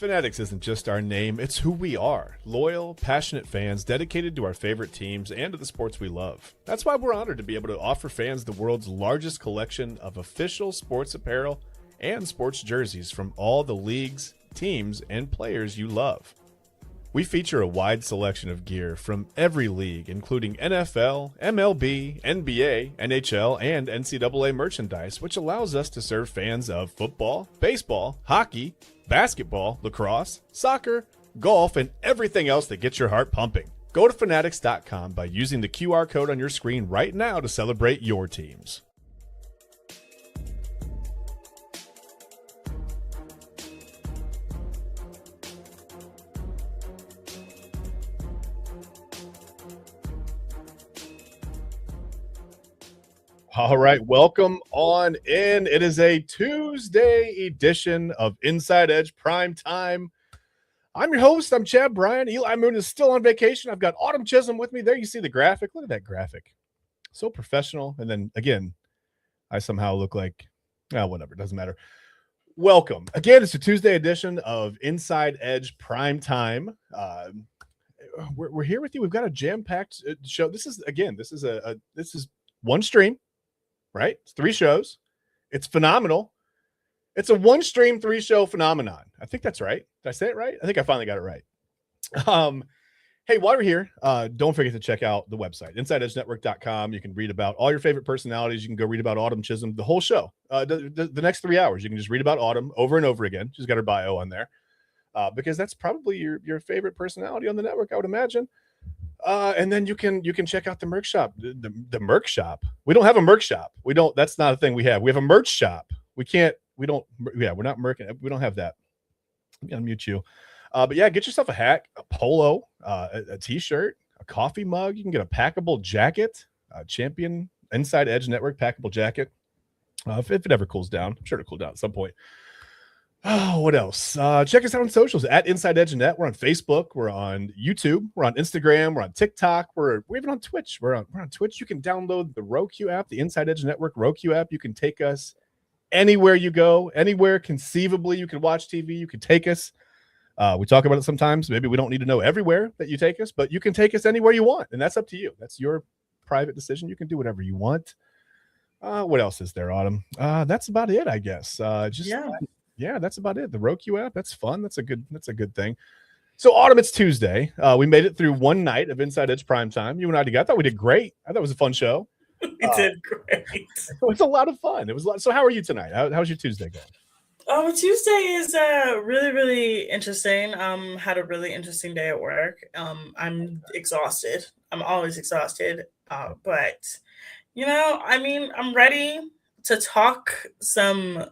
Fanatics isn't just our name, it's who we are. Loyal, passionate fans dedicated to our favorite teams and to the sports we love. That's why we're honored to be able to offer fans the world's largest collection of official sports apparel and sports jerseys from all the leagues, teams, and players you love. We feature a wide selection of gear from every league, including NFL, MLB, NBA, NHL, and NCAA merchandise, which allows us to serve fans of football, baseball, hockey, basketball, lacrosse, soccer, golf, and everything else that gets your heart pumping. Go to fanatics.com by using the QR code on your screen right now to celebrate your teams. All right, welcome on in. It is a Tuesday edition of Inside Edge Primetime. I'm your host. I'm Chad Bryan. Eli Moon is still on vacation. I've got Autumn Chisholm with me. There you see the graphic. Look at that graphic. So professional. And then, again, I somehow look like, whatever. Doesn't matter. Welcome. Again, it's a Tuesday edition of Inside Edge Primetime. We're here with you. We've got a jam-packed show. This is one stream. Right? It's 3 shows. It's phenomenal. It's a 1-stream, 3-show phenomenon. I think that's right. Did I say it right? I think I finally got it right. Hey, while we're here, don't forget to check out the website, InsideEdgeNetwork.com. You can read about all your favorite personalities. You can go read about Autumn Chisholm, the whole show. The next 3 hours, you can just read about Autumn over and over again. She's got her bio on there because that's probably your favorite personality on the network, I would imagine. And then you can check out the merch shop. The merch shop. We don't have a merch shop. We don't. That's not a thing we have. We have a merch shop. We're not merching. We don't have that. Let me unmute you. But yeah, get yourself a hat, a polo, a t-shirt, a coffee mug. You can get a packable jacket, Champion Inside Edge Network packable jacket. If it ever cools down, I'm sure it'll cool down at some point. Oh, what else? Check us out on socials at Inside Edge Net. We're on Facebook. We're on YouTube. We're on Instagram. We're on TikTok. We're even on Twitch. We're on Twitch. You can download the Roku app, the Inside Edge Network Roku app. You can take us anywhere you go, anywhere conceivably you can watch TV. You can take us. We talk about it sometimes. Maybe we don't need to know everywhere that you take us, but you can take us anywhere you want, and that's up to you. That's your private decision. You can do whatever you want. What else is there, Autumn? That's about it, I guess. Yeah, that's about it. The Roku app, that's fun. That's a good thing. So, Autumn, it's Tuesday. We made it through one night of Inside Edge Primetime. You and I thought we did great. I thought it was a fun show. We did great. It was a lot of fun. It was a lot. So, how are you tonight? How's your Tuesday going? Tuesday is really, really interesting. Had a really interesting day at work. I'm exhausted. I'm always exhausted. But I'm ready to talk some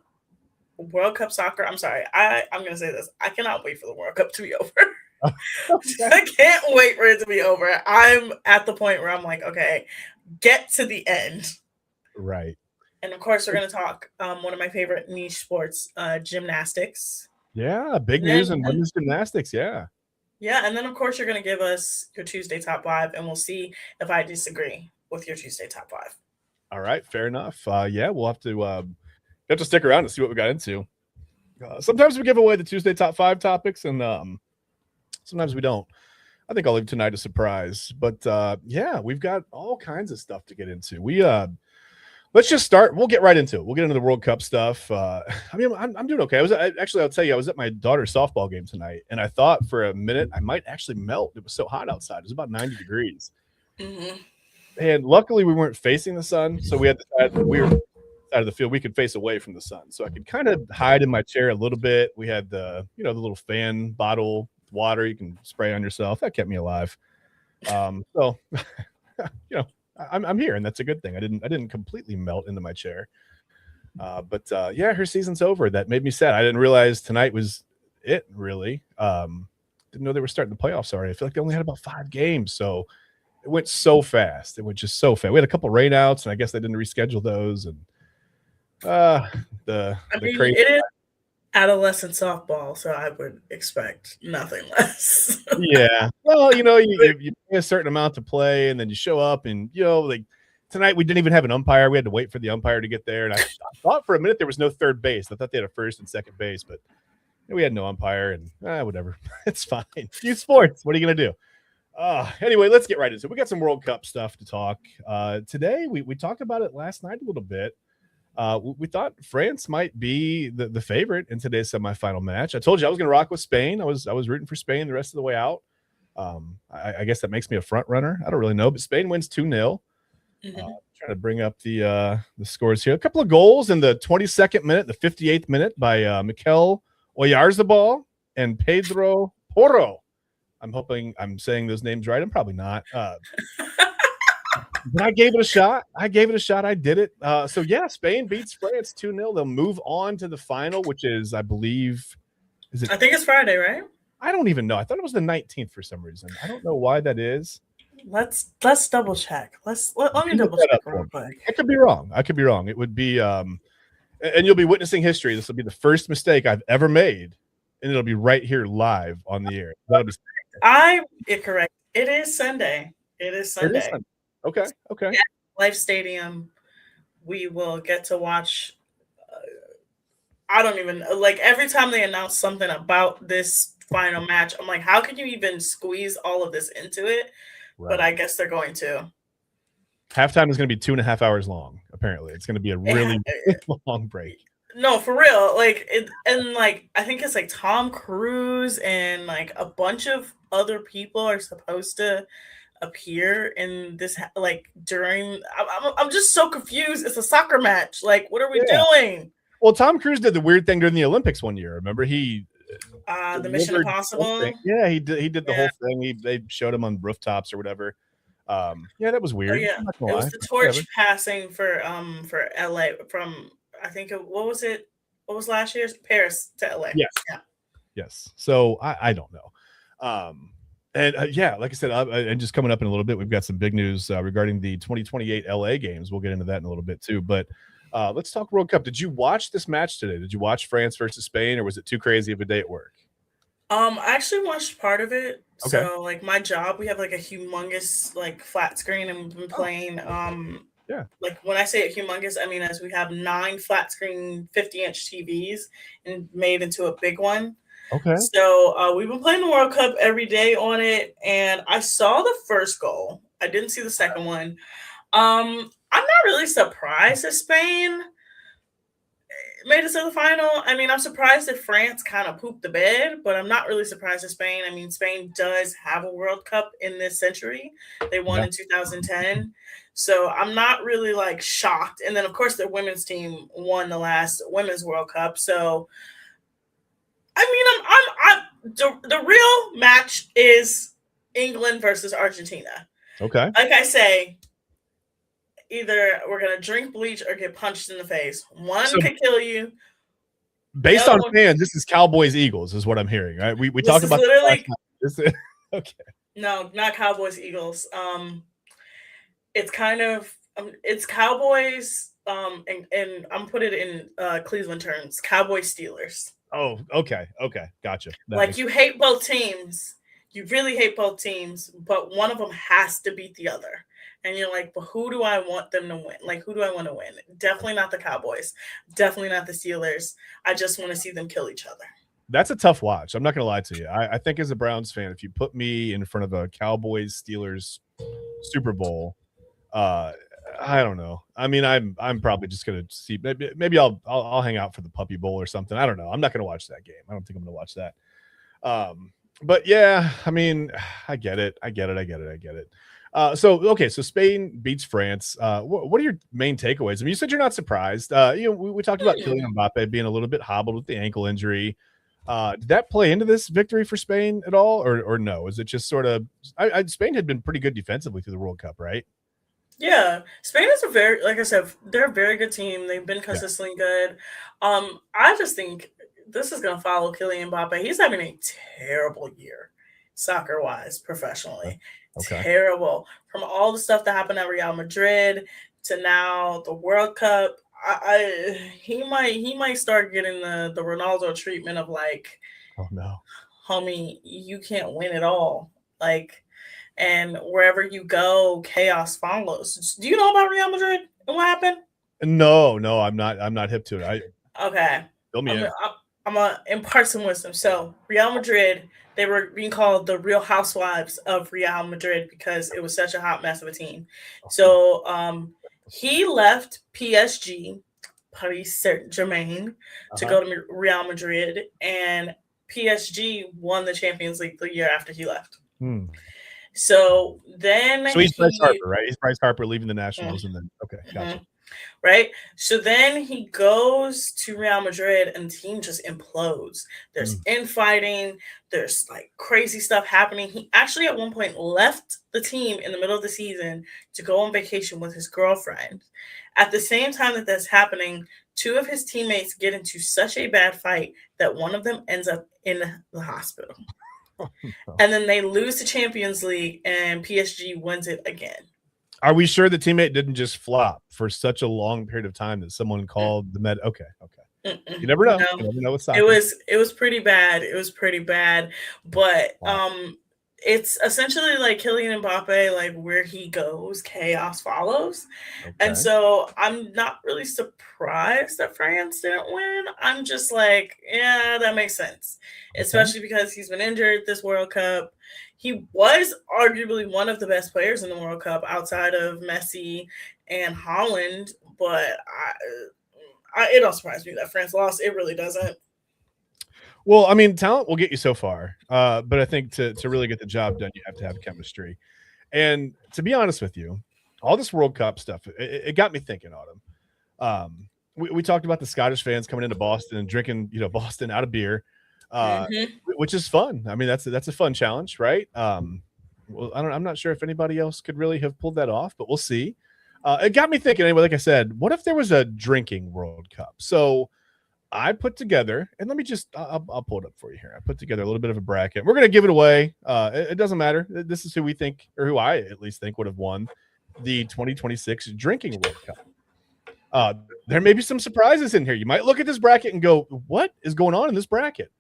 World Cup soccer. I'm sorry. I'm going to say this. I cannot wait for the World Cup to be over. I can't wait for it to be over. I'm at the point where I'm like, okay, get to the end. Right. And of course, we're going to talk one of my favorite niche sports, gymnastics. Yeah, big news in women's gymnastics. Yeah. Yeah, and then of course, you're going to give us your Tuesday top 5, and we'll see if I disagree with your Tuesday top 5. All right, fair enough. Yeah, we'll have to stick around and see what we got into. Sometimes we give away the Tuesday top 5 topics, and sometimes we don't. I think I'll leave tonight a surprise. But yeah, we've got all kinds of stuff to get into. Let's just start. We'll get right into it. We'll get into the World Cup stuff. I'm doing okay. I'll tell you, I was at my daughter's softball game tonight, and I thought for a minute I might actually melt. It was so hot outside. It was about 90 degrees. Mm-hmm. And luckily we weren't facing the sun, so we had we were out of the field. We could face away from the sun, so I could kind of hide in my chair a little bit. We had the little fan bottle water you can spray on yourself. That kept me alive. So I'm here, and that's a good thing. I didn't completely melt into my chair. But yeah, her season's over. That made me sad. I didn't realize tonight was it. Really, didn't know they were starting the playoffs already. I feel like they only had about 5 games, so it went so fast. It went just so fast. We had a couple rainouts, and I guess they didn't reschedule those. And crazy. It is adolescent softball, so I would expect nothing less. Yeah. Well, you pay a certain amount to play, and then you show up, and like tonight we didn't even have an umpire. We had to wait for the umpire to get there, and I thought for a minute there was no third base. I thought they had a first and second base, but We had no umpire and whatever. It's fine. Youth sports. What are you going to do? Anyway, let's get right into it. We got some World Cup stuff to talk. Today, we talked about it last night a little bit. We thought France might be the favorite in today's semifinal match. I told you I was going to rock with Spain. I was rooting for Spain the rest of the way out. I guess that makes me a front runner. I don't really know, but Spain wins 2-0. Trying to bring up the scores here. A couple of goals in the 22nd minute, the 58th minute by Mikel Oyarzabal and Pedro Porro. I'm hoping I'm saying those names right. I'm probably not. But I gave it a shot. I did it. So, yeah, Spain beats France 2-0. They'll move on to the final, which is, I believe, I think it's Friday, right? I don't even know. I thought it was the 19th for some reason. I don't know why that is. Let's double check. Let me double check real quick. I could be wrong. It would be and you'll be witnessing history. This will be the first mistake I've ever made, and it'll be right here live on the air. Correct. It is Sunday. Okay. At Life Stadium, we will get to watch. I don't even like every time they announce something about this final match. I'm like, how can you even squeeze all of this into it? Right. But I guess they're going to. Halftime is going to be 2.5 hours long. Apparently, it's going to be a really long break. No, for real. I think it's like Tom Cruise and like a bunch of other people are supposed to appear in this. Like during, I'm just so confused. It's a soccer match. Like, what are we doing? Well, Tom Cruise did the weird thing during the Olympics one year. Remember he. The Mission Impossible. Yeah, he did the whole thing. They showed him on rooftops or whatever. That was weird. Oh, yeah, it was the torch passing for LA from I think what was it? What was last year's Paris to LA? Yes. Yeah. Yes. So I don't know. Like I said, and just coming up in a little bit, we've got some big news regarding the 2028 LA games. We'll get into that in a little bit too, but. Let's talk World Cup. Did you watch this match today? Did you watch France versus Spain, or was it too crazy of a day at work? I actually watched part of it. Okay. So, like my job, we have like a humongous like flat screen, and we've been playing. Like when I say humongous, I mean as we have 9 flat screen 50-inch TVs and made into a big one. Okay. So we've been playing the World Cup every day on it, and I saw the first goal. I didn't see the second one. I'm not really surprised that Spain made it to the final. I mean, I'm surprised that France kind of pooped the bed, but I'm not really surprised at Spain. I mean, Spain does have a World Cup in this century. They won in 2010. So I'm not really like shocked. And then, of course, their women's team won the last Women's World Cup. So, I mean, the real match is England versus Argentina. Okay. Like I say, either we're going to drink bleach or get punched in the face. One could kill you. Based on fans, this is Cowboys Eagles is what I'm hearing, right? We talked about literally this. Okay. No, not Cowboys Eagles. It's kind of it's Cowboys and I'm put it in Cleveland terms, Cowboys Steelers. Oh, okay. Gotcha. Like you hate both teams. You really hate both teams, but one of them has to beat the other. And you're like, but who do I want them to win? Like, who do I want to win? Definitely not the Cowboys. Definitely not the Steelers. I just want to see them kill each other. That's a tough watch. I'm not going to lie to you. I think as a Browns fan, if you put me in front of a Cowboys-Steelers Super Bowl, I don't know. I mean, I'm probably just going to see. Maybe I'll hang out for the Puppy Bowl or something. I don't know. I'm not going to watch that game. I don't think I'm going to watch that. But yeah, I mean, I get it. So Spain beats France. What are your main takeaways? I mean, you said you're not surprised. We talked about Kylian Mbappe being a little bit hobbled with the ankle injury. Did that play into this victory for Spain at all, or no? Is it just sort of Spain had been pretty good defensively through the World Cup, right? Yeah, Spain is like I said, they're a very good team. They've been consistently good. I just think this is going to follow Kylian Mbappe. He's having a terrible year, soccer-wise, professionally. Okay. Terrible. From all the stuff that happened at Real Madrid to now the World Cup, he might start getting the Ronaldo treatment of like, oh no, homie, you can't win it all. Like, and wherever you go, chaos follows. Do you know about Real Madrid and what happened? No, I'm not hip to it. Okay. Fill me in. I'm gonna impart some wisdom. So Real Madrid, they were being called the Real Housewives of Real Madrid because it was such a hot mess of a team. So he left PSG, Paris Saint Germain, to go to Real Madrid, and PSG won the Champions League the year after he left. So then he's Bryce Harper, right? He's Bryce Harper leaving the Nationals, and then gotcha. Right? So then he goes to Real Madrid and the team just implodes. There's infighting, there's like crazy stuff happening. He actually at one point left the team in the middle of the season to go on vacation with his girlfriend. At the same time that that's happening, two of his teammates get into such a bad fight that one of them ends up in the hospital. And then they lose the Champions League and PSG wins it again. Are we sure the teammate didn't just flop for such a long period of time that someone called the med? Okay. You never know. No. You never know what's happening. It was pretty bad. It was pretty bad. But it's essentially like Kylian Mbappe, like where he goes, chaos follows. And so I'm not really surprised that France didn't win. I'm just like, yeah, that makes sense. Especially because he's been injured this World Cup. He was arguably one of the best players in the World Cup outside of Messi and Holland, but it don't surprise me that France lost. It really doesn't. Well, I mean, talent will get you so far, but I think to really get the job done, you have to have chemistry. And to be honest with you, all this World Cup stuff, it got me thinking, Autumn. We talked about the Scottish fans coming into Boston and drinking, Boston out of beer. Which is fun. I mean, that's a fun challenge, right? Well, I'm not sure if anybody else could really have pulled that off, but we'll see. It got me thinking anyway, like I said, what if there was a drinking World Cup? So I put together, and let me just, I'll pull it up for you here. I put together a little bit of a bracket. We're going to give it away. It doesn't matter. This is who we think, or who I at least think would have won the 2026 drinking World Cup. There may be some surprises in here. You might look at this bracket and go, what is going on in this bracket?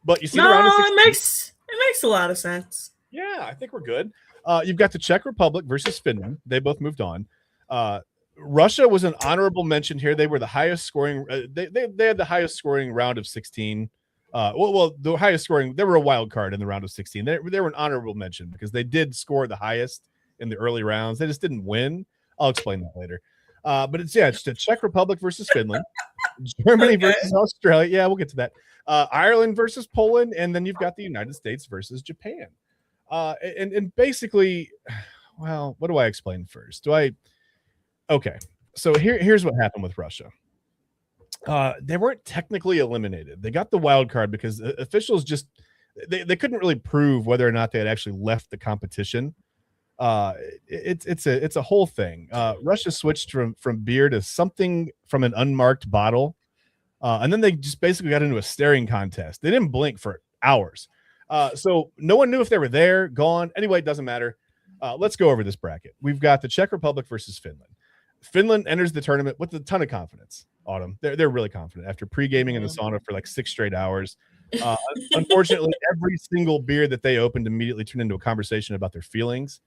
But you see, it makes a lot of sense. Yeah, I think we're good. You've got the Czech Republic versus Finland. They both moved on. Russia was an honorable mention here. They were the highest scoring. They had the highest scoring round of 16. The highest scoring. They were a wild card in the round of 16. They were an honorable mention because they did score the highest in the early rounds. They just didn't win. I'll explain that later. But it's the Czech Republic versus Finland, Germany versus Australia. Yeah, we'll get to that. Ireland versus Poland, and then you've got the United States versus Japan. And basically, well, what do I explain first? Okay, so here's what happened with Russia. They weren't technically eliminated. They got the wild card because officials just they couldn't really prove whether or not they had actually left the competition. It's a whole thing. Russia switched from beer to something from an unmarked bottle. And then they just basically got into a staring contest. They didn't blink for hours. So no one knew if they were there, gone. Anyway, it doesn't matter. Let's go over this bracket. We've got the Czech Republic versus Finland. Finland enters the tournament with a ton of confidence. Autumn, they're really confident after pre-gaming in the sauna for like 6 straight hours. Unfortunately, every single beer that they opened immediately turned into a conversation about their feelings.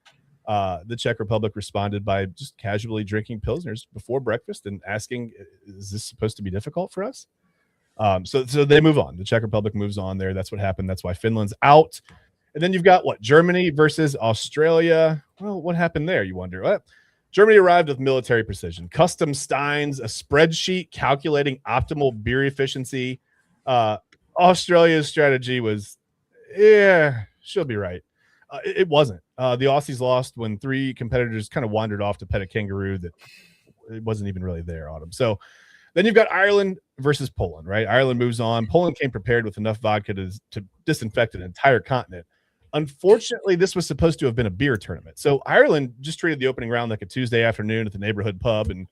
The Czech Republic responded by just casually drinking Pilsners before breakfast and asking, is this supposed to be difficult for us? So they move on. The Czech Republic moves on there. That's what happened. That's why Finland's out. And then you've got Germany versus Australia. Well, what happened there, you wonder? Well, Germany arrived with military precision, custom steins, a spreadsheet calculating optimal beer efficiency. Australia's strategy was, she'll be right. It wasn't. The Aussies lost when 3 competitors kind of wandered off to pet a kangaroo that it wasn't even really there, Autumn. So then you've got Ireland versus Poland, right? Ireland moves on. Poland came prepared with enough vodka to disinfect an entire continent. Unfortunately, this was supposed to have been a beer tournament. So Ireland just treated the opening round like a Tuesday afternoon at the neighborhood pub, and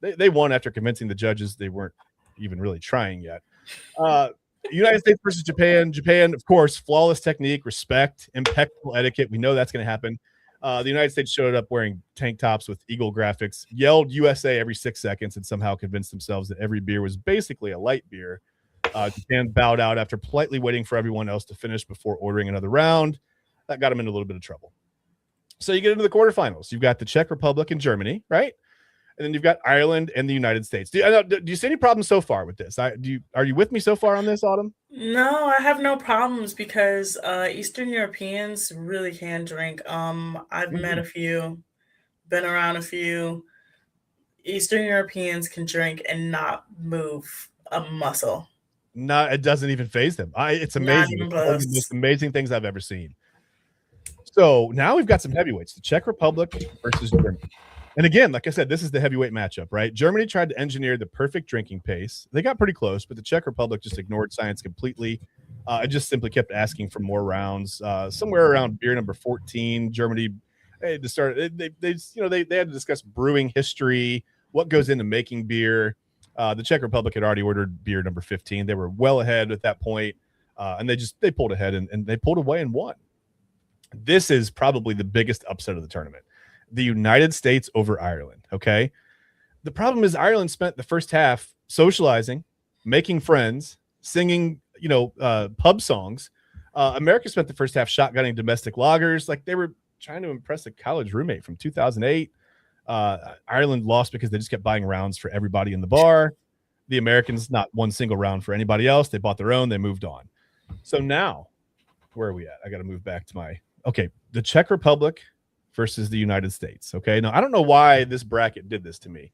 they won after convincing the judges they weren't even really trying yet. United States versus Japan. Japan, of course, flawless technique, respect, impeccable etiquette. We know that's going to happen. The United States showed up wearing tank tops with eagle graphics, yelled USA every 6 seconds, and somehow convinced themselves that every beer was basically a light beer. Japan bowed out after politely waiting for everyone else to finish before ordering another round. That got them into a little bit of trouble. So you get into the quarterfinals. You've got the Czech Republic and Germany, right? and then you've got Ireland and the United States. Do you see any problems so far with this? Are you with me so far on this, Autumn? No, I have no problems because Eastern Europeans really can drink. I've met a few, been around a few. Eastern Europeans can drink and not move a muscle. No, it doesn't even phase them. It's Not amazing. even It's one of the close. most amazing things I've ever seen. So now we've got some heavyweights: the Czech Republic versus Germany. And again, like I said, this is the heavyweight matchup, right? Germany tried to engineer the perfect drinking pace. They got pretty close, but the Czech Republic just ignored science completely. It just simply kept asking for more rounds. Somewhere around beer number 14, Germany had to start. They had to discuss brewing history, what goes into making beer. The Czech Republic had already ordered beer number 15. They were well ahead at that point, and they pulled ahead and they pulled away and won. This is probably the biggest upset of the tournament. The United States over Ireland, okay? The problem is Ireland spent the first half socializing, making friends, singing, pub songs. America spent the first half shotgunning domestic lagers. Like they were trying to impress a college roommate from 2008. Ireland lost because they just kept buying rounds for everybody in the bar. The Americans, not one single round for anybody else. They bought their own. They moved on. So now, where are we at? I got to move back to the Czech Republic versus the United States. Okay. Now, I don't know why this bracket did this to me.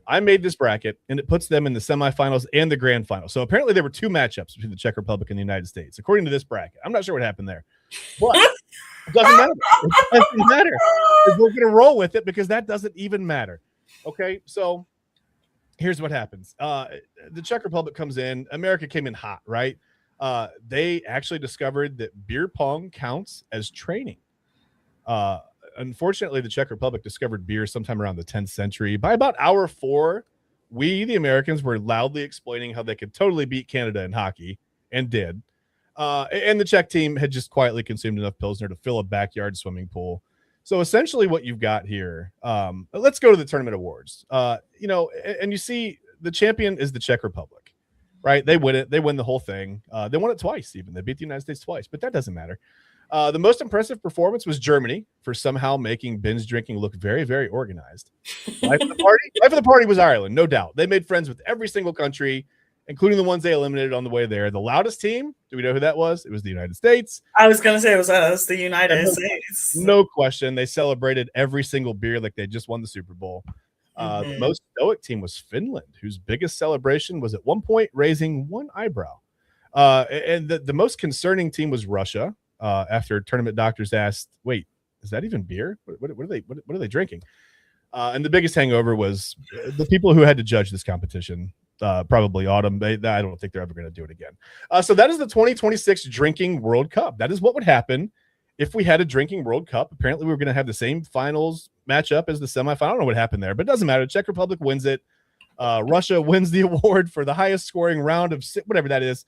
I made this bracket and it puts them in the semifinals and the grand final. So apparently there were two matchups between the Czech Republic and the United States, according to this bracket. I'm not sure what happened there, but it doesn't matter. It doesn't matter. We're going to roll with it because that doesn't even matter. Okay. So here's what happens. The Czech Republic comes in. America came in hot, right? They actually discovered that beer pong counts as training. Unfortunately, the Czech Republic discovered beer sometime around the 10th century. By about hour 4, we, the Americans, were loudly explaining how they could totally beat Canada in hockey, and did. And the Czech team had just quietly consumed enough Pilsner to fill a backyard swimming pool. So essentially what you've got here, let's go to the tournament awards. And you see the champion is the Czech Republic, right? They win it. They win the whole thing. They won it twice even. They beat the United States twice, but that doesn't matter. The most impressive performance was Germany for somehow making binge drinking look very, very organized. Life of the party was Ireland, no doubt. They made friends with every single country, including the ones they eliminated on the way there. The loudest team, do we know who that was? It was the United States. I was going to say it was us, the United States. No question. They celebrated every single beer like they just won the Super Bowl. The most stoic team was Finland, whose biggest celebration was at one point raising one eyebrow. And the most concerning team was Russia. After tournament doctors asked, wait, is that even beer? What are they drinking? And the biggest hangover was the people who had to judge this competition, probably Autumn. I don't think they're ever going to do it again. So that is the 2026 Drinking World Cup. That is what would happen if we had a Drinking World Cup. Apparently, we were going to have the same finals matchup as the semifinal. I don't know what happened there, but it doesn't matter. Czech Republic wins it. Russia wins the award for the highest scoring round of whatever that is.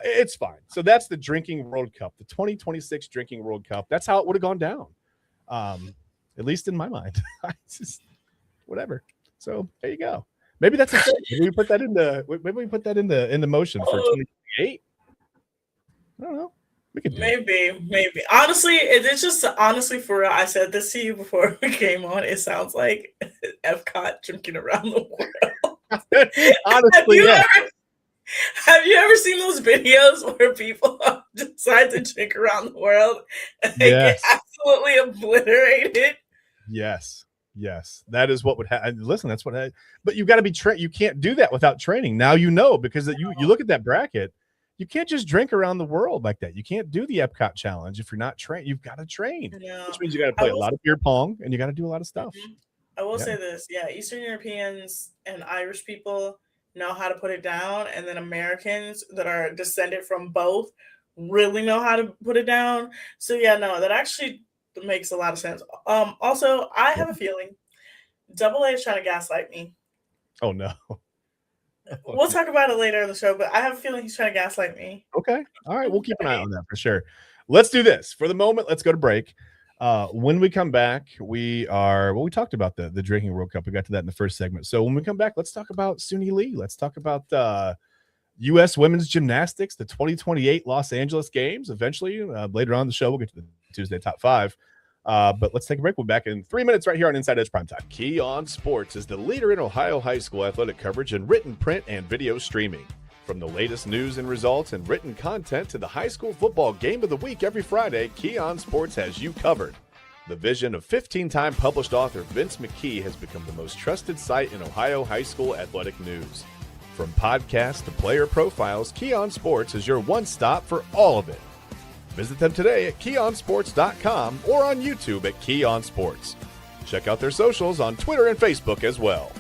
It's fine. So that's the Drinking World Cup, the 2026 Drinking World Cup. That's how it would have gone down, at least in my mind. Just whatever. So there you go. Maybe that's a thing. Maybe we put that into motion for 2028. I don't know. We could do maybe. Honestly, it's just for real. I said this to you before we came on. It sounds like Epcot drinking around the world. Honestly, yeah. Have you ever seen those videos where people decide to drink around the world and they get absolutely obliterated? Yes. That is what would happen. Listen, that's what but you've got to be trained. You can't do that without training. Now because you look at that bracket, you can't just drink around the world like that. You can't do the Epcot challenge if you're not trained. You've got to train, which means you got to play a lot of beer pong and you got to do a lot of stuff. I will say this. Yeah, Eastern Europeans and Irish people know how to put it down, and then Americans that are descended from both really know how to put it down. So yeah, no, that actually makes a lot of sense. Also, I have a feeling Double A is trying to gaslight me. Oh no. We'll talk about it later in the show, but I have a feeling he's trying to gaslight me. Okay. All right. We'll keep an eye on that for sure. Let's do this. For the moment, let's go to break. When we come back, we talked about the Drinking World Cup. We got to that in the first segment. So when we come back, let's talk about Sunisa Lee. Let's talk about U.S. women's gymnastics, the 2028 Los Angeles Games. Eventually, later on in the show, we'll get to the Tuesday top 5. But let's take a break. We'll be back in 3 minutes right here on Inside Edge Primetime. Key On Sports is the leader in Ohio high school athletic coverage in written, print, and video streaming. From the latest news and results and written content to the high school football game of the week every Friday, Key On Sports has you covered. The vision of 15-time published author Vince McKee has become the most trusted site in Ohio high school athletic news. From podcasts to player profiles, Key On Sports is your one-stop for all of it. Visit them today at keyonsports.com or on YouTube at Key On Sports. Check out their socials on Twitter and Facebook as well.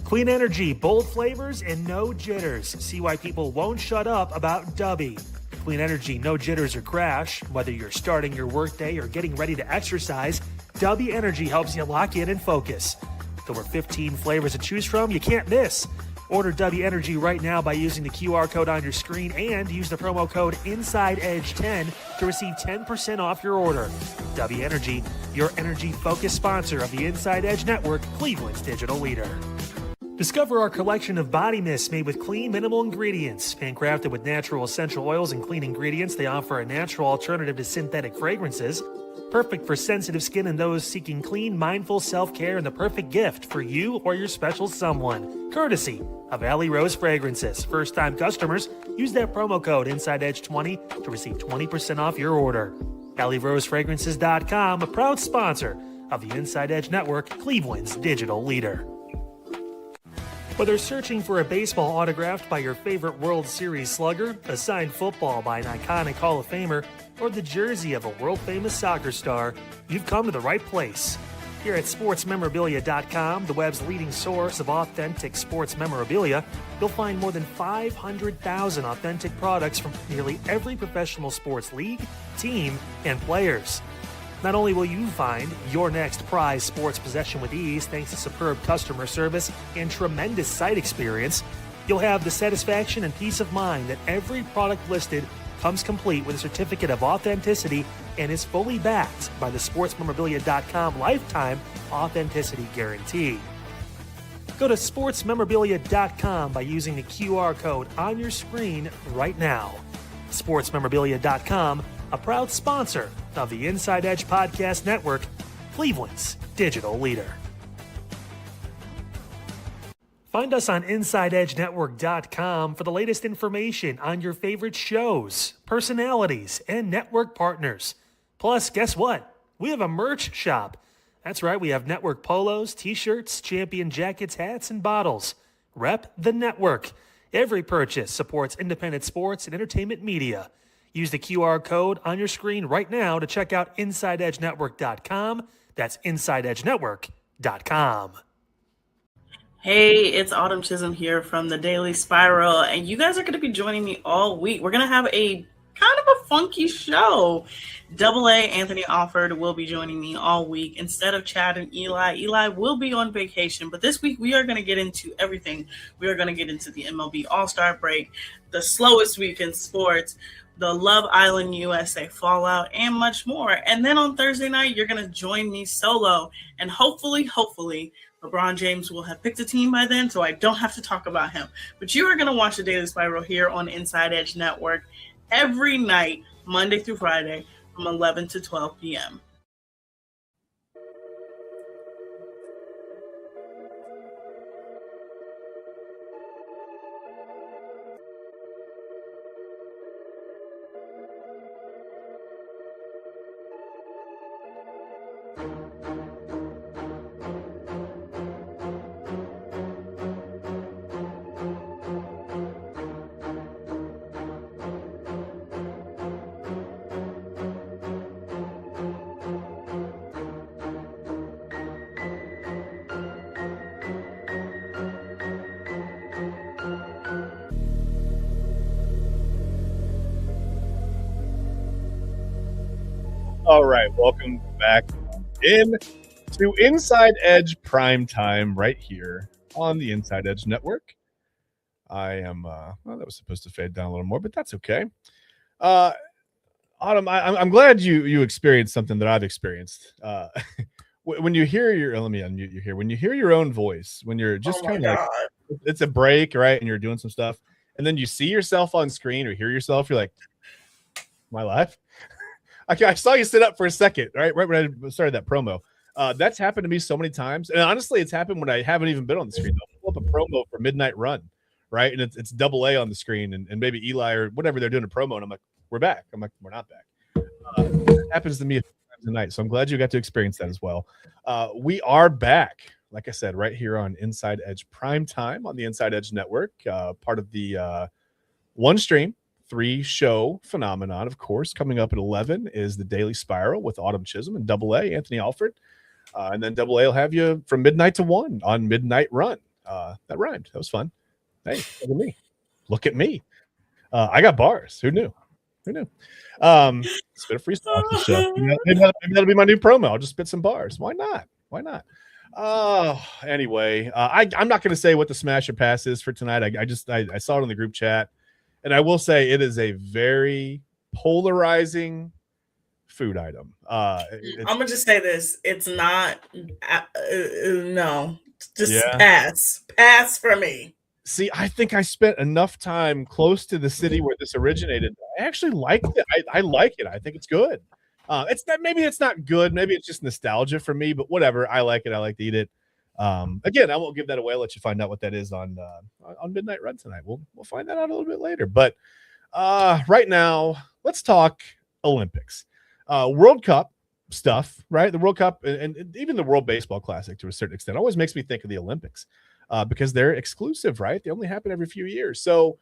Clean energy, bold flavors, and no jitters. See why people won't shut up about Dubby. Clean energy, no jitters or crash. Whether you're starting your workday or getting ready to exercise, Dubby Energy helps you lock in and focus. With over 15 flavors to choose from, you can't miss. Order Dubby Energy right now by using the QR code on your screen and use the promo code InsideEdge10 to receive 10% off your order. Dubby Energy, your energy-focused sponsor of the Inside Edge Network, Cleveland's digital leader. Discover our collection of body mists made with clean, minimal ingredients. Handcrafted with natural essential oils and clean ingredients, they offer a natural alternative to synthetic fragrances. Perfect for sensitive skin and those seeking clean, mindful self-care, and the perfect gift for you or your special someone. Courtesy of Alley Rose Fragrances. First-time customers, use that promo code InsideEdge20 to receive 20% off your order. AlleyRoseFragrances.com, a proud sponsor of the Inside Edge Network, Cleveland's digital leader. Whether searching for a baseball autographed by your favorite World Series slugger, a signed football by an iconic Hall of Famer, or the jersey of a world-famous soccer star, you've come to the right place. Here at SportsMemorabilia.com, the web's leading source of authentic sports memorabilia, you'll find more than 500,000 authentic products from nearly every professional sports league, team, and players. Not only will you find your next prized sports possession with ease thanks to superb customer service and tremendous site experience, you'll have the satisfaction and peace of mind that every product listed comes complete with a certificate of authenticity and is fully backed by the SportsMemorabilia.com lifetime authenticity guarantee. Go to SportsMemorabilia.com by using the QR code on your screen right now. SportsMemorabilia.com, a proud sponsor of the Inside Edge Podcast Network, Cleveland's digital leader. Find us on InsideEdgeNetwork.com for the latest information on your favorite shows, personalities, and network partners. Plus, guess what? We have a merch shop. That's right, we have network polos, t-shirts, champion jackets, hats, and bottles. Rep the network. Every purchase supports independent sports and entertainment media. Use the QR code on your screen right now to check out InsideEdgeNetwork.com. That's InsideEdgeNetwork.com. Hey, it's Autumn Chisholm here from the Daily Spiral, and you guys are going to be joining me all week. We're going to have a kind of a funky show. Double A Anthony Offord will be joining me all week instead of Chad and Eli. Eli will be on vacation, but this week we are going to get into everything. We are going to get into the MLB All-Star break, the slowest week in sports, the Love Island USA fallout, and much more. And then on Thursday night, you're going to join me solo, and hopefully, LeBron James will have picked a team by then, so I don't have to talk about him. But you are going to watch the Daily Spiral here on Inside Edge Network every night, Monday through Friday, from 11 to 12 p.m. All right, welcome back in to Inside Edge Primetime right here on the Inside Edge Network. I am, well, that was supposed to fade down a little more, but that's okay. Autumn, I'm glad you experienced something that I've experienced. When you hear let me unmute you here. When you hear your own voice, when you're just kind of like, it's a break, right? And you're doing some stuff, and then you see yourself on screen or hear yourself, you're like, My life. I saw you sit up for a second, right when I started that promo. That's happened to me so many times, and honestly, it's happened when I haven't even been on the screen. I'll pull up a promo for Midnight Run, right, and it's double A on the screen, and maybe Eli or whatever they're doing a promo, and I'm like, we're back. I'm like, we're not back. It happens to me a few times a night, so I'm glad you got to experience that as well. We are back, like I said, right here on Inside Edge Primetime on the Inside Edge Network, part of the one stream 3-show phenomenon. Of course, coming up at 11 is the Daily Spiral with Autumn Chisholm and Double A, Anthony Alford. And then Double A will have you from midnight to 1 on Midnight Run. That rhymed. That was fun. Hey, look at me. Look at me. I got bars. Who knew? Spit a freestyle on the show. Maybe that'll be my new promo. I'll just spit some bars. Why not? Anyway, I'm not going to say what the smash or pass is for tonight. I saw it in the group chat. And I will say it is a very polarizing food item. I'm gonna just say this: it's not. No, just pass for me. See, I think I spent enough time close to the city where this originated. I actually liked it. I like it. I think it's good. Maybe it's not good. Maybe it's just nostalgia for me. But whatever. I like it. I like to eat it. Again, I won't give that away. I'll let you find out what that is on Midnight Run tonight. We'll find that out a little bit later. But right now, let's talk Olympics, World Cup stuff. Right, the World Cup and even the World Baseball Classic to a certain extent always makes me think of the Olympics because they're exclusive. Right, they only happen every few years. So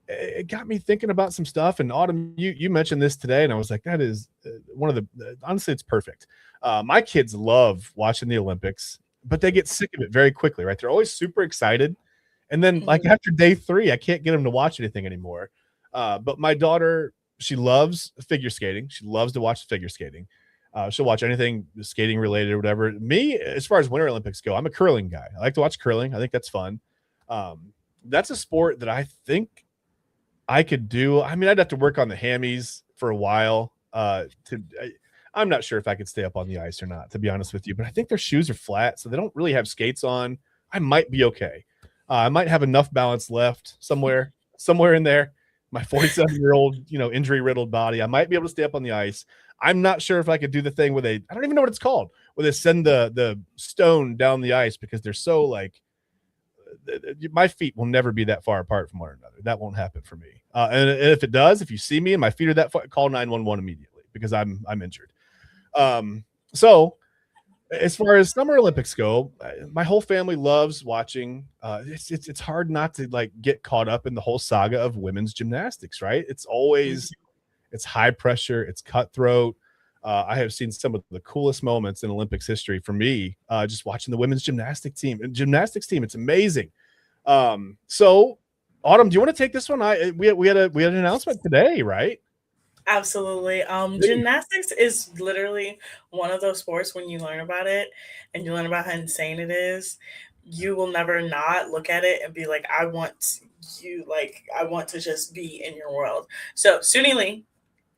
it got me thinking about some stuff. And Autumn, you mentioned this today, and I was like, that is one of the honestly, it's perfect. My kids love watching the Olympics. But they get sick of it very quickly, right? They're always super excited. And then like after day 3, I can't get them to watch anything anymore. But my daughter, she loves figure skating. She loves to watch figure skating. She'll watch anything skating related or whatever. Me, as far as Winter Olympics go, I'm a curling guy. I like to watch curling. I think that's fun. That's a sport that I think I could do. I mean, I'd have to work on the hammies for a while I'm not sure if I could stay up on the ice or not, to be honest with you, but I think their shoes are flat, so they don't really have skates on. I might be okay. I might have enough balance left somewhere in there. My 47-year-old, injury-riddled body, I might be able to stay up on the ice. I'm not sure if I could do the thing where I don't even know what it's called, where they send the stone down the ice because they're so my feet will never be that far apart from one another. That won't happen for me. And if it does, if you see me and my feet are that far, call 911 immediately because I'm injured. So as far as Summer Olympics go, my whole family loves watching. It's hard not to get caught up in the whole saga of women's gymnastics, right? It's high pressure, it's cutthroat. I have seen some of the coolest moments in Olympics history for me, just watching the women's gymnastics team. It's amazing. So Autumn, do you want to take this one? We had an announcement today, right? Absolutely. Gymnastics is literally one of those sports when you learn about it and you learn about how insane it is, you will never not look at it and be like, I want to just be in your world. So Sunisa Lee,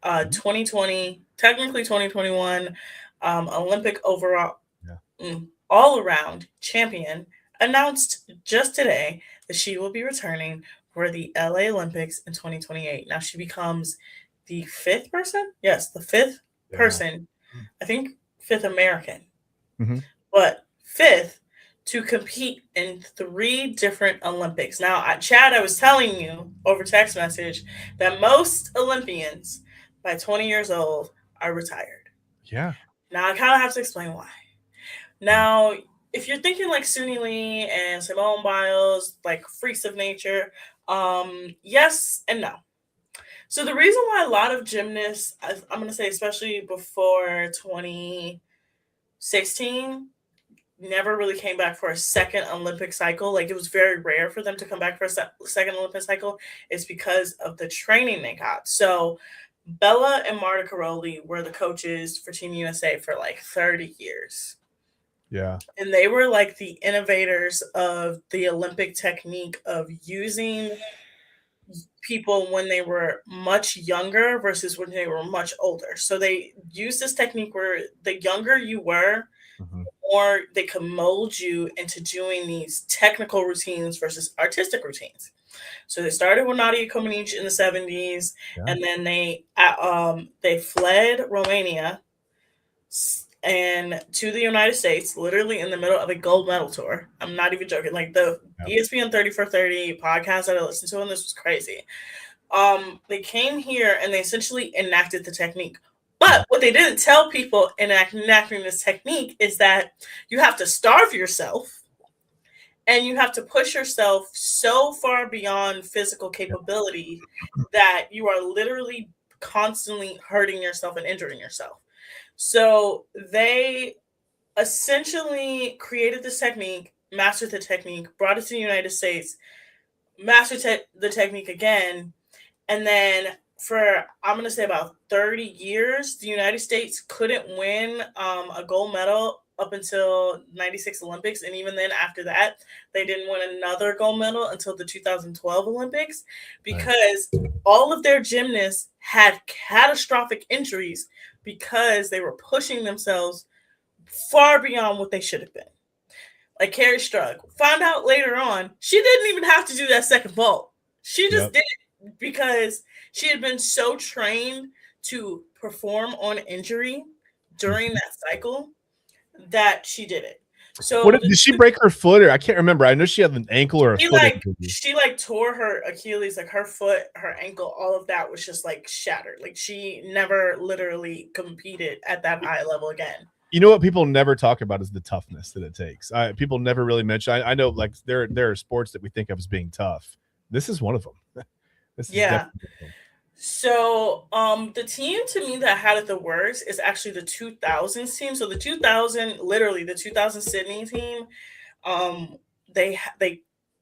2020, technically 2021, Olympic overall, all around champion, announced just today that she will be returning for the LA Olympics in 2028. Now she becomes the 5th person? Yes, the 5th person. I think 5th American. But 5th to compete in 3 different Olympics. Now, Chad, I was telling you over text message that most Olympians by 20 years old are retired. Yeah. Now, I kind of have to explain why. Now, if you're thinking like Sunisa Lee and Simone Biles, like freaks of nature, yes and no. So the reason why a lot of gymnasts, I'm going to say especially before 2016, never really came back for a second Olympic cycle, like it was very rare for them to come back for a second Olympic cycle, is because of the training they got. So Bella and Marta Caroli were the coaches for Team USA for like 30 years. Yeah. And they were like the innovators of the Olympic technique of using people when they were much younger versus when they were much older. So they used this technique where the younger you were, or they could mold you into doing these technical routines versus artistic routines. So they started with Nadia Comaneci in the 70s, and then they fled Romania and to the United States, literally in the middle of a gold medal tour. I'm not even joking. Like the ESPN 30 for 30 podcast that I listened to, and this was crazy. They came here and they essentially enacted the technique. But what they didn't tell people in enacting this technique is that you have to starve yourself and you have to push yourself so far beyond physical capability that you are literally constantly hurting yourself and injuring yourself. So they essentially created this technique, mastered the technique, brought it to the United States, mastered the technique again, and then for, I'm going to say about 30 years, the United States couldn't win a gold medal up until 96 Olympics. And even then after that, they didn't win another gold medal until the 2012 Olympics because all of their gymnasts had catastrophic injuries because they were pushing themselves far beyond what they should have been. Like Carrie Strug, found out later on, she didn't even have to do that second vault. She just did it because she had been so trained to perform on injury during that cycle that she did it. So did she break her foot, or I can't remember? I know she had an ankle or a foot. She tore her Achilles, like her foot, her ankle, all of that was just like shattered. Like she never literally competed at that high level again. You know what people never talk about is the toughness that it takes. People never really mention. I know, like there are sports that we think of as being tough. This is one of them. This is definitely one. So the team to me that had it the worst is actually the 2000s team. So the 2000 Sydney team, they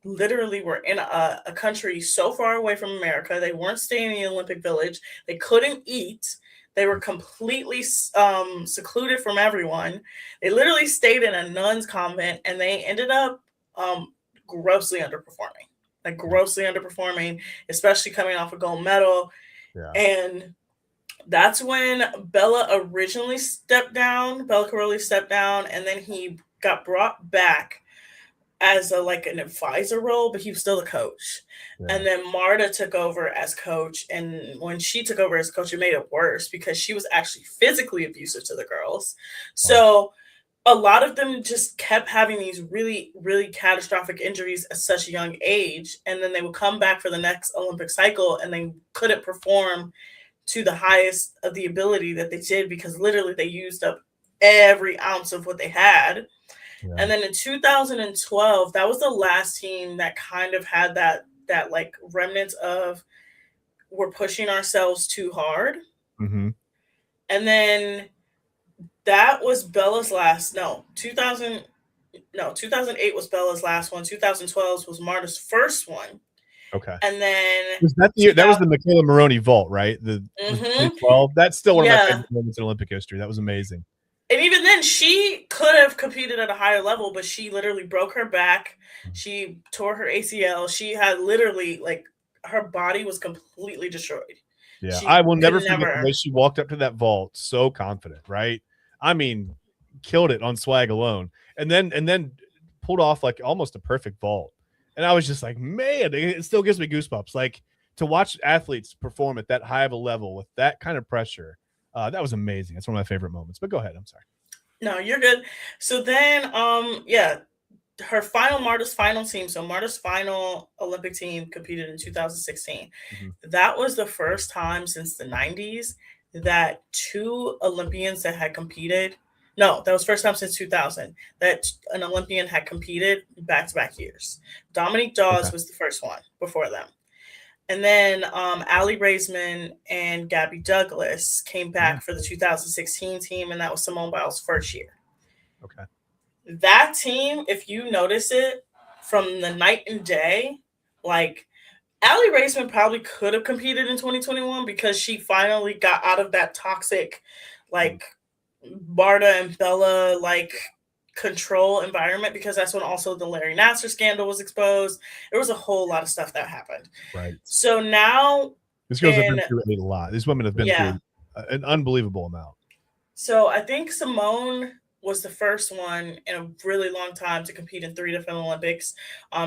literally were in a country so far away from America. They weren't staying in the Olympic Village. They couldn't eat. They were completely secluded from everyone. They literally stayed in a nun's convent, and they ended up grossly underperforming. Especially coming off a gold medal. Yeah. And that's when Bella Caroli stepped down, and then he got brought back as an advisor role, but he was still the coach. Yeah. And then Marta took over as coach. And when she took over as coach, it made it worse because she was actually physically abusive to the girls. Wow. So a lot of them just kept having these really, really catastrophic injuries at such a young age. And then they would come back for the next Olympic cycle and they couldn't perform to the highest of the ability that they did because literally they used up every ounce of what they had. Yeah. And then in 2012, that was the last team that kind of had that like remnants of we're pushing ourselves too hard. Mm-hmm. And then that was Bella's last. 2008 was Bella's last one. 2012 was Marta's first one. Okay. And then was that the year? That was the Michaela Maroney vault, right? The 2012. That's still one of my favorite moments in Olympic history. That was amazing. And even then, she could have competed at a higher level, but she literally broke her back. She tore her ACL. She had literally, her body was completely destroyed. Yeah, I will never forget the way she walked up to that vault so confident, right? I mean, killed it on swag alone. And then pulled off almost a perfect vault. And I was just like, man, it still gives me goosebumps. Like, to watch athletes perform at that high of a level with that kind of pressure. That was amazing. That's one of my favorite moments. But go ahead. I'm sorry. No, you're good. So then, Marta's final team. So Marta's final Olympic team competed in 2016. Mm-hmm. That was the first time since the 90s that two Olympians that had competed. No, that was first time since 2000 that an Olympian had competed back-to-back years. Dominique Dawes was the first one before them. And then Allie Raisman and Gabby Douglas came back for the 2016 team, and that was Simone Biles' first year. Okay. That team, if you notice it, from the night and day, Allie Raisman probably could have competed in 2021 because she finally got out of that toxic, Marta and Bella, control environment, because that's when also the Larry Nassar scandal was exposed. There was a whole lot of stuff that happened. Right. So now these girls have been through a lot. These women have been through an unbelievable amount. So I think Simone was the first one in a really long time to compete in 3 different Olympics.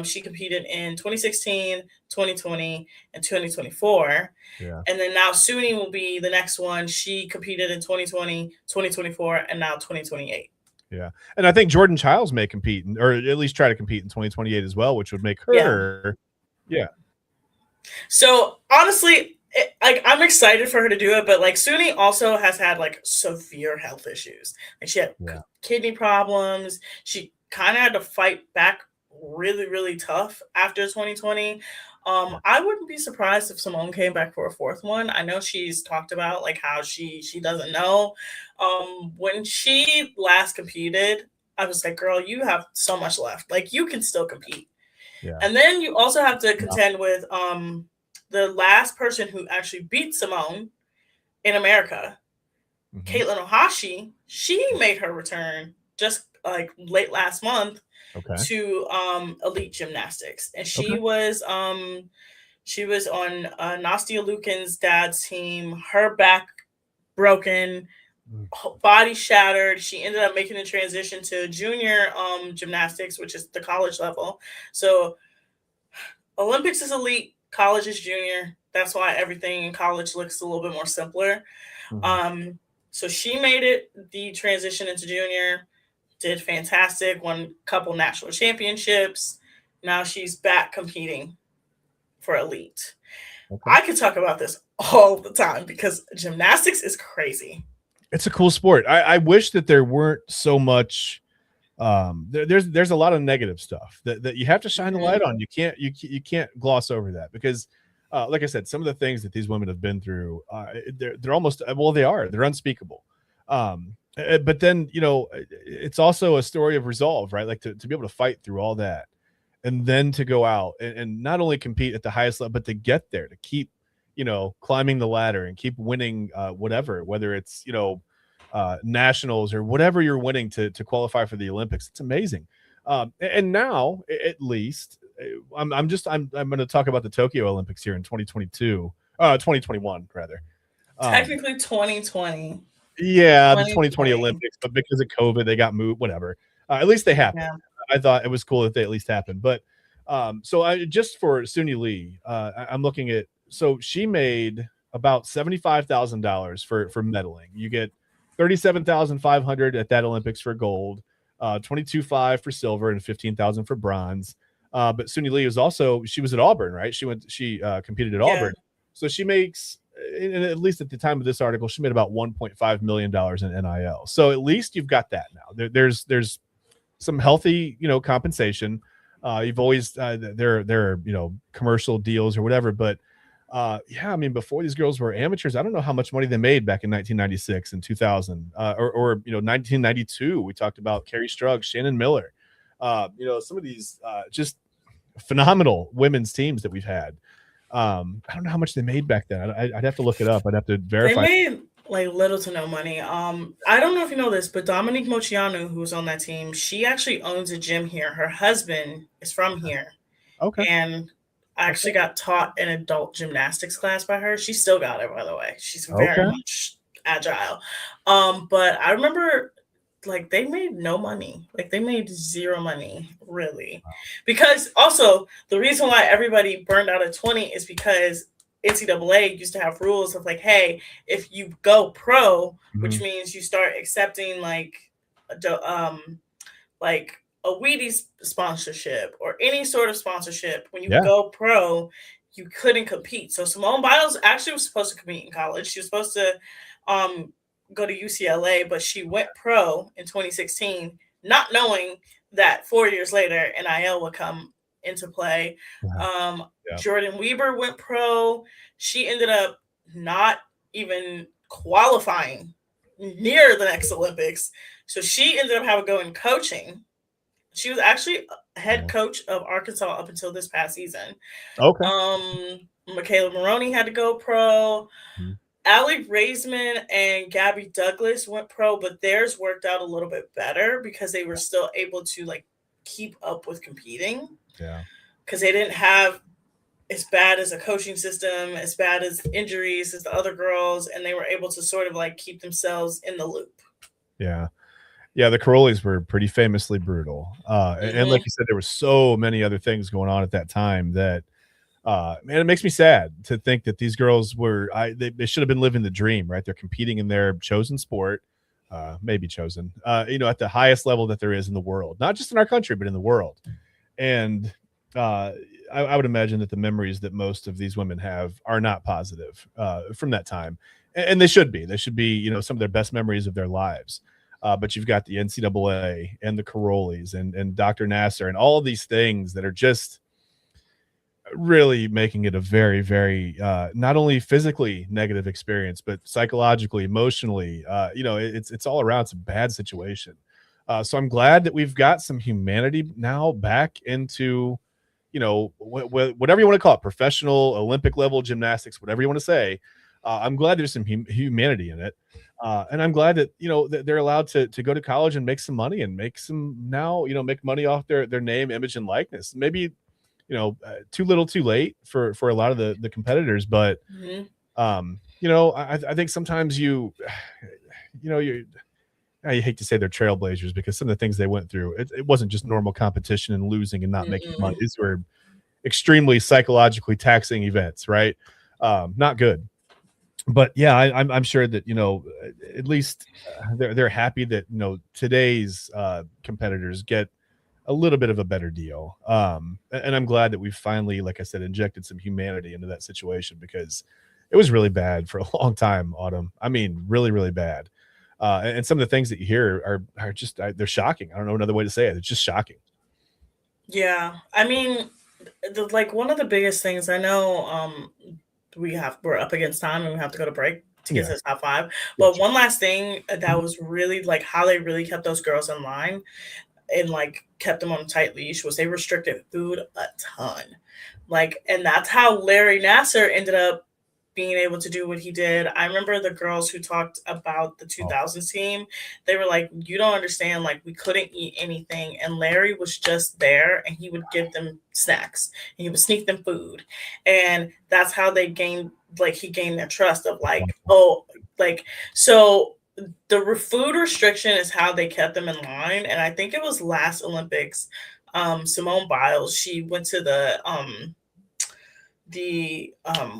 She competed in 2016, 2020, and 2024. Yeah. And then now Suni will be the next one. She competed in 2020, 2024, and now 2028. Yeah. And I think Jordan Childs may compete, or at least try to compete in 2028 as well, which would make her. Yeah. So honestly, I'm excited for her to do it, but like Suni also has had like severe health issues. Like she had kidney problems. She kind of had to fight back really, really tough after 2020. I wouldn't be surprised if Simone came back for a fourth one. I know she's talked about like how she doesn't know. When she last competed, I was like, girl, you have so much left. Like you can still compete. Yeah. And then you also have to contend with the last person who actually beat Simone in America, Caitlin Ohashi. She made her return just like late last month to elite gymnastics, and she was on Nastia Lukin's dad's team. Her back broken, body shattered. She ended up making a transition to junior gymnastics, which is the college level. So Olympics is elite, college is junior. That's why everything in college looks a little bit more simpler. So she made it the transition into junior, did fantastic, won a couple national championships. Now she's back competing for elite. I could talk about this all the time because gymnastics is crazy. It's a cool sport. I wish that there weren't so much. There's a lot of negative stuff that you have to shine the light on. You can't gloss over that because, like I said, some of the things that these women have been through, they're almost they're unspeakable. But then it's also a story of resolve, right? Like to be able to fight through all that, and then to go out and not only compete at the highest level, but to get there, to keep climbing the ladder and keep winning whether it's nationals or whatever you're winning to qualify for the Olympics. It's amazing. And now at least I'm going to talk about the Tokyo Olympics here in 2021 rather. Technically 2020. Yeah, the 2020 Olympics, but because of COVID, they got moved, whatever. At least they happened. Yeah. I thought it was cool that they at least happened. But so just for Suni Lee, I'm looking at, so she made about $75,000 for medaling. You get $37,500 at that Olympics for gold, $22,500 for silver, and $15,000 for bronze. But Suni Lee she was at Auburn, right? She competed at Auburn, so she makes, and at least at the time of this article, she made about $1.5 million in NIL. So at least you've got that now. There's some healthy, compensation. You've always there are commercial deals or whatever, but I mean, before these girls were amateurs, I don't know how much money they made back in 1996 and 2000, or 1992. We talked about Carrie Strug, Shannon Miller, some of these just phenomenal women's teams that we've had. I don't know how much they made back then. I'd have to look it up. I'd have to verify. They made like little to no money. I don't know if you know this, but Dominique Moceanu, who was on that team, she actually owns a gym here. Her husband is from here. Okay. And I actually got taught an adult gymnastics class by her. She still got it, by the way. She's very much agile. But I remember like they made no money. Like they made zero money, really. Wow. Because also the reason why everybody burned out at 20 is because NCAA used to have rules of like, hey, if you go pro, which means you start accepting like a Wheaties sponsorship or any sort of sponsorship, when you go pro, you couldn't compete. So Simone Biles actually was supposed to compete in college. She was supposed to go to UCLA, but she went pro in 2016, not knowing that 4 years later NIL would come into play. Jordan Weber went pro. She ended up not even qualifying near the next Olympics. So she ended up having to go in coaching. She was actually head coach of Arkansas up until this past season. Okay. Michaela Maroney had to go pro. Allie Raisman and Gabby Douglas went pro, but theirs worked out a little bit better because they were still able to like keep up with competing. Yeah. Because they didn't have as bad as a coaching system, as bad as injuries as the other girls, and they were able to sort of like keep themselves in the loop. Yeah. Yeah, the Carollis were pretty famously brutal. And like Mhm. you said, there were so many other things going on at that time that, man, it makes me sad to think that these girls were they should have been living the dream, right? They're competing in their chosen sport, maybe chosen, at the highest level that there is in the world, not just in our country, but in the world. And uh, I would imagine that the memories that most of these women have are not positive from that time, and they should be. They should be, some of their best memories of their lives. But you've got the NCAA and the Carollis and Dr. Nasser and all of these things that are just really making it a very, very not only physically negative experience, but psychologically, emotionally. It's all around. It's a bad situation. So I'm glad that we've got some humanity now back into, whatever you want to call it, professional, Olympic level gymnastics, whatever you want to say. I'm glad there's some humanity in it. And I'm glad that, that they're allowed to go to college and make some money and make some now, make money off their name, image, and likeness. Maybe, too little too late for a lot of the competitors. But, Mhm. I think sometimes I hate to say they're trailblazers because some of the things they went through, it wasn't just normal competition and losing and not making money. Mm-mm. These were extremely psychologically taxing events, right? Not good. But yeah, I'm sure that at least they're happy that today's competitors get a little bit of a better deal. And I'm glad that we finally, like I said, injected some humanity into that situation because it was really bad for a long time. Autumn, I mean, really, really bad. And some of the things that you hear are just they're shocking. I don't know another way to say it. It's just shocking. Yeah, I mean, like one of the biggest things I know, we're up against time and we have to go to break to get to Yeah, the top five. yeah, But sure. one last thing that was really like how they really kept those girls in line and like kept them on a tight leash was they restricted food a ton. Like, and that's how Larry Nasser ended up being able to do what he did. I remember the girls who talked about the Oh, 2000s team. They were like, "You don't understand. Like, we couldn't eat anything, and Larry was just there, and he would give them snacks, and he would sneak them food, and that's how they gained. Like, he gained their trust of like, oh, like so." Food restriction is how they kept them in line, and I think it was last Olympics. Simone Biles, she went to the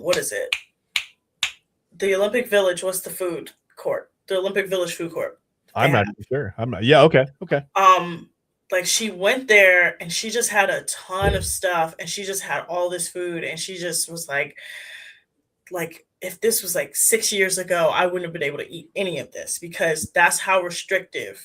what is it? The Olympic Village. What's the food court? The Olympic Village food court they I'm have. not even sure. I'm not. Yeah. Okay. Okay. Like she went there and she just had a ton of stuff and she just had all this food and she just was like if this was like 6 years ago, I wouldn't have been able to eat any of this because that's how restrictive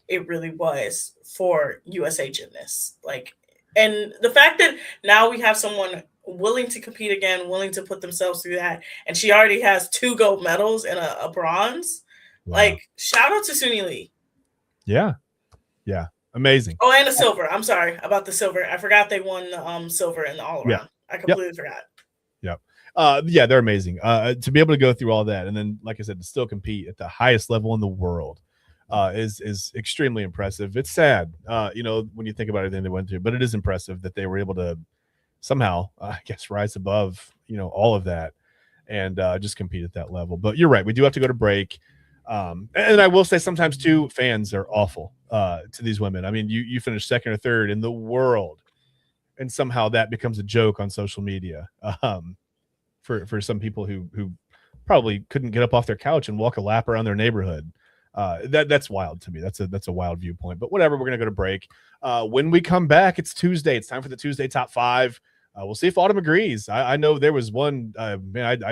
it really was for USA gymnasts. Like, and the fact that now we have someone willing to compete again, willing to put themselves through that, and she already has 2 gold medals and a bronze. Wow. Like, shout out to Sunisa Lee. Yeah. Yeah. Amazing. Oh, and a silver. I'm sorry about the silver. I forgot they won the silver in the all Yeah. around. I Yep. completely forgot. Yep. Yeah, they're amazing. To be able to go through all that and then, like I said, to still compete at the highest level in the world is extremely impressive. It's sad, when you think about everything they went through, but it is impressive that they were able to somehow, I guess, rise above, all of that and just compete at that level. But you're right. We do have to go to break. And I will say sometimes too, fans are awful to these women. I mean, you finish second or third in the world, and somehow that becomes a joke on social media. For some people who probably couldn't get up off their couch and walk a lap around their neighborhood. That's wild to me. That's a wild viewpoint. But whatever, we're gonna go to break. When we come back, it's Tuesday. It's time for the Tuesday top five. We'll see if Autumn agrees. I know there was one man.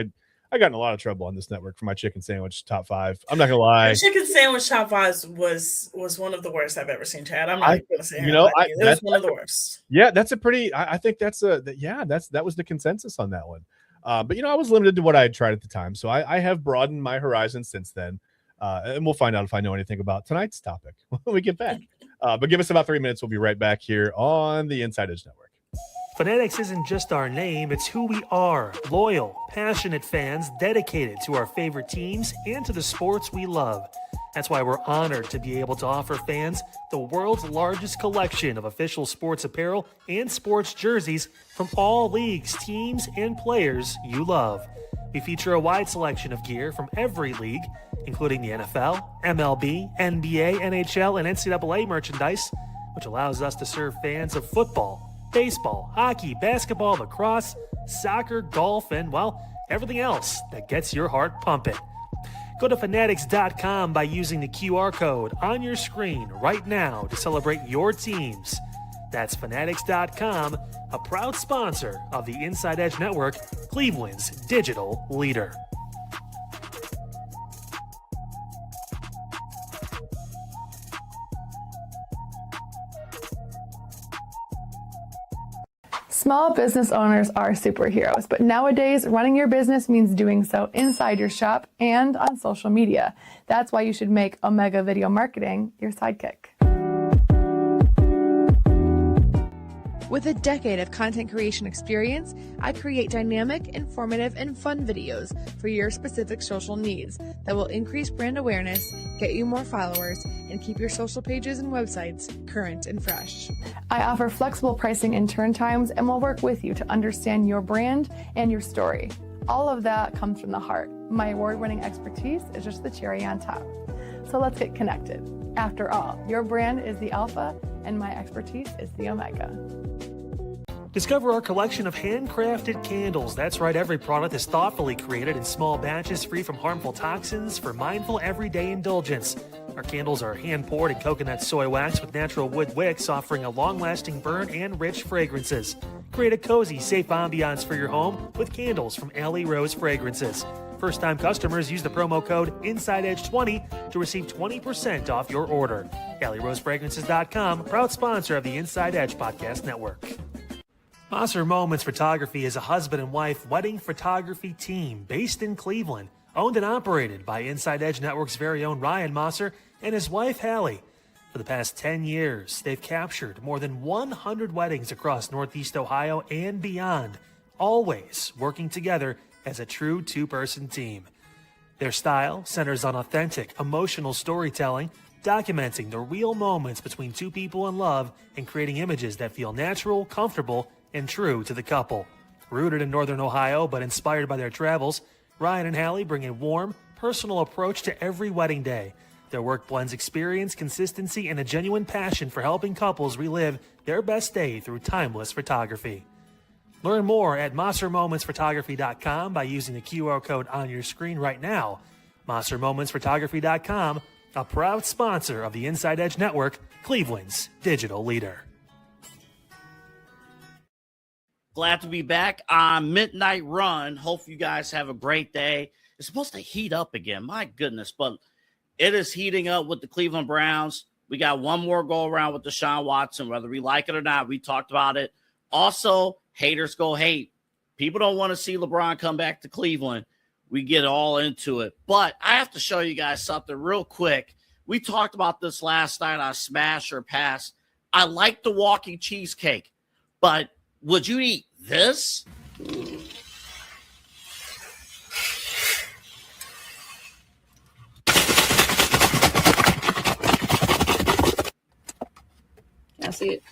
I got in a lot of trouble on this network for my chicken sandwich top five. I'm not gonna lie. The chicken sandwich top five was one of the worst I've ever seen, Chad. I'm not even gonna say it was one of the worst. Yeah, that's a pretty. I think that's that was the consensus on that one. But I was limited to what I had tried at the time, so I have broadened my horizon since then, and we'll find out if I know anything about tonight's topic when we get back. But give us about 3 minutes. We'll be right back here on the Inside Edge Network. Fanatics isn't just our name, it's who we are. Loyal, passionate fans dedicated to our favorite teams and to the sports we love. That's why we're honored to be able to offer fans the world's largest collection of official sports apparel and sports jerseys from all leagues, teams, and players you love. We feature a wide selection of gear from every league, including the NFL, MLB, NBA, NHL, and NCAA merchandise, which allows us to serve fans of football, baseball, hockey, basketball, lacrosse, soccer, golf, and, well, everything else that gets your heart pumping. Go to fanatics.com by using the QR code on your screen right now to celebrate your teams. That's fanatics.com, a proud sponsor of the Inside Edge Network, Cleveland's digital leader. Small business owners are superheroes, but nowadays running your business means doing so inside your shop and on social media. That's why you should make Omega Video Marketing your sidekick. With a decade of content creation experience, I create dynamic, informative, and fun videos for your specific social needs that will increase brand awareness, get you more followers, and keep your social pages and websites current and fresh. I offer flexible pricing and turn times and will work with you to understand your brand and your story. All of that comes from the heart. My award-winning expertise is just the cherry on top. So let's get connected. After all, your brand is the alpha and my expertise is the omega. Discover our collection of handcrafted candles. That's right, every product is thoughtfully created in small batches free from harmful toxins for mindful everyday indulgence. Our candles are hand-poured in coconut soy wax with natural wood wicks, offering a long-lasting burn and rich fragrances. Create a cozy, safe ambiance for your home with candles from Alley Rose Fragrances. First-time customers use the promo code InsideEdge20 to receive 20% off your order. AlleyRoseFragrances.com, proud sponsor of the Inside Edge Podcast Network. Mosser Moments Photography is a husband and wife wedding photography team based in Cleveland, owned and operated by Inside Edge Network's very own Ryan Mosser and his wife Hallie. For the past 10 years, they've captured more than 100 weddings across Northeast Ohio and beyond, always working together as a true two-person team. Their style centers on authentic, emotional storytelling, documenting the real moments between two people in love and creating images that feel natural, comfortable, and true to the couple. Rooted in Northern Ohio but inspired by their travels, Ryan and Hallie bring a warm, personal approach to every wedding day. Their work blends experience, consistency, and a genuine passion for helping couples relive their best day through timeless photography. Learn more at MosserMomentsPhotography.com by using the QR code on your screen right now. MosserMomentsPhotography.com, a proud sponsor of the Inside Edge Network, Cleveland's digital leader. Glad to be back on Midnight Run. Hope you guys have a great day. It's supposed to heat up again. My goodness, but it is heating up with the Cleveland Browns. We got one more go around with Deshaun Watson, whether we like it or not. We talked about it. Also, haters go hate. People don't want to see LeBron come back to Cleveland. We get all into it. But I have to show you guys something real quick. We talked about this last night on Smash or Pass. I like the walking cheesecake, but would you eat this? Can I see it?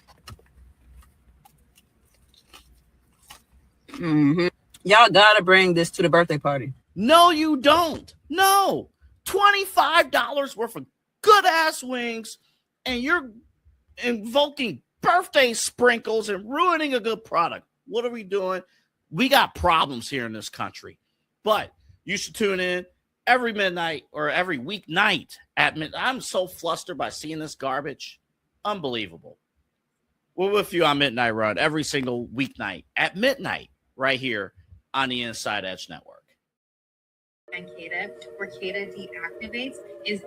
Y'all gotta bring this to the birthday party. No, you don't. No. $25 worth of good-ass wings, and you're invoking birthday sprinkles and ruining a good product. What are we doing? We got problems here in this country. But you should tune in every midnight or every weeknight at midnight. I'm so flustered by seeing this garbage. Unbelievable. We're with you on Midnight Run every single weeknight at midnight right here on the Inside Edge Network. And Kata, where Kata deactivates is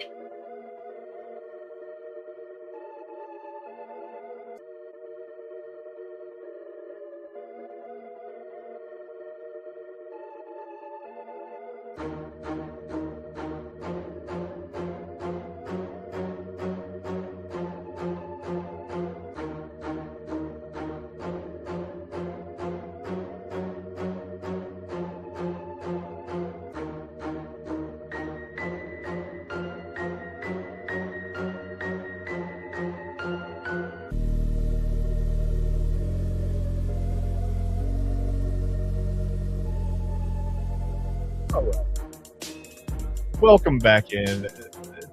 Welcome back in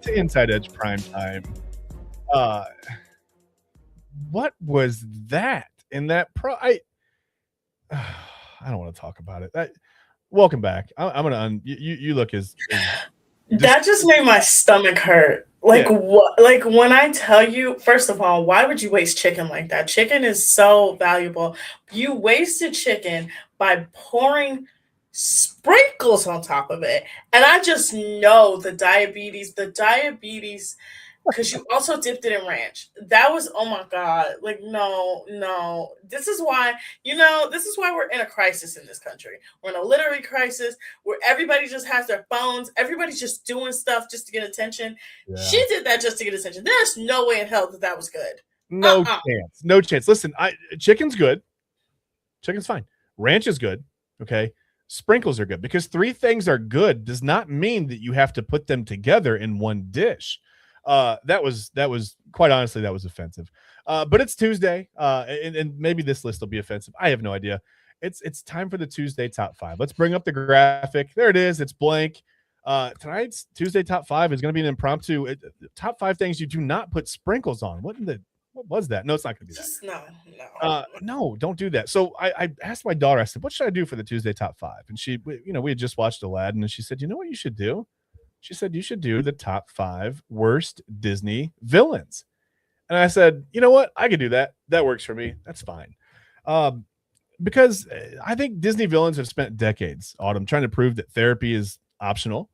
to Inside Edge Primetime. What was that in that I don't want to talk about it. Welcome back. I'm gonna you look as that just made my stomach hurt. Like what? Like when I tell you, first of all, why would you waste chicken like that? Chicken is so valuable. You wasted chicken by pouring sprinkles on top of it, and I just know the diabetes, because you also dipped it in ranch. That was, oh my God. Like, no. This is why we're in a crisis in this country. We're in a literary crisis where everybody just has their phones. Everybody's just doing stuff just to get attention. Yeah. She did that just to get attention. There's no way in hell that was good. No chance. No chance. Listen, chicken's good. Chicken's fine. Ranch is good. Okay. Sprinkles are good, because 3 things are good does not mean that you have to put them together in one dish. That was quite honestly, that was offensive. But it's Tuesday, and maybe this list will be offensive. I have no idea. It's time for the Tuesday top 5. Let's bring up the graphic. There it is. It's blank. Tonight's Tuesday top 5 is going to be an impromptu top 5 things you do not put sprinkles on. What was that? No, it's not going to be that. No, don't do that. So I asked my daughter, I said, what should I do for the Tuesday top 5? And we had just watched Aladdin, and she said, you know what you should do? She said, you should do the top 5 worst Disney villains. And I said, you know what? I could do that. That works for me. That's fine. Because I think Disney villains have spent decades, Autumn, trying to prove that therapy is optional.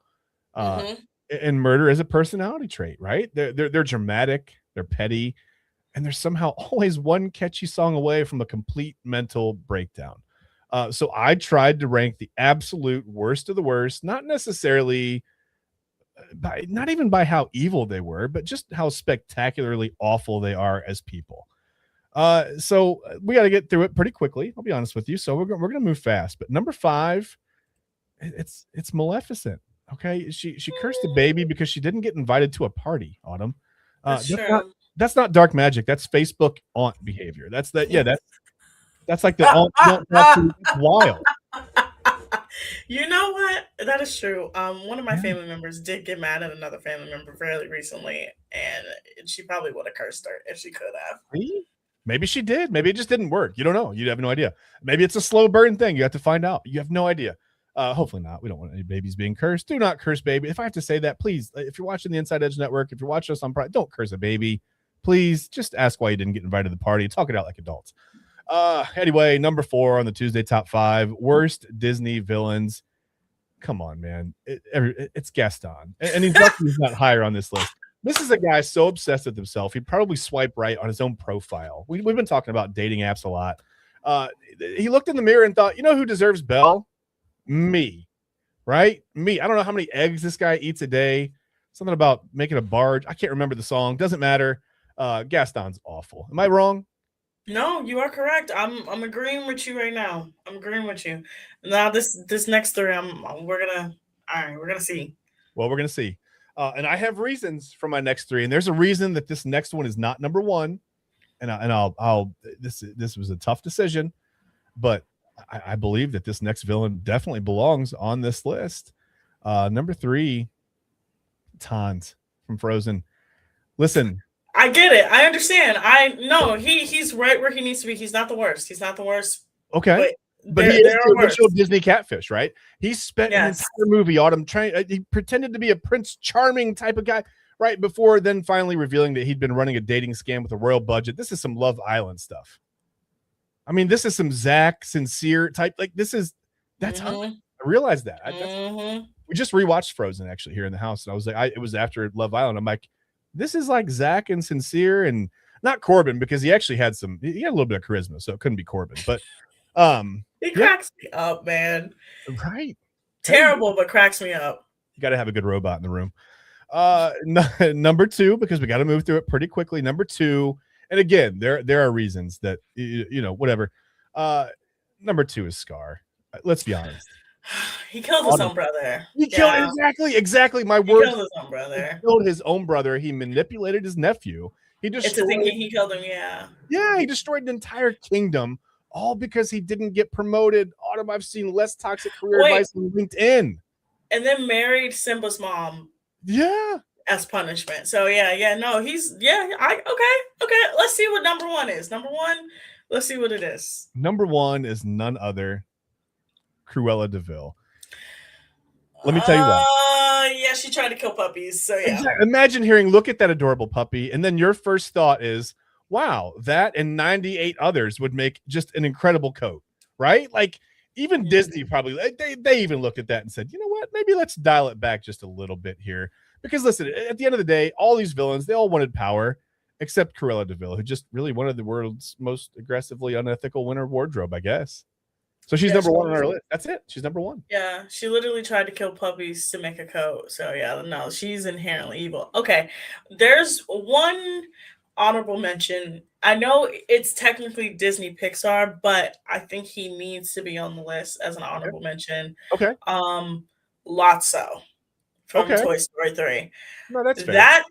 And murder is a personality trait, right? They're dramatic, they're petty, and they're somehow always one catchy song away from a complete mental breakdown. So I tried to rank the absolute worst of the worst, not necessarily not even by how evil they were, but just how spectacularly awful they are as people. So we got to get through it pretty quickly. I'll be honest with you. So we're going to move fast. But number 5, it's Maleficent. Okay, she cursed the baby because she didn't get invited to a party. Autumn. That's not dark magic. That's Facebook aunt behavior. That's like the aunt. That's wild. You know what? That is true. One of my family members did get mad at another family member fairly recently, and she probably would have cursed her if she could have. Maybe she did. Maybe it just didn't work. You don't know. You have no idea. Maybe it's a slow burn thing. You have to find out. You have no idea. Hopefully not. We don't want any babies being cursed. Do not curse baby. If I have to say that, please, if you're watching the Inside Edge Network, if you're watching us on Prime, don't curse a baby. Please just ask why you didn't get invited to the party. Talk it out like adults. Anyway, number 4 on the Tuesday top 5 worst Disney villains. Come on, man. It's Gaston, and he's not higher on this list. This is a guy so obsessed with himself, he'd probably swipe right on his own profile. We've been talking about dating apps a lot. He looked in the mirror and thought, you know who deserves Belle? Me, right? Me. I don't know how many eggs this guy eats a day. Something about making a barge. I can't remember the song. Doesn't matter. Gaston's awful. Am I wrong? No, you are correct. I'm agreeing with you right now. I'm agreeing with you. Now this next 3, we're gonna see. Well, we're gonna see. And I have reasons for my next 3, and there's a reason that this next one is not number 1. And I'll this was a tough decision, but I believe that this next villain definitely belongs on this list. Number 3, Tons from Frozen. Listen, I get it. I understand. I know he's right where he needs to be. He's not the worst. Okay. But he is the original Disney catfish, right? He spent an entire movie, Autumn, he pretended to be a Prince Charming type of guy, right? Before then finally revealing that he'd been running a dating scam with a royal budget. This is some Love Island stuff. I mean, this is some Zach Sincere type. Like, that's how I realized that. We just rewatched Frozen actually here in the house. And I was like, it was after Love Island. I'm like, this is like Zach and Sincere, and not Corbin, because he actually had a little bit of charisma, so it couldn't be Corbin. But he cracks me up, man. Right. Terrible, but cracks me up. You got to have a good robot in the room. Number 2, because we got to move through it pretty quickly. Number 2, and again, there are reasons that whatever. Number 2 is Scar. Let's be honest. He killed his own brother. He killed exactly my word. He killed his own brother. He killed his own brother. He manipulated his nephew. It's a thinking he killed him. Yeah, he destroyed an entire kingdom, all because he didn't get promoted. Autumn, I've seen less toxic career advice on LinkedIn. and then married Simba's mom. Yeah. As punishment. So no, he's okay. Let's see what number one is. Number one, let's see what it is. Number one is none other Cruella de Vil. Let me tell you why. Yeah, she tried to kill puppies. So yeah. Exactly. Imagine hearing, look at that adorable puppy, and then your first thought is, wow, that and 98 others would make just an incredible coat, right? Like even Disney probably they even looked at that and said, you know what, maybe let's dial it back just a little bit here. Because listen, at the end of the day, all these villains, they all wanted power, except Cruella de Vil, who just really wanted the world's most aggressively unethical winter wardrobe, I guess. So she's number one on our list. That's it. She's number one. Yeah, she literally tried to kill puppies to make a coat. So yeah, no, she's inherently evil. Okay, there's one honorable mention. I know it's technically Disney Pixar, but I think he needs to be on the list as an honorable mention. Okay. Lotso from Toy Story 3. No, that's fair. That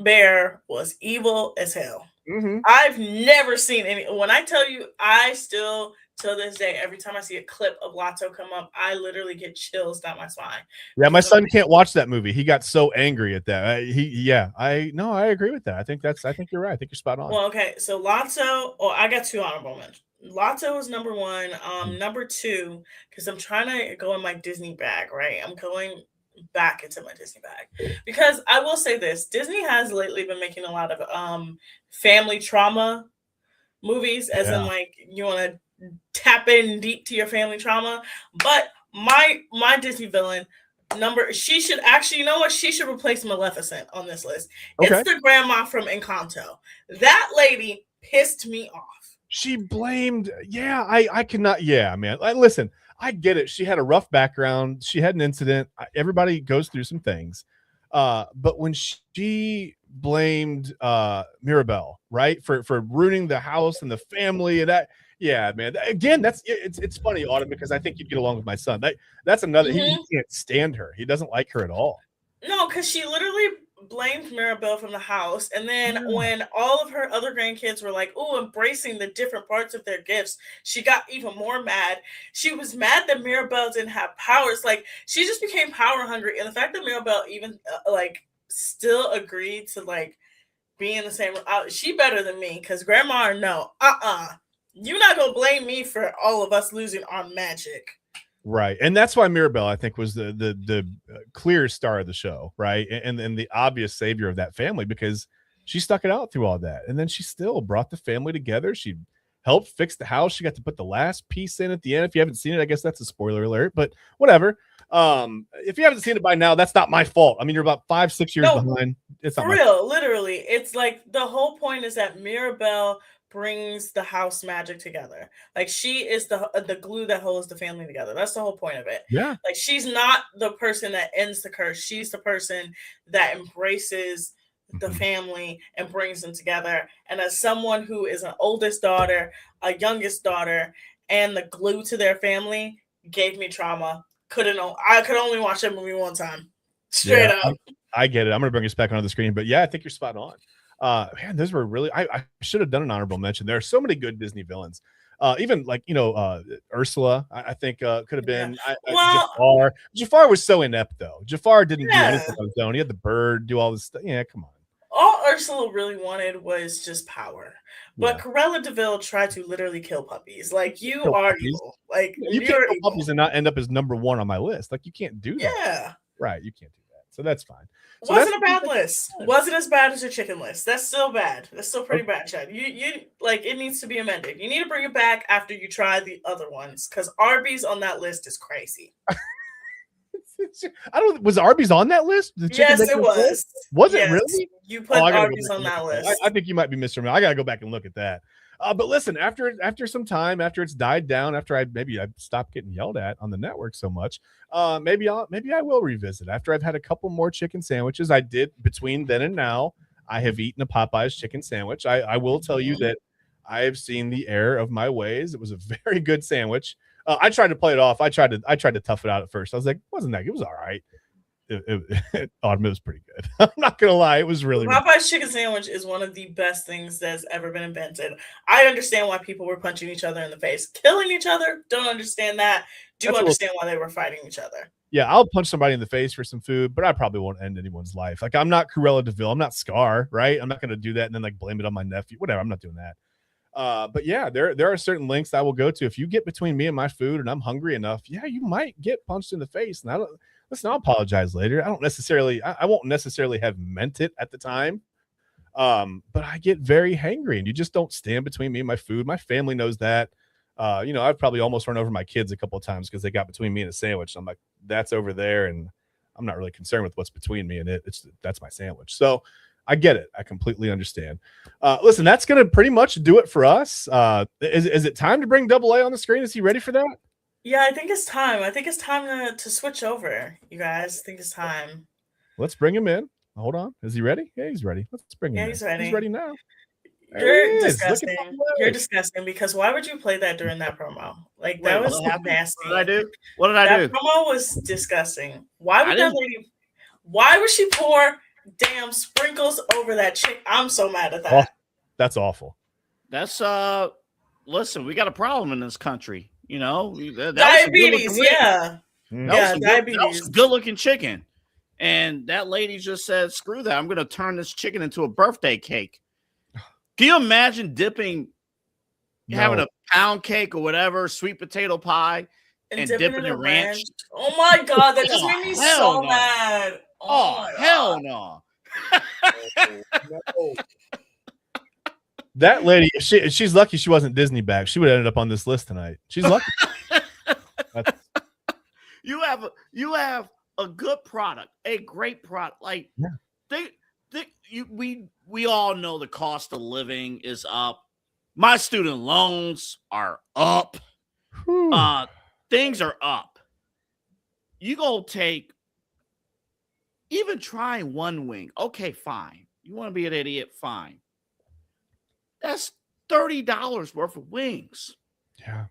bear was evil as hell. Mm-hmm. I've never seen any. When I tell you, I still till this day, every time I see a clip of Lotso come up, I literally get chills down my spine. Yeah, my son can't watch that movie. He got so angry at that. I agree with that. I think you're right. I think you're spot on. Well, okay, so Lotso. Oh, I got two honorable mentions. Lotso is number one. Number two, because I'm trying to go in my Disney bag, right? I'm going back into my Disney bag because I will say this: Disney has lately been making a lot of family trauma movies, as in like you want to tap in deep to your family trauma. But my Disney villain she should actually, you know what? She should replace Maleficent on this list. Okay. It's the grandma from Encanto. That lady pissed me off. She blamed, I cannot, man. Listen, I get it. She had a rough background. She had an incident. Everybody goes through some things. But when she blamed Mirabelle, right, for ruining the house and the family, and that, man. Again, it's funny, Autumn, because I think you'd get along with my son. That's another. He can't stand her. He doesn't like her at all. No, because she literally blamed Mirabelle from the house, and then when all of her other grandkids were like, embracing the different parts of their gifts, she got even more mad. She was mad that Mirabelle didn't have powers. Like, she just became power hungry, and the fact that Mirabelle even still agreed to like be in the same room, she better than me, because grandma, no, you're not gonna blame me for all of us losing our magic. Right. And that's why Mirabelle, I think, was the clear star of the show, right? And the obvious savior of that family, because she stuck it out through all that. And then she still brought the family together. She helped fix the house. She got to put the last piece in at the end. If you haven't seen it, I guess that's a spoiler alert, but whatever. If you haven't seen it by now, that's not my fault. I mean, you're about 5-6 years behind. It's not for real, literally. It's like the whole point is that Mirabelle brings the house magic together. Like, she is the glue that holds the family together. That's the whole point of it. Yeah. Like, she's not the person that ends the curse. She's the person that embraces the family and brings them together. And as someone who is an oldest daughter, a youngest daughter, and the glue to their family, gave me trauma. I could only watch that movie one time. Straight up. I get it. I'm gonna bring us back onto the screen, but I think you're spot on. Man, those were really, I should have done an honorable mention. There are so many good Disney villains. Even like, Ursula, I think could have been. Jafar was so inept though. Jafar didn't do anything on his own. He had the bird do all this stuff. Yeah, come on. All Ursula really wanted was just power. But Cruella de Vil tried to literally kill puppies. Like, you are evil. Like, you can't kill puppies and not end up as number one on my list. Like, you can't do that. Yeah. Right, you can't do that. So that's fine. So wasn't a bad list. Wasn't as bad as your chicken list. That's still bad. That's still pretty bad, Chad. You like, it needs to be amended. You need to bring it back after you try the other ones, because Arby's on that list is crazy. Was Arby's on that list? Yes, it was. Was it really? You put Arby's on that list. I think you might be misremembering. I gotta go back and look at that. But listen, after some time, after it's died down, after I stopped getting yelled at on the network so much, maybe I will revisit. After I've had a couple more chicken sandwiches, I did between then and now. I have eaten a Popeye's chicken sandwich. I will tell you that I have seen the error of my ways. It was a very good sandwich. I tried to play it off. I tried to tough it out at first. I was like, it was all right. It was pretty good. I'm not gonna lie, it was really Popeye's chicken sandwich is one of the best things that's ever been invented. I understand why people were punching each other in the face, killing each other. Don't understand that. Understand why they were fighting each other. yeah, I'll punch somebody in the face for some food, but I probably won't end anyone's life. Like, I'm not Cruella DeVille. I'm not Scar, right? I'm not going to do that and then like blame it on my nephew. Whatever. I'm not doing that. But yeah, there are certain lengths I will go to. If you get between me and my food and I'm hungry enough, yeah, you might get punched in the face. And I'll apologize later. I won't necessarily have meant it at the time. But I get very hangry, and you just don't stand between me and my food. My family knows that. I've probably almost run over my kids a couple of times because they got between me and a sandwich. I'm like, that's over there, and I'm not really concerned with what's between me and it. That's my sandwich. So I get it. I completely understand. Listen, that's going to pretty much do it for us. Is it time to bring Double A on the screen? Is he ready for that? Yeah, I think it's time. I think it's time to switch over, you guys. I think it's time. Let's bring him in. Hold on. Is he ready? Yeah, he's ready. Let's bring him in. He's ready. He's ready now. You're disgusting. You're disgusting because why would you play that during that promo? Like, that was nasty. What did I do? What did I do? That promo was disgusting. Why would she pour damn sprinkles over that chick? I'm so mad at that. Oh, that's awful. That's listen, we got a problem in this country. Diabetes, yeah. That was a good-looking chicken. And that lady just said, screw that. I'm going to turn this chicken into a birthday cake. Can you imagine having a pound cake or whatever, sweet potato pie, and dipping in ranch? Oh, my God. That just made me so mad. Oh hell no. No. That lady, she's lucky she wasn't Disney back. She would have ended up on this list tonight. She's lucky. You have a good product, a great product. Like we all know the cost of living is up. My student loans are up. Things are up. You go take even trying one wing. Okay, fine. You want to be an idiot? Fine. That's $30 worth of wings. Yeah.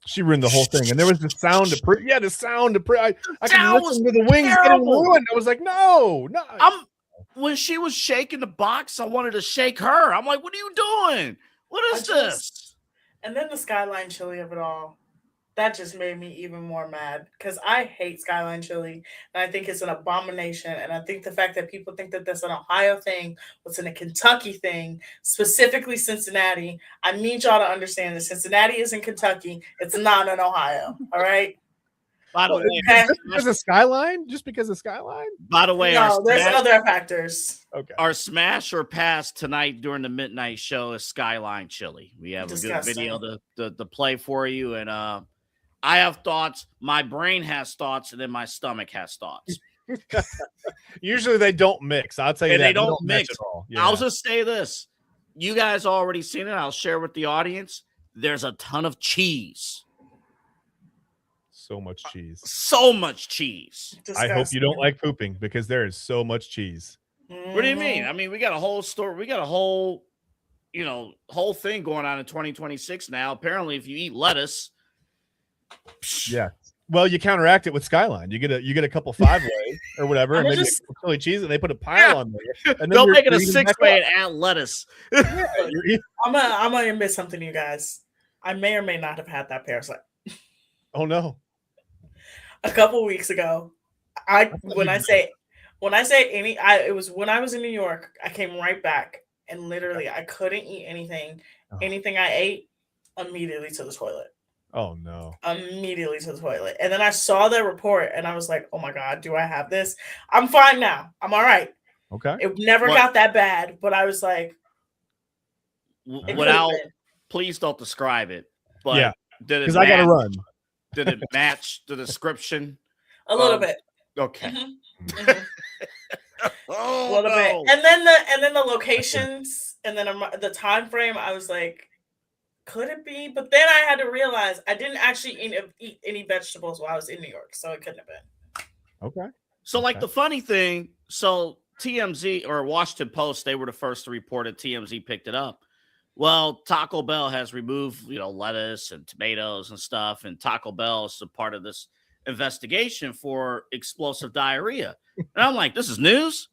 She ruined the whole thing. And there was the sound of the sound of I can listen to the wings getting ruined. I was like, no. When she was shaking the box, I wanted to shake her. I'm like, what are you doing? What is this? And then the Skyline chili of it all. That just made me even more mad because I hate Skyline chili and I think it's an abomination. And I think the fact that people think that that's an Ohio thing, what's in a Kentucky thing, specifically Cincinnati. I need y'all to understand that Cincinnati is in Kentucky. It's not in Ohio. All right. By the way, there's a Skyline just because of Skyline. By the way, no, there's other factors. Okay. Our smash or pass tonight during the midnight show is Skyline chili. We have a good video to play for you, and I have thoughts. My brain has thoughts, and then my stomach has thoughts. Usually they don't mix. I'll tell you that. They don't mix at all. Yeah. I'll just say this. You guys already seen it. I'll share with the audience. There's a ton of cheese. So much cheese. So much cheese. Disgusting. I hope you don't like pooping because there is so much cheese. What do you mean? I mean, we got a whole story. We got a whole, whole thing going on in 2026 now. Apparently, if you eat lettuce. Yeah. Well, you counteract it with Skyline. You get a couple 5-way or whatever, and maybe a chili cheese, and they put a pile on there. And then they'll make it a 6-way and add lettuce. I'm gonna admit something to you guys. I may or may not have had that parasite. Oh no. A couple weeks ago, it was when I was in New York. I came right back, and literally I couldn't eat anything. Anything I ate, immediately to the toilet. Oh no. Immediately to the toilet. And then I saw that report and I was like, oh my God, do I have this? I'm fine now. I'm all right. Okay. It never got that bad, but I was like, please don't describe it. But yeah, because I gotta run. Did it match the description? A little bit. Okay. Mm-hmm. A little bit. And then the locations and then the time frame, I was like, could it be? But then I had to realize I didn't actually eat any vegetables while I was in New York, so it couldn't have been. Okay. So, the funny thing, TMZ or Washington Post, they were the first to report it. TMZ picked it up. Well, Taco Bell has removed, lettuce and tomatoes and stuff, and Taco Bell is a part of this investigation for explosive diarrhea. And I'm like, this is news?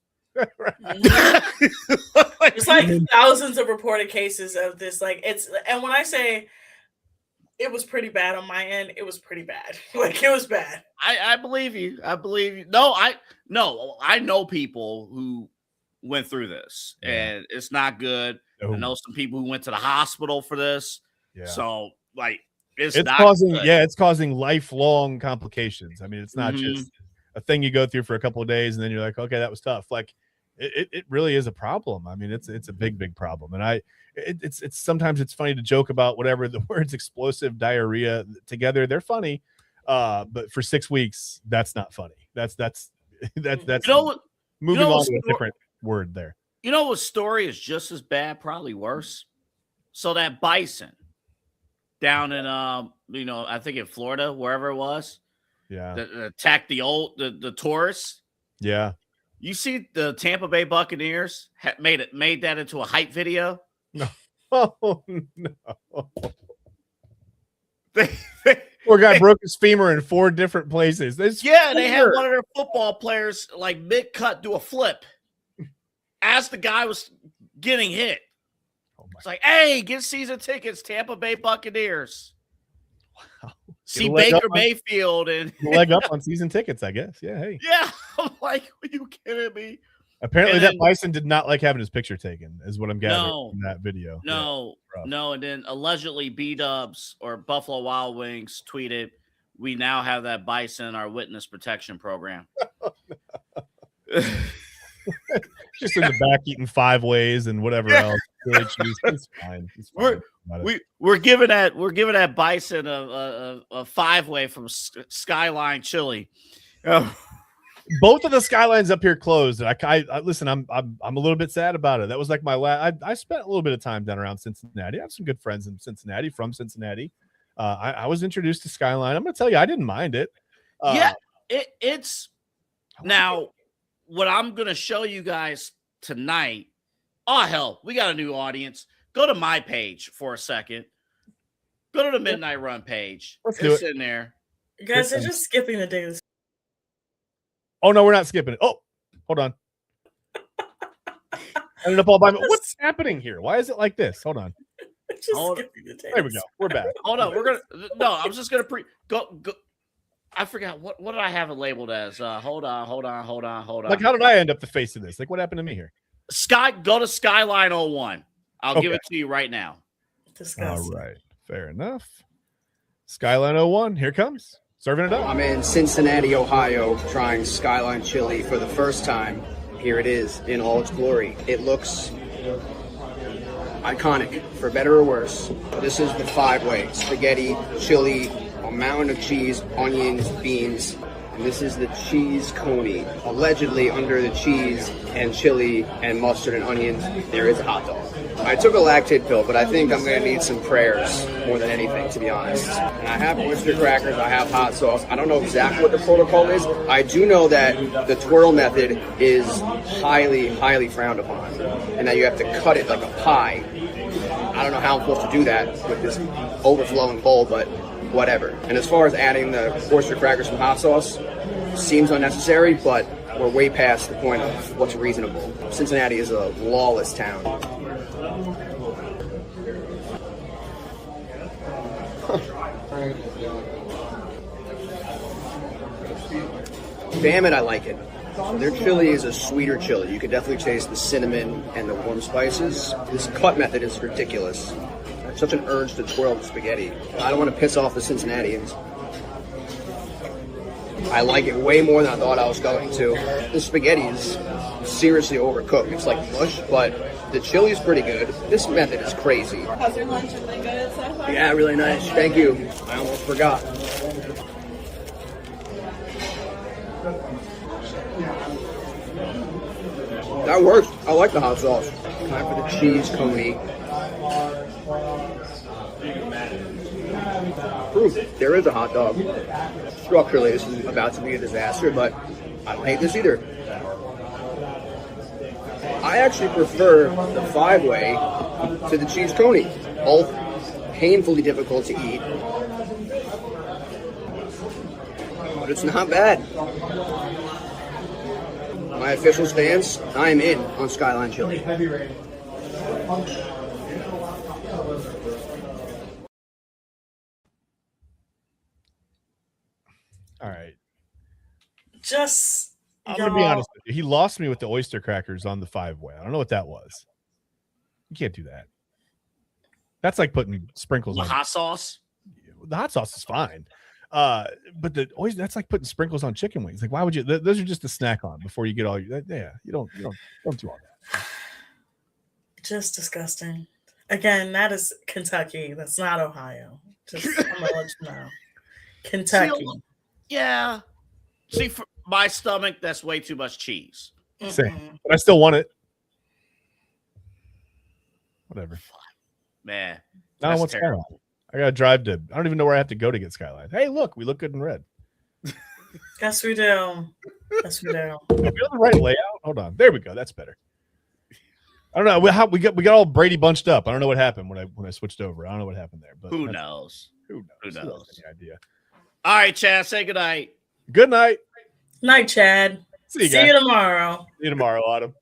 It's like thousands of reported cases of this. And when I say it was pretty bad on my end. It was pretty bad. Like, it was bad. I believe you. I believe you. No, I know people who went through this, and it's not good. I know some people who went to the hospital for this. Yeah. So, like, it's not causing good. it's causing lifelong complications. I mean, it's not just a thing you go through for a couple of days and then you're like, okay, that was tough. Like, it really is a problem. I mean, it's a big problem. And it's sometimes it's funny to joke about whatever the words explosive diarrhea together. They're funny. But for 6 weeks, that's not funny. That's moving on to a different word there. You know what story is just as bad, probably worse? So that bison down in I think in Florida, wherever it was, that attacked the tourists. Yeah. You see the Tampa Bay Buccaneers made that into a hype video? No. Oh no. Poor guy broke his femur in 4 different places. They had one of their football players like mid-cut do a flip as the guy was getting hit. It's like, hey, get season tickets, Tampa Bay Buccaneers. Wow. See Baker Mayfield and leg up on season tickets, I guess. Yeah, hey. Yeah, I'm like, are you kidding me? Apparently, that bison did not like having his picture taken, is what I'm gathering from that video. No. And then allegedly B-Dubs or Buffalo Wild Wings tweeted, "We now have that bison in our witness protection program." Just in the back eating 5 ways and whatever else. Really cheese. It's fine. We're giving that bison a 5-way from Skyline Chili. Both of the skylines up here closed. I listen. I'm a little bit sad about it. That was like my last. I spent a little bit of time down around Cincinnati. I have some good friends in Cincinnati. From Cincinnati, I was introduced to Skyline. I'm going to tell you, I didn't mind it. It's now what I'm going to show you guys tonight. Oh hell, we got a new audience. Go to my page for a second. Go to the Midnight Run page. It's in there. You guys are just skipping the days. Oh no, we're not skipping it. Oh, hold on. Ended up all by me. What's happening here? Why is it like this? Hold on. There we go. We're back. Hold on. I'm just gonna go. I forgot what did I have it labeled as? Hold on. Like, how did I end up the face of this? Like, what happened to me here? Go to Skyline 01. I'll give it to you right now. All right. Fair enough. Skyline 01. Here comes. Serving it up. I'm in Cincinnati, Ohio, trying Skyline Chili for the first time. Here it is in all its glory. It looks iconic, for better or worse. This is the 5-way: spaghetti, chili, a mountain of cheese, onions, beans. And this is the cheese coney. Allegedly, under the cheese and chili and mustard and onions, there is a hot dog. I took a lactate pill, but I think I'm going to need some prayers more than anything, to be honest. And I have oyster crackers, I have hot sauce. I don't know exactly what the protocol is. I do know that the twirl method is highly, highly frowned upon, and that you have to cut it like a pie. I don't know how I'm supposed to do that with this overflowing bowl, but whatever. And as far as adding the oyster crackers and hot sauce, seems unnecessary, but we're way past the point of what's reasonable. Cincinnati is a lawless town. Damn it, I like it. Their chili is a sweeter chili. You can definitely taste the cinnamon and the warm spices. This cut method is ridiculous. Such an urge to twirl the spaghetti. I don't want to piss off the Cincinnatians. I like it way more than I thought I was going to. The spaghetti is seriously overcooked. It's like mush, but the chili is pretty good. This method is crazy. How's your lunch? Really good so far? Yeah, really nice. Thank you. I almost forgot. That works. I like the hot sauce. Time for the cheese coney. Proof. There is a hot dog. Structurally, this is about to be a disaster, but I don't hate this either. I actually prefer the 5-way to the cheese coney. Both painfully difficult to eat, but it's not bad. My official stance, I am in on Skyline Chili. All right. I'm going to be honest with you. He lost me with the oyster crackers on the 5-way. I don't know what that was. You can't do that. That's like putting sprinkles on hot sauce. The hot sauce is fine. But the oyster, that's like putting sprinkles on chicken wings. Like, why would you? Those are just a snack on before you get all your. Yeah, you don't do all that. Just disgusting. Again, that is Kentucky. That's not Ohio. Just I'm gonna let you know. Kentucky. See, for my stomach, that's way too much cheese. Same. But I still want it. Whatever. Man. Now I want Skyline. I gotta drive to. I don't even know where I have to go to get Skyline. Hey, look, we look good in red. Yes, we do. Yes, we do. Are we on the right layout? Hold on. There we go. That's better. I don't know. We got all Brady bunched up. I don't know what happened when I switched over. I don't know what happened there. But who knows? Who knows? Who has any idea? All right, Chad. Say good night. Good night. Night, Chad. See you tomorrow. See you tomorrow, Autumn.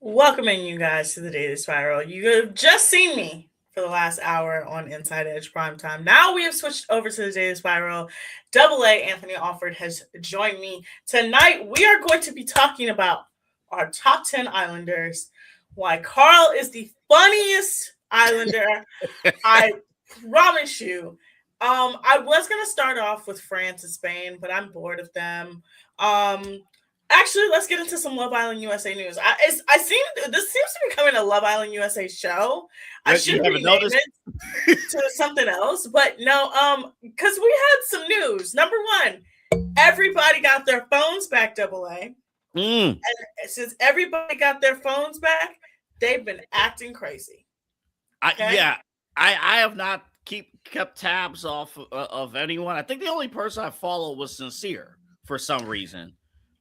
Welcoming you guys to the Daily Spiral. You have just seen me for the last hour on Inside Edge Primetime. Now we have switched over to the Daily Spiral. AA Anthony Alford has joined me. Tonight we are going to be talking about our top 10 Islanders, why Carl is the funniest Islander. I promise you. I was going to start off with France and Spain, but I'm bored of them. Actually, let's get into some Love Island USA news. This seems to be becoming a Love Island USA show. I should rename it to something else, but no, because we had some news. Number one, everybody got their phones back, AA. And since everybody got their phones back, they've been acting crazy. Okay? I have not kept tabs off of anyone. I think the only person I follow was Sincere for some reason.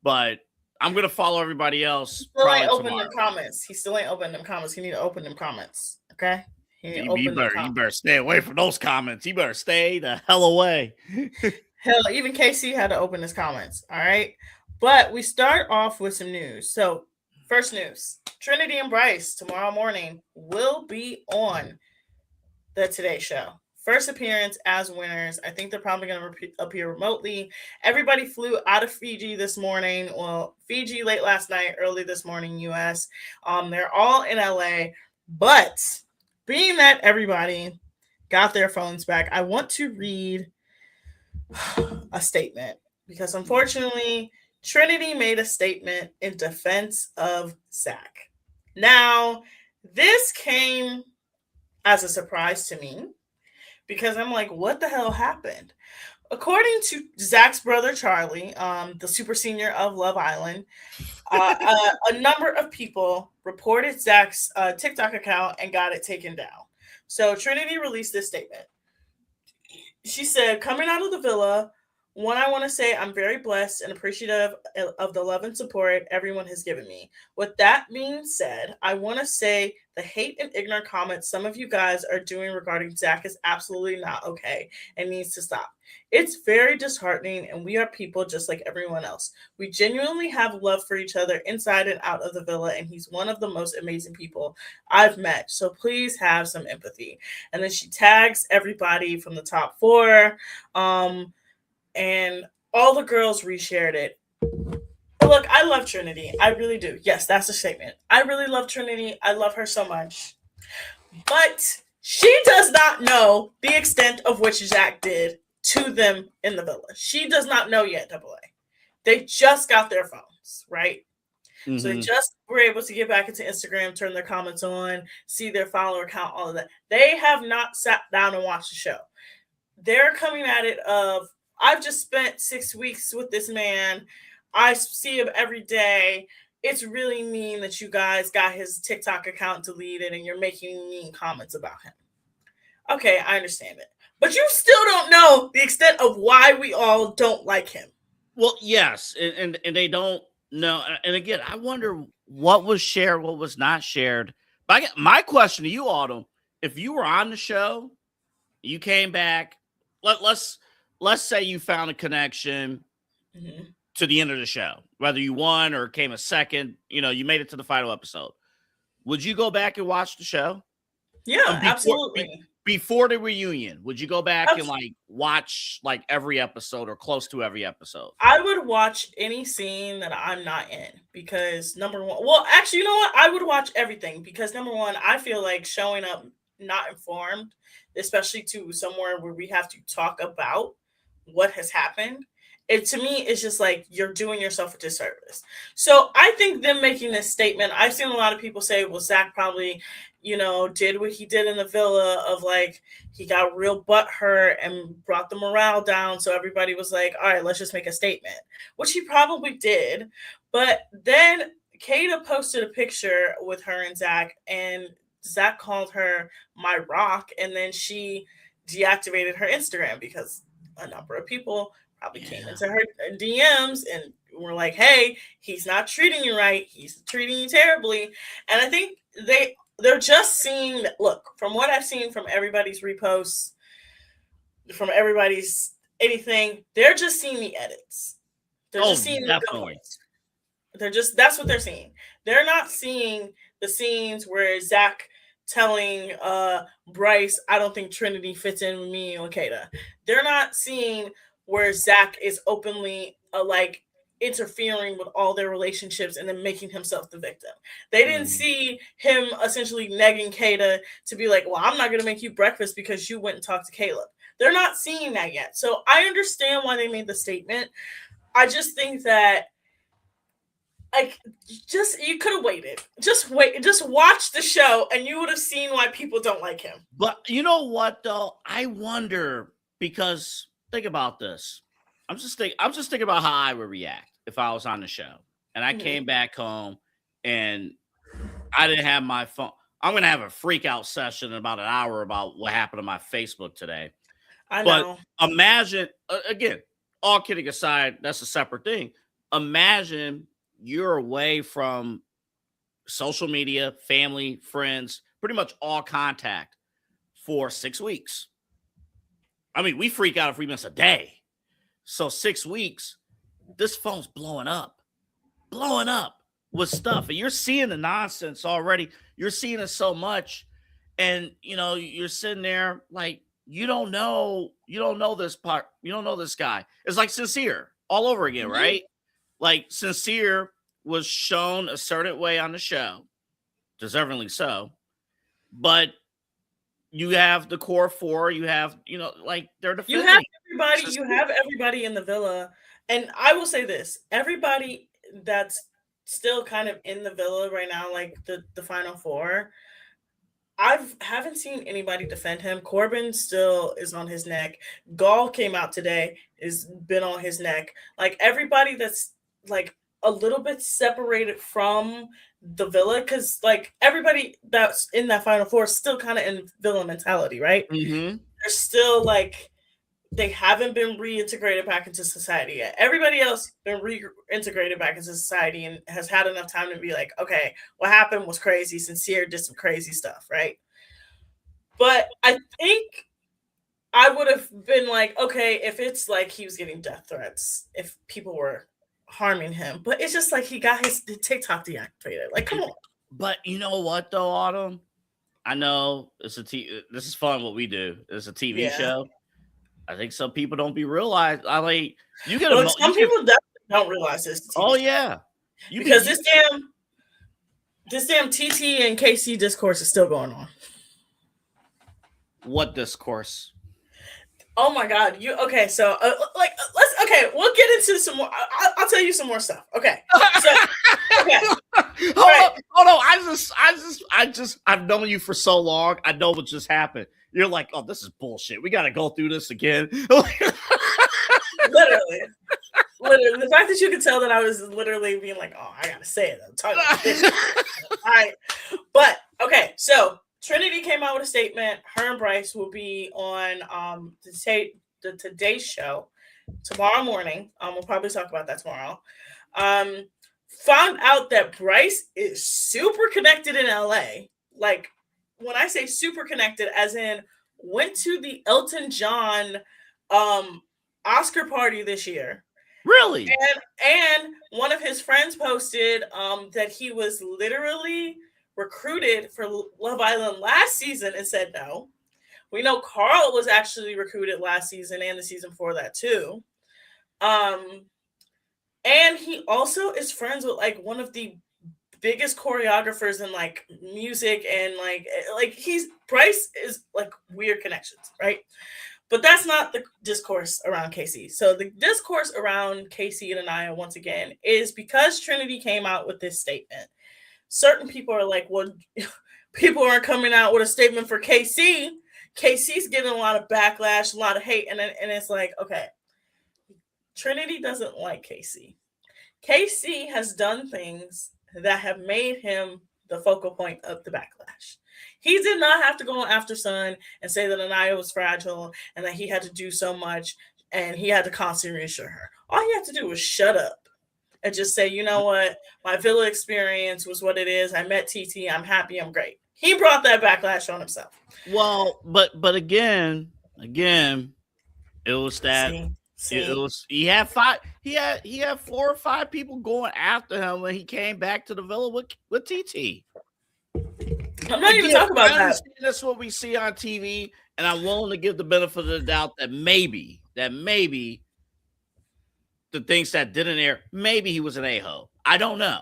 But I'm going to follow everybody else. He still ain't opened them comments. He still ain't opened them comments. He need to open them comments. Okay? You better stay away from those comments. You better stay the hell away. Hell, even KC had to open his comments. All right? But we start off with some news. So, first news. Trinity and Bryce tomorrow morning will be on the Today Show. First appearance as winners. I think they're probably going to appear remotely. Everybody flew out of Fiji this morning. Well, Fiji late last night, early this morning, U.S. They're all in L.A. But being that everybody got their phones back, I want to read a statement because unfortunately, Trinity made a statement in defense of Zach. Now, this came as a surprise to me. Because I'm like, what the hell happened? According to Zach's brother, Charlie, the super senior of Love Island, a number of people reported Zach's TikTok account and got it taken down. So Trinity released this statement. She said, coming out of the villa, one, I want to say I'm very blessed and appreciative of the love and support everyone has given me. With that being said, I want to say the hate and ignorant comments some of you guys are doing regarding Zach is absolutely not okay and needs to stop. It's very disheartening, and we are people just like everyone else. We genuinely have love for each other inside and out of the villa, and he's one of the most amazing people I've met. So please have some empathy. And then she tags everybody from the top four. And all the girls reshared it. Look, I love Trinity. I really do. Yes, that's a statement. I really love Trinity. I love her so much. But she does not know the extent of which Zach did to them in the villa. She does not know yet, AA. They just got their phones, right? Mm-hmm. So they just were able to get back into Instagram, turn their comments on, see their follower count, all of that. They have not sat down and watched the show. They're coming at it of, I've just spent 6 weeks with this man. I see him every day. It's really mean that you guys got his TikTok account deleted and you're making mean comments about him. Okay, I understand it. But you still don't know the extent of why we all don't like him. Well, yes, and they don't know. And again, I wonder what was shared, what was not shared. But my question to you, Autumn, if you were on the show, you came back, let's say you found a connection to the end of the show, whether you won or came a second, you made it to the final episode. Would you go back and watch the show? Yeah, absolutely. Before the reunion, would you go back and watch every episode or close to every episode? I would watch any scene that I'm not in because number one, well, actually, you know what? I would watch everything because number one, I feel like showing up not informed, especially to somewhere where we have to talk about what has happened. To me, it's just like you're doing yourself a disservice. So I think them making this statement, I've seen a lot of people say, well, Zach probably, did what he did in the villa of he got real butthurt and brought the morale down. So everybody was like, all right, let's just make a statement, which he probably did. But then Kata posted a picture with her and Zach, and Zach called her my rock. And then she deactivated her Instagram because a number of people probably came into her DMs and were like, hey, he's not treating you right. He's treating you terribly. And I think they're just seeing that. Look, from what I've seen from everybody's reposts, from everybody's anything, they're just seeing the edits. They're just seeing the points. That's what they're seeing. They're not seeing the scenes where Zach telling Bryce, I don't think Trinity fits in with me and Kata. They're not seeing where Zach is openly interfering with all their relationships and then making himself the victim. They didn't see him essentially negging Kata to be like, well, I'm not going to make you breakfast because you went and talked to Caleb. They're not seeing that yet. So I understand why they made the statement. I just think that you could have waited. Just wait. Just watch the show and you would have seen why people don't like him. But you know what, though? I wonder because think about this. I'm just thinking about how I would react if I was on the show and I came back home and I didn't have my phone. I'm going to have a freak out session in about an hour about what happened to my Facebook today. I know. But imagine, again, all kidding aside, that's a separate thing. Imagine you're away from social media, family, friends, pretty much all contact for 6 weeks. I mean, we freak out if we miss a day. So 6 weeks, this phone's blowing up with stuff. And you're seeing the nonsense already. You're seeing it so much. And, you're sitting there like, you don't know this part. You don't know this guy. It's like Sincere all over again, right? Like Sincere was shown a certain way on the show, deservingly so. But you have the core four. You have, they're defending. You have everybody in the villa. And I will say this, everybody that's still kind of in the villa right now, like the final four, haven't seen anybody defend him. Corbin still is on his neck. Gall came out today, is been on his neck. Like everybody that's a little bit separated from the villa, because everybody that's in that final four is still kind of in villa mentality, right? They're still they haven't been reintegrated back into society yet. Everybody else been reintegrated back into society and has had enough time to be like, okay, what happened was crazy. Sincere did some crazy stuff, right? But I think I would have been like, okay, if it's he was getting death threats, if people were harming him, but it's just he got his TikTok deactivated. Come on. But you know what though, Autumn? I know this is fun what we do. It's a TV show. I think some people don't realize. You get some people definitely don't realize this. Oh yeah, because this damn TT and KC discourse is still going on. What discourse? Oh my God! Okay? So we'll get into some more. I'll tell you some more stuff. Okay. So okay. Hold on. I've known you for so long. I know what just happened. You're like, oh, this is bullshit. We got to go through this again. Literally, the fact that you could tell that I was literally being like, oh, I gotta say it. I'm talking about this. All right, but okay. So Trinity came out with a statement. Her and Bryce will be on the Today Show tomorrow morning. We'll probably talk about that tomorrow. Found out that Bryce is super connected in LA. Like, when I say super connected, as in went to the Elton John Oscar party this year. Really? And one of his friends posted that he was literally recruited for Love Island last season and said no. We know Carl was actually recruited last season and the season before that too. And he also is friends with like one of the biggest choreographers in like music and like Bryce is like weird connections, right? But that's not the discourse around Casey. So the discourse around Casey and Anaya, once again, is because Trinity came out with this statement. Certain people are like, well, people aren't coming out with a statement for KC. KC's getting a lot of backlash, a lot of hate. And it's like, okay, Trinity doesn't like KC. KC has done things that have made him the focal point of the backlash. He did not have to go after Sun and say that Anaya was fragile and that he had to do so much and he had to constantly reassure her. All he had to do was shut up and just say, you know what? My Villa experience was what it is. I met TT. I'm happy. I'm great. He brought that backlash on himself. Well, but again, it was that it was he had 4 or 5 people going after him when he came back to the Villa with TT. I'm not even talking about that. That's what we see on TV, and I'm willing to give the benefit of the doubt that maybe the things that didn't air, maybe he was an a-hole. I don't know.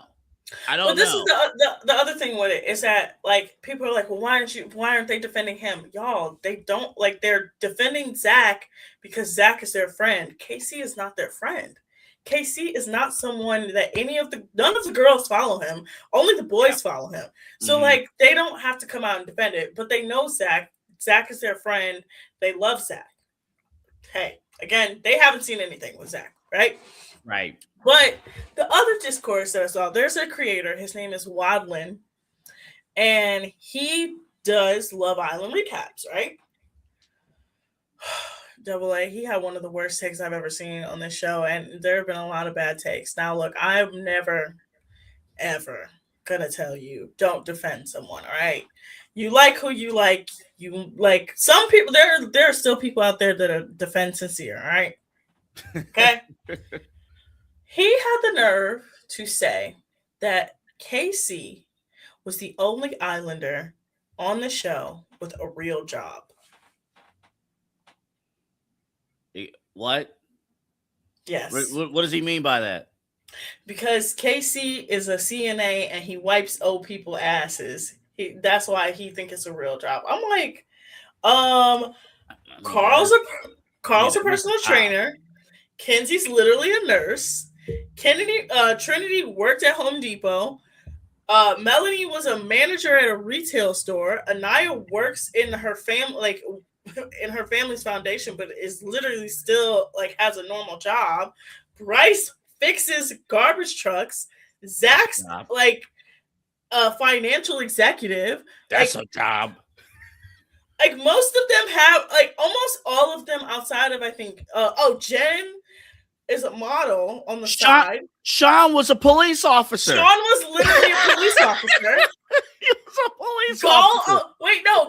But this is the other thing with it is that like people are like, well, why aren't they defending him? Y'all, they don't like they're defending Zach because Zach is their friend. KC is not their friend. KC is not someone that none of the girls follow him. Only the boys follow him. So like they don't have to come out and defend it, but they know Zach. Zach is their friend. They love Zach. Hey, again, they haven't seen anything with Zach, right? Right. But the other discourse that I saw, there's a creator. His name is Wadlin, and he does Love Island recaps, right? Double A, he had one of the worst takes I've ever seen on this show, and there have been a lot of bad takes. Now, look, I'm never, ever gonna tell you don't defend someone, all right? You like who you like. You like some people. There are still people out there that are defend sincere, all right? Okay. He had the nerve to say that KC was the only Islander on the show with a real job. What? Yes. What does he mean by that? Because KC is a CNA and he wipes old people asses. That's why he thinks it's a real job. I'm like, Carl's a personal trainer. Kenzie's literally a nurse. Trinity worked at Home Depot. Melanie was a manager at a retail store. Anaya works in her family, in her family's foundation, but is literally still has a normal job. Bryce fixes garbage trucks. Zach's a financial executive. That's a job. Most of them have almost all of them outside of I think Jen is a model on the side. Sean was a police officer. Sean was literally a police officer. He was a police officer.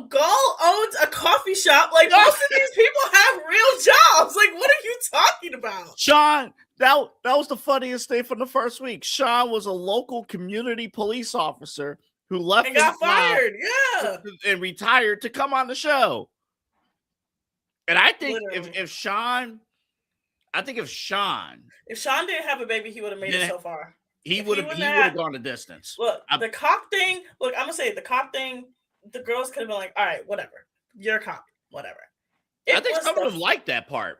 Gall owns a coffee shop. Most of these people have real jobs. What are you talking about? Sean, that was the funniest thing from the first week. Sean was a local community police officer who left and got fired. Yeah. And retired to come on the show. And I think Literally. if Sean didn't have a baby, he would have made it so far. He would have gone the distance. Look, the cop thing. Look, I'm gonna say the cop thing. The girls could have been like, "All right, whatever. You're a cop. whatever. I think some of them like that part.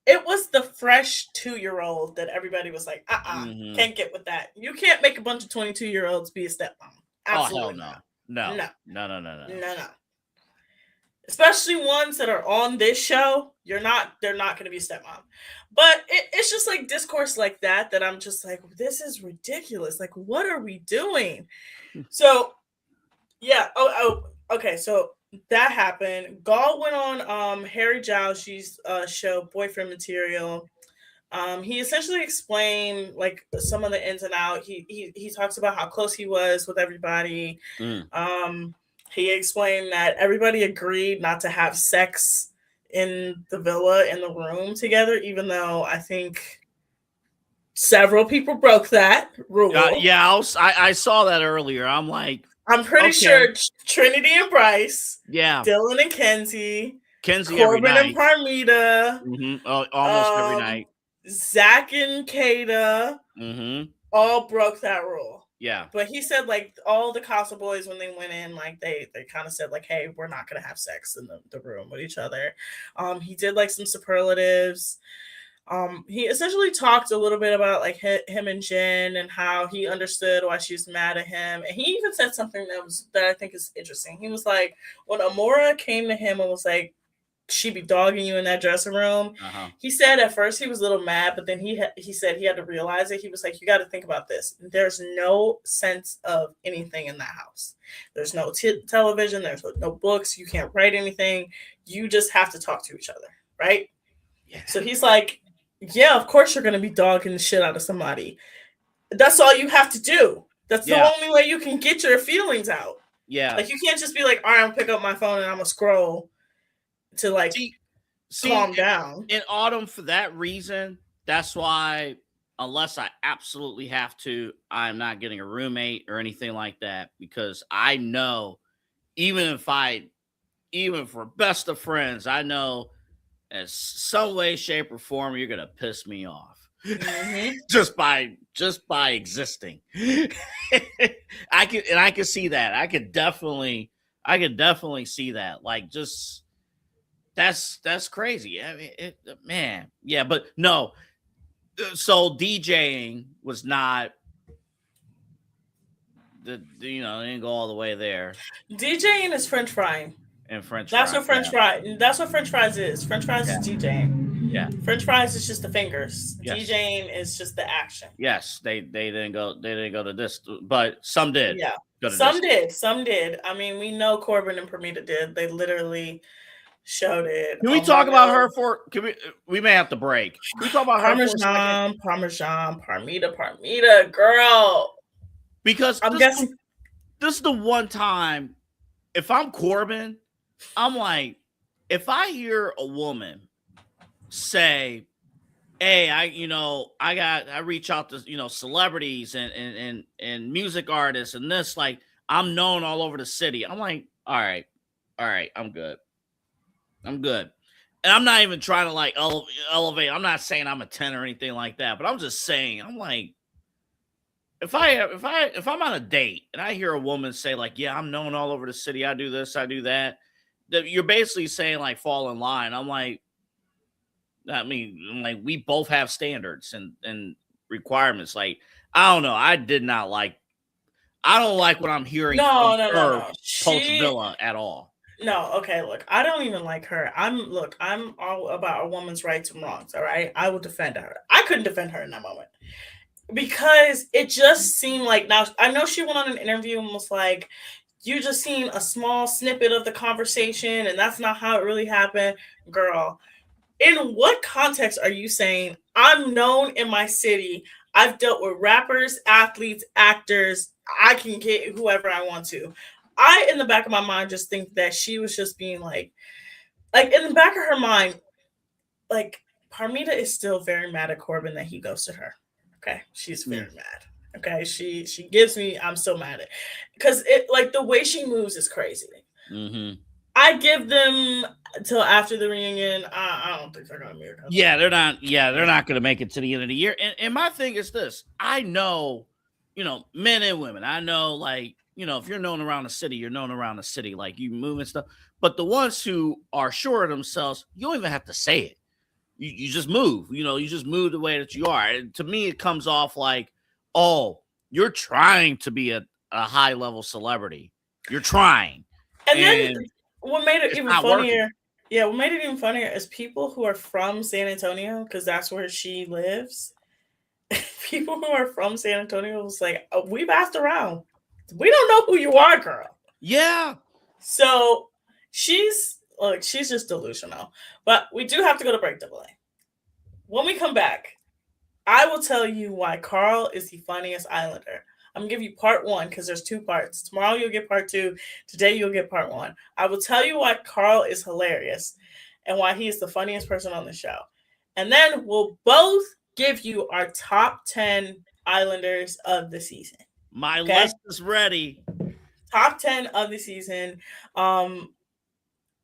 It was the fresh 2-year-old that everybody was like, can't get with that. You can't make a bunch of 22-year-olds be a stepmom. Absolutely Oh, hell no. No. Especially ones that are on this show, they're not going to be stepmom. But it's just like discourse like that I'm just like, this is ridiculous. Like, what are we doing? So, yeah. Okay. So that happened. Gall went on Harry Jowsey's show, Boyfriend Material. He essentially explained like some of the ins and outs. He talks about how close he was with everybody. He explained that everybody agreed not to have sex in the villa, in the room together, even though I think several people broke that rule. I saw that earlier. I'm like, I'm pretty sure Trinity and Bryce, Dylan and Kenzie Corbin and Parmita, almost every night, Zach and Kada, all broke that rule. Yeah. But he said like all the Casa boys, when they went in, like they kind of said like, hey, we're not going to have sex in the room with each other. He did like some superlatives. He essentially talked a little bit about like him and Jen and how he understood why she was mad at him. And he even said something that I think is interesting. He was like, when Amora came to him and was like, she'd be dogging you in that dressing room. He said at first he was a little mad, but then he said he had to realize it. He was like, you got to think about this. There's no sense of anything in that house. There's no television. There's no books. You can't write anything. You just have to talk to each other, right? Yeah. So he's like, yeah, of course you're going to be dogging the shit out of somebody. That's all you have to do. That's the only way you can get your feelings out. Yeah. Like you can't just be like, all right, I'm going to pick up my phone and I'm going to scroll to like calm down. In Autumn, for that reason, that's why, unless I absolutely have to, I'm not getting a roommate or anything like that, because I know, even for best of friends, I know in some way, shape, or form, you're gonna piss me off. just by existing. I can see that. I could definitely see that. Like, just that's crazy. I mean, man, yeah, but no. So DJing was not they didn't go all the way there. DJing is French frying. And French That's fries, what French fries. That's what French fries is. French fries is DJing. Yeah. French fries is just the fingers. Yes. DJing is just the action. Yes, they didn't go to this, but some did. Yeah. Go to Some this. did. I mean, we know Corbin and Permita did. They literally showed it. Can we talk about her for? We may have to break. Can we talk about her for a second? Parmesan, Parmita, girl. Because I'm guessing this is the one time, if I'm Corbin, I'm like, if I hear a woman say, hey, I reach out to, celebrities and music artists and this, like, I'm known all over the city. I'm like, all right, I'm good. And I'm not even trying to like elevate. I'm not saying I'm a 10 or anything like that, but I'm just saying, I'm like, if I'm on a date and I hear a woman say like, yeah, I'm known all over the city. I do this, I do that. You're basically saying like, fall in line. I'm like, we both have standards and requirements. Like, I don't know. I don't like what I'm hearing. No. Post Villa at all. No, okay, look, I don't even like her. I'm all about a woman's rights and wrongs, all right? I will defend her. I couldn't defend her in that moment. Because it just seemed like, now I know she went on an interview and was like, you just seen a small snippet of the conversation and that's not how it really happened. Girl, in what context are you saying I'm known in my city? I've dealt with rappers, athletes, actors. I can get whoever I want to. I, in the back of my mind, just think that she was just being like in the back of her mind, like Parmita is still very mad at Corbin that he ghosted her. Okay. She's very mad. Okay. She gives me, I'm so mad at, because it, like, the way she moves is crazy. Mm-hmm. I give them till after the reunion. I don't think they're gonna make it. Yeah, they're not. Yeah, they're not gonna make it to the end of the year. And my thing is this: I know men and women. I know, like, if you're known around the city, you're known around the city, like you move and stuff. But the ones who are sure of themselves, you don't even have to say it. You just move, you just move the way that you are. And to me, it comes off like, oh, you're trying to be a high level celebrity. You're trying. And then what made it even funnier? Working. What made it even funnier is people who are from San Antonio, because that's where she lives. People who are from San Antonio was like, oh, we've asked around. We don't know who you are, girl. Yeah. So she's just delusional. But we do have to go to break, double A. When we come back, I will tell you why Carl is the funniest Islander. I'm going to give you part 1 because there's 2 parts. Tomorrow you'll get part 2. Today you'll get part 1. I will tell you why Carl is hilarious and why he is the funniest person on the show. And then we'll both give you our top 10 Islanders of the season. My list is ready. Top 10 of the season.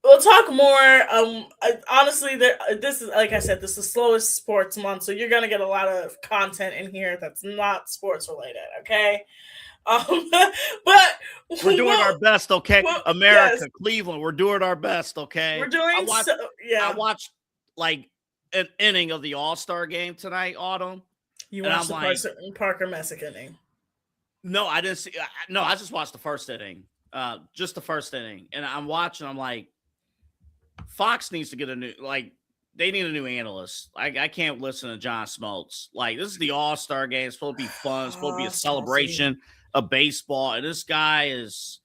We'll talk more. Honestly, this is, like I said, this is the slowest sports month, so you're gonna get a lot of content in here that's not sports related. Okay, but we're doing our best. Okay, America, yes. Cleveland, we're doing our best. Okay, we're doing. I watched like an inning of the All-Star game tonight, Autumn. You watched the Parker Messick inning? No, I didn't see. No, I just watched the first inning. Just the first inning, and I'm watching. I'm like, Fox needs to get they need a new analyst. I can't listen to John Smoltz. Like, this is the All-Star game. It's supposed to be fun. It's supposed to be a celebration of baseball. And this guy is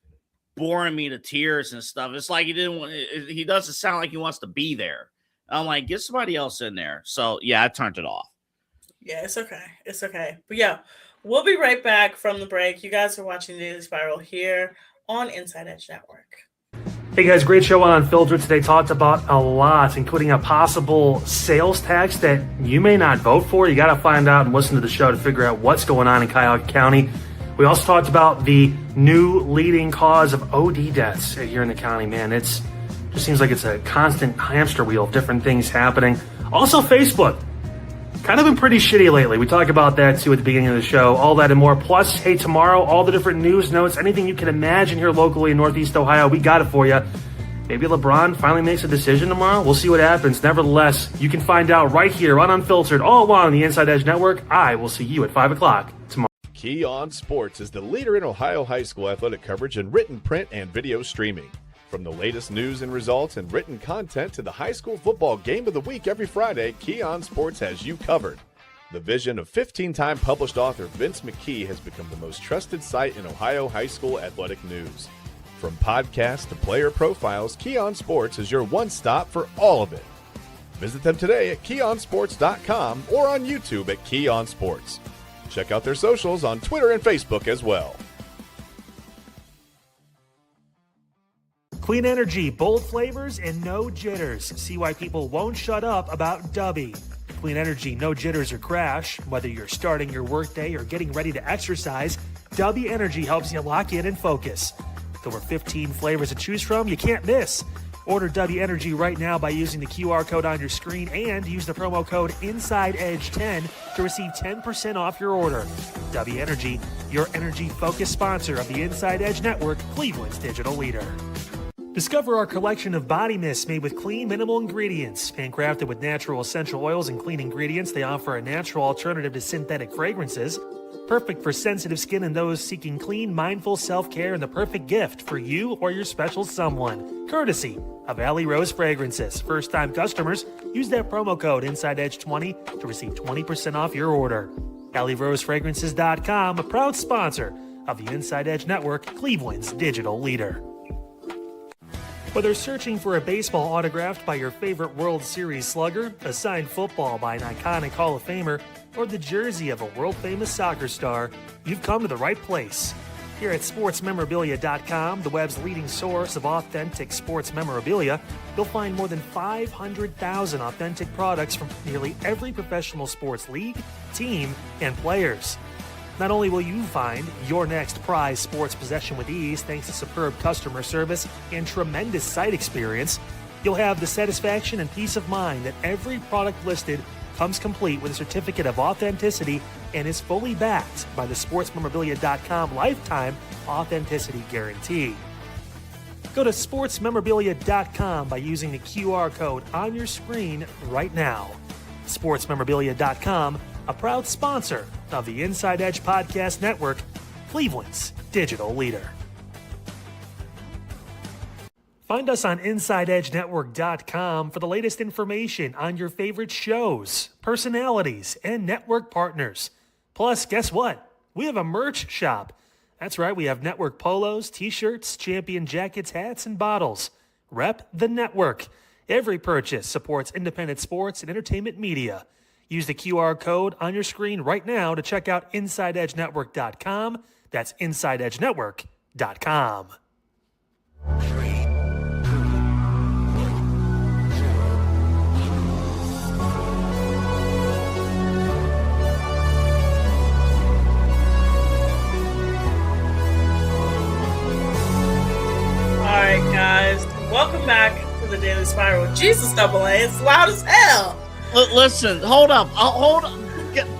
boring me to tears and stuff. It's like he doesn't sound like he wants to be there. I'm like, get somebody else in there. So, yeah, I turned it off. Yeah, it's okay. It's okay. But, yeah, we'll be right back from the break. You guys are watching Daily Spiral here on Inside Edge Network. Hey guys, great show on Unfiltered today. Talked about a lot, including a possible sales tax that you may not vote for. You got to find out and listen to the show to figure out what's going on in Cuyahoga County. We also talked about the new leading cause of OD deaths here in the county. Man, just seems like it's a constant hamster wheel of different things happening. Also, Facebook. Kind of been pretty shitty lately. We talk about that too at the beginning of the show. All that and more. Plus, hey, tomorrow, all the different news notes, anything you can imagine here locally in Northeast Ohio, we got it for you. Maybe LeBron finally makes a decision tomorrow. We'll see what happens. Nevertheless, you can find out right here on Unfiltered, all along the Inside Edge Network. I will see you at 5 o'clock tomorrow. Key On Sports is the leader in Ohio high school athletic coverage in written, print, and video streaming. From the latest news and results and written content to the high school football game of the week every Friday, Key On Sports has you covered. The vision of 15-time published author Vince McKee has become the most trusted site in Ohio high school athletic news. From podcasts to player profiles, Key On Sports is your one-stop for all of it. Visit them today at keyonsports.com or on YouTube at Key On Sports. Check out their socials on Twitter and Facebook as well. Clean energy, bold flavors, and no jitters. See why people won't shut up about Dubby. Clean energy, no jitters or crash. Whether you're starting your workday or getting ready to exercise, Dubby Energy helps you lock in and focus. With over 15 flavors to choose from, you can't miss. Order Dubby Energy right now by using the QR code on your screen and use the promo code InsideEdge10 to receive 10% off your order. Dubby Energy, your energy-focused sponsor of the Inside Edge Network, Cleveland's digital leader. Discover our collection of body mists made with clean, minimal ingredients. Handcrafted with natural essential oils and clean ingredients, they offer a natural alternative to synthetic fragrances. Perfect for sensitive skin and those seeking clean, mindful self-care, and the perfect gift for you or your special someone. Courtesy of Alley Rose Fragrances. First-time customers, use that promo code InsideEdge20 to receive 20% off your order. AlleyRoseFragrances.com, a proud sponsor of the Inside Edge Network, Cleveland's digital leader. Whether searching for a baseball autographed by your favorite World Series slugger, a signed football by an iconic Hall of Famer, or the jersey of a world-famous soccer star, you've come to the right place. Here at SportsMemorabilia.com, the web's leading source of authentic sports memorabilia, you'll find more than 500,000 authentic products from nearly every professional sports league, team, and players. Not only will you find your next prized sports possession with ease thanks to superb customer service and tremendous site experience, you'll have the satisfaction and peace of mind that every product listed comes complete with a certificate of authenticity and is fully backed by the sportsmemorabilia.com lifetime authenticity guarantee. Go to sportsmemorabilia.com by using the QR code on your screen right now. Sportsmemorabilia.com, a proud sponsor of the Inside Edge Podcast Network, Cleveland's digital leader. Find us on InsideEdgeNetwork.com for the latest information on your favorite shows, personalities, and network partners. Plus, guess what? We have a merch shop. That's right, we have network polos, t-shirts, champion jackets, hats, and bottles. Rep the network. Every purchase supports independent sports and entertainment media. Use the QR code on your screen right now to check out InsideEdgeNetwork.com. That's InsideEdgeNetwork.com. All right, guys, welcome back to the Daily Spiral. Jesus, double A, it's loud as hell. Listen, hold up.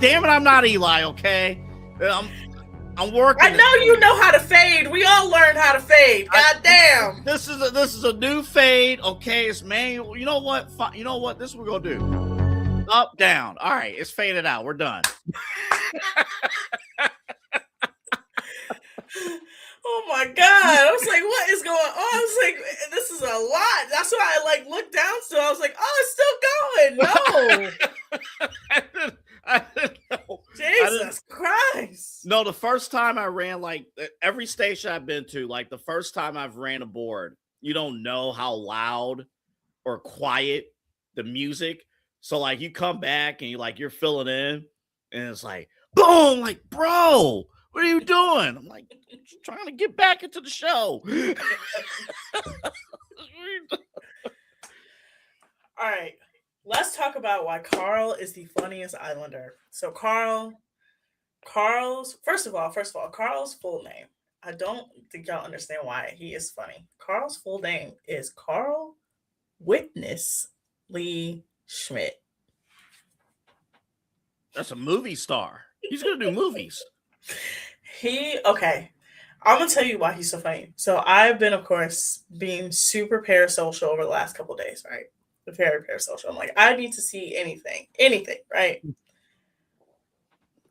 Damn it, I'm not Eli, okay? I'm working. I know you know how to fade. We all learned how to fade. God damn. This is a new fade, okay? It's manual. You know what? You know what? This is what we're gonna do. Up, down. All right, it's faded out. We're done. Oh my God. I was like, what is going on? I was like, this is a lot. That's why I looked down still. I was like, oh, it's still going. No. I didn't know. Jesus Christ. No, the first time I ran, every station I've been to, the first time I've ran a board, you don't know how loud or quiet the music. So you come back and you're filling in and it's like, boom, bro, what are you doing? I'm like, trying to get back into the show. All right. Let's talk about why Carl is the funniest Islander. So Carl's first of all, Carl's full name. I don't think y'all understand why he is funny. Carl's full name is Carl Witness Lee Schmidt. That's a movie star. He's gonna do movies. I'm gonna tell you why he's so funny. So I've been, of course, being super parasocial over the last couple of days, right? Very parasocial. I'm like, I need to see anything, right?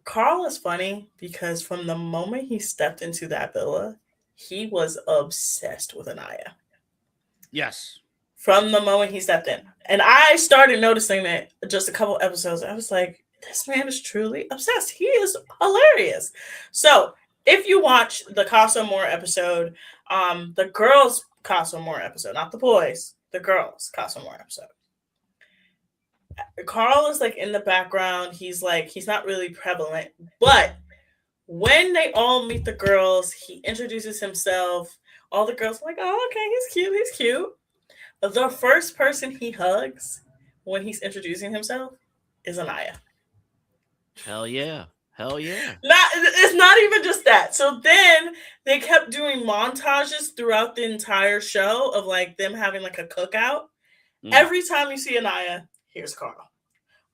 Carl is funny because from the moment he stepped into that villa, he was obsessed with Anaya. Yes. From the moment he stepped in. And I started noticing that just a couple episodes. I was like, this man is truly obsessed. He is hilarious. So if you watch the Casa Amor episode, the girls' Casa Amor episode, not the boys, the girls' Casa Amor episode, Carl is in the background. He's not really prevalent, but when they all meet the girls, he introduces himself. All the girls are like, oh, okay, he's cute. But the first person he hugs when he's introducing himself is Anaya. Hell yeah. It's not even just that. So then they kept doing montages throughout the entire show of them having a cookout. Every time you see Anaya, here's Carl.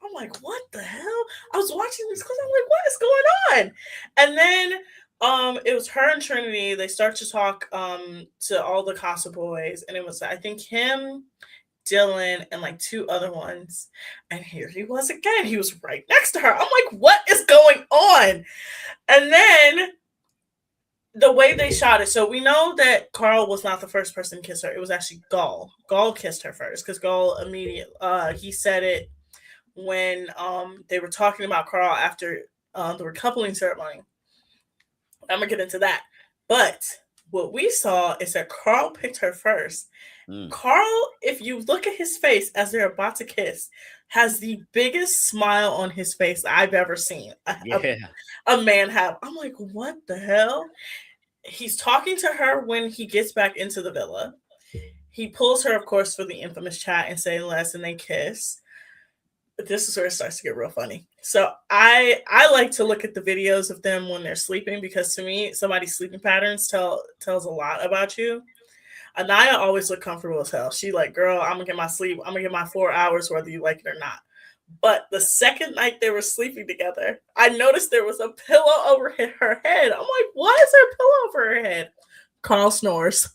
I'm like, what the hell? I was watching this because I'm like, what is going on? And then it was her and Trinity. They start to talk to all the Casa boys, and it was I think him, Dylan, and two other ones. And here he was again. He was right next to her. I'm like, what is going on? And then the way they shot it. So we know that Carl was not the first person to kiss her. It was actually Gaul. Gaul kissed her first because Gaul immediately he said it when they were talking about Carl after the recoupling ceremony. I'm gonna get into that. But what we saw is that Carl picked her first. Carl, if you look at his face as they're about to kiss, has the biggest smile on his face I've ever seen a man have. I'm like, what the hell? He's talking to her when he gets back into the villa. He pulls her, of course, for the infamous chat and say less, and they kiss. But this is where it starts to get real funny. So I like to look at the videos of them when they're sleeping because to me, somebody's sleeping patterns tells a lot about you. Anaya always looked comfortable as hell. She girl, I'm gonna get my sleep. I'm gonna get my 4 hours whether you like it or not. But the second night they were sleeping together, I noticed there was a pillow over her head. I'm like, why is there a pillow over her head? Carl snores.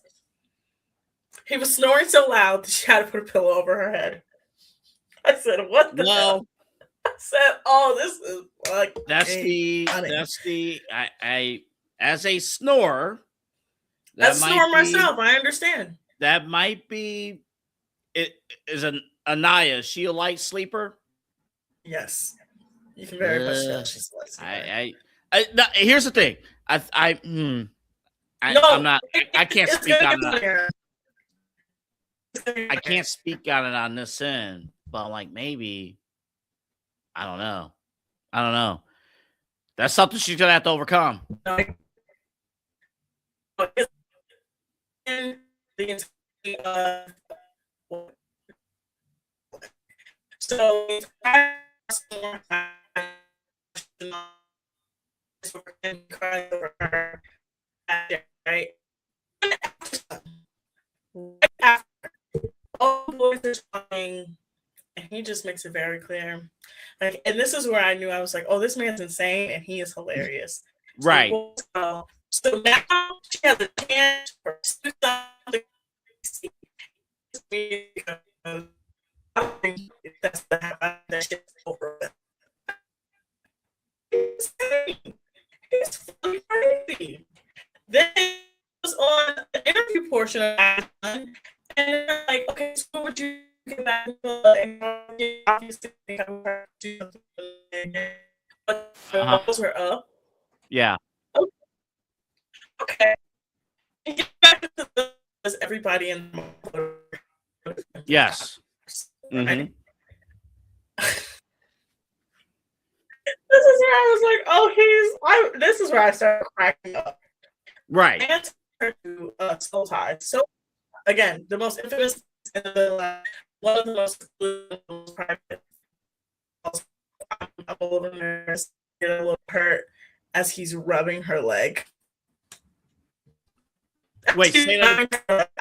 He was snoring so loud that she had to put a pillow over her head. I said, what the hell? I said, oh, this is like That's I as a snorer. I snore myself. I understand. That might be it. Is Anaya? Is she a light sleeper? Yes, you can very much tell she's a light sleeper. No, here's the thing. I'm not. I can't speak on that. I can't speak on it on this end, but like maybe. I don't know. That's something she's gonna have to overcome. So right after all boys are talking, and he just makes it very clear. Like, and this is where I knew I was like, oh, this man's insane and he is hilarious. Right. So now she has a chance for something. I think that's that shit's over with. It's really crazy. Then it was on the interview portion of that, and they're like, okay, so what would you get back to? Obviously, do something, but the rules were up. Yeah. Okay. And get back to everybody in the yes. Right? Mm-hmm. This is where I was like, oh, this is where I started cracking up. Right. And to Soul Ties. So again, the most infamous one of the most private. I'm a little nervous, get a little hurt as he's rubbing her leg. Wait, say that.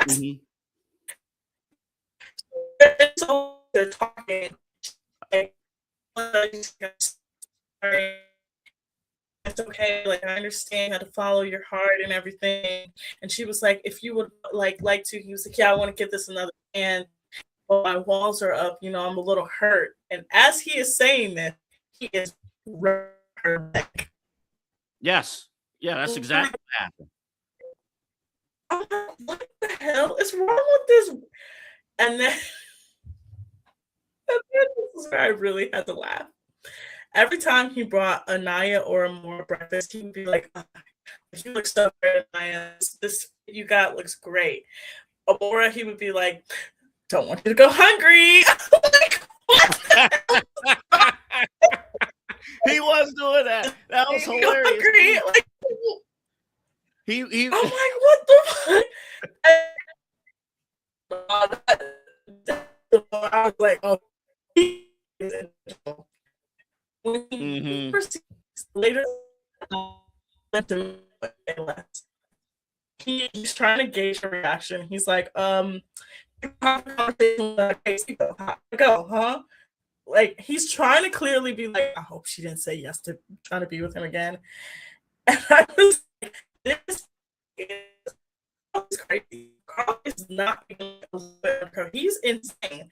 Mm-hmm. So they're talking. It's okay. Like, I understand how to follow your heart and everything. And she was like, if you would like to, he was like, yeah, I want to give this another chance. Well, my walls are up. You know, I'm a little hurt. And as he is saying this, he is rubbing her leg. Yes. Yeah, that's exactly what happened. I'm like, what the hell is wrong with this? And then this is where I really had to laugh. Every time he brought Anaya or Amora breakfast, he would be like, oh, you look so good, Anaya. This you got looks great. Amora, he would be like, don't want you to go hungry. Like, he was doing that. That was hilarious. Like, he I'm like, what the fuck? I was like, oh, later, he's trying to gauge her reaction. He's like, go, huh? Like, he's trying to clearly be like, I hope she didn't say yes to trying to be with him again. And I was like, this is crazy. Carl is not he's insane.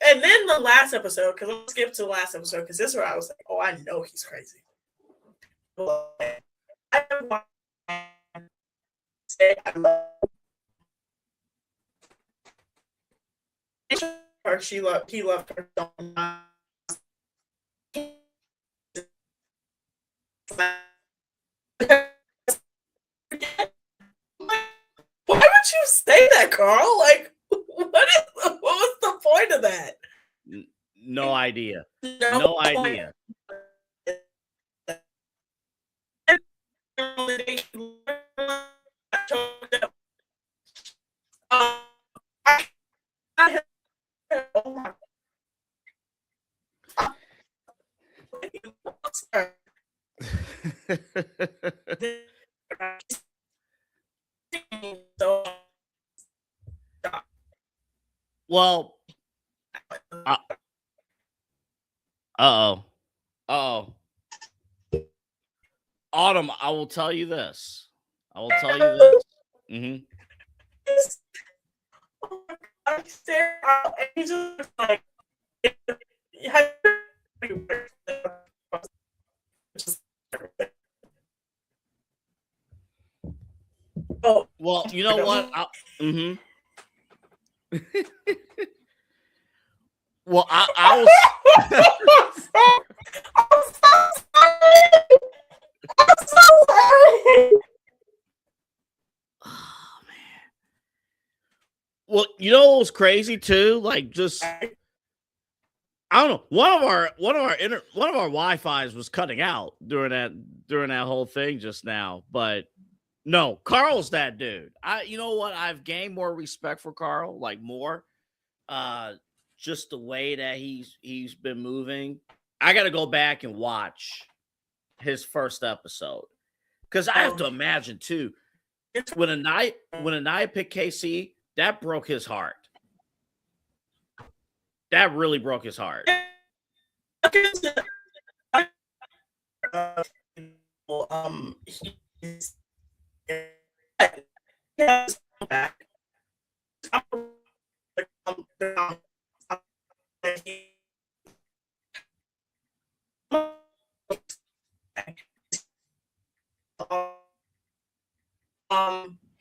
And then the last episode, because I'm going to skip to the last episode, because this is where I was like, oh, I know he's crazy. He loved her so much. Why would you say that, Carl? Like, what was the point of that? No idea. No idea. Well, Uh-oh. Uh-oh. Autumn, I will tell you this. Mm-hmm. I'm staring out and he's just like, oh, well, you know what? Well, I was. I'm so sorry. Oh man. Well, you know what was crazy too? Like, just I don't know. One of our Wi-Fi's was cutting out during that whole thing just now. But no, Carl's that dude. You know what? I've gained more respect for Carl, like more. Just the way that he's been moving. I got to go back and watch his first episode because I have to imagine too. When a night picked KC, that broke his heart. That really broke his heart.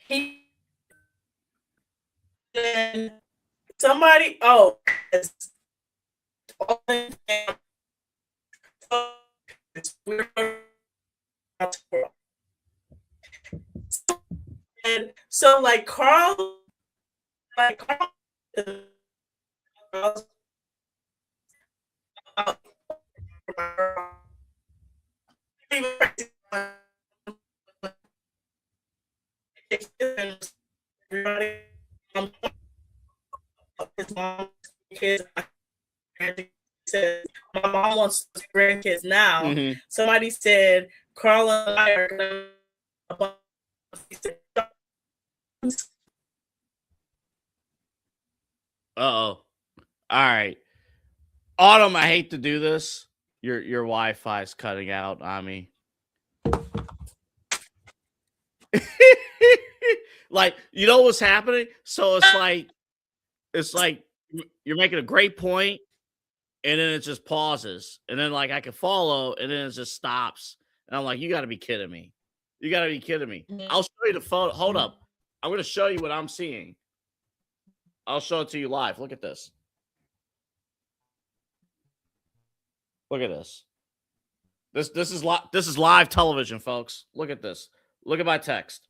He then somebody it's and so like Carl his mom kids said my mom wants grandkids now. Mm-hmm. Somebody said Carl and I are gonna Uh-oh. All right. Autumn, I hate to do this. Your Wi-Fi is cutting out on me. Like, you know what's happening? So it's like you're making a great point, and then it just pauses, and then like I can follow, and then it just stops, and I'm like, you got to be kidding me! You got to be kidding me! I'll show you the photo. Hold up, I'm going to show you what I'm seeing. I'll show it to you live. Look at this. Look at this. This is live television, folks. Look at this. Look at my text.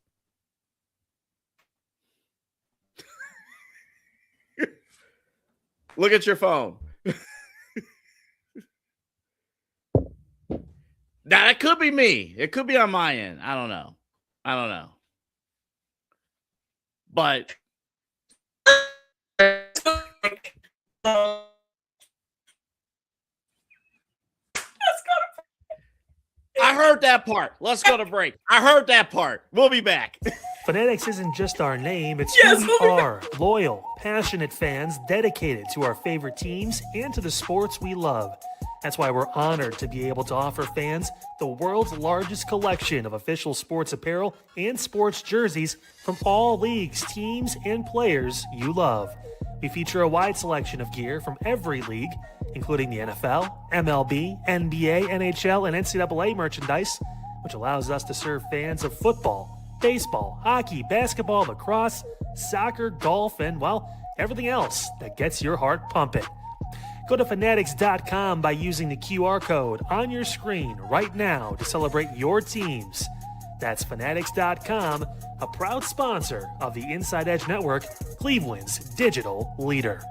Look at your phone. Now, that could be me. It could be on my end. I don't know. But I heard that part. Let's go to break. I heard that part. We'll be back. Fanatics isn't just our name, it's Yes, who we are. Loyal, passionate fans dedicated to our favorite teams and to the sports we love. That's why we're honored to be able to offer fans the world's largest collection of official sports apparel and sports jerseys from all leagues, teams, and players you love. We feature a wide selection of gear from every league, including the NFL, MLB, NBA, NHL, and NCAA merchandise, which allows us to serve fans of football, baseball, hockey, basketball, lacrosse, soccer, golf, and, well, everything else that gets your heart pumping. Go to fanatics.com by using the QR code on your screen right now to celebrate your teams. That's fanatics.com, a proud sponsor of the Inside Edge Network, Cleveland's digital leader.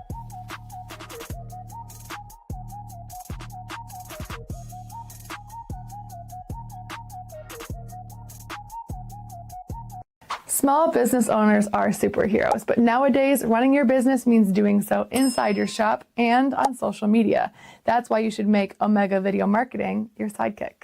Small business owners are superheroes, but nowadays running your business means doing so inside your shop and on social media. That's why you should make Omega Video Marketing your sidekick.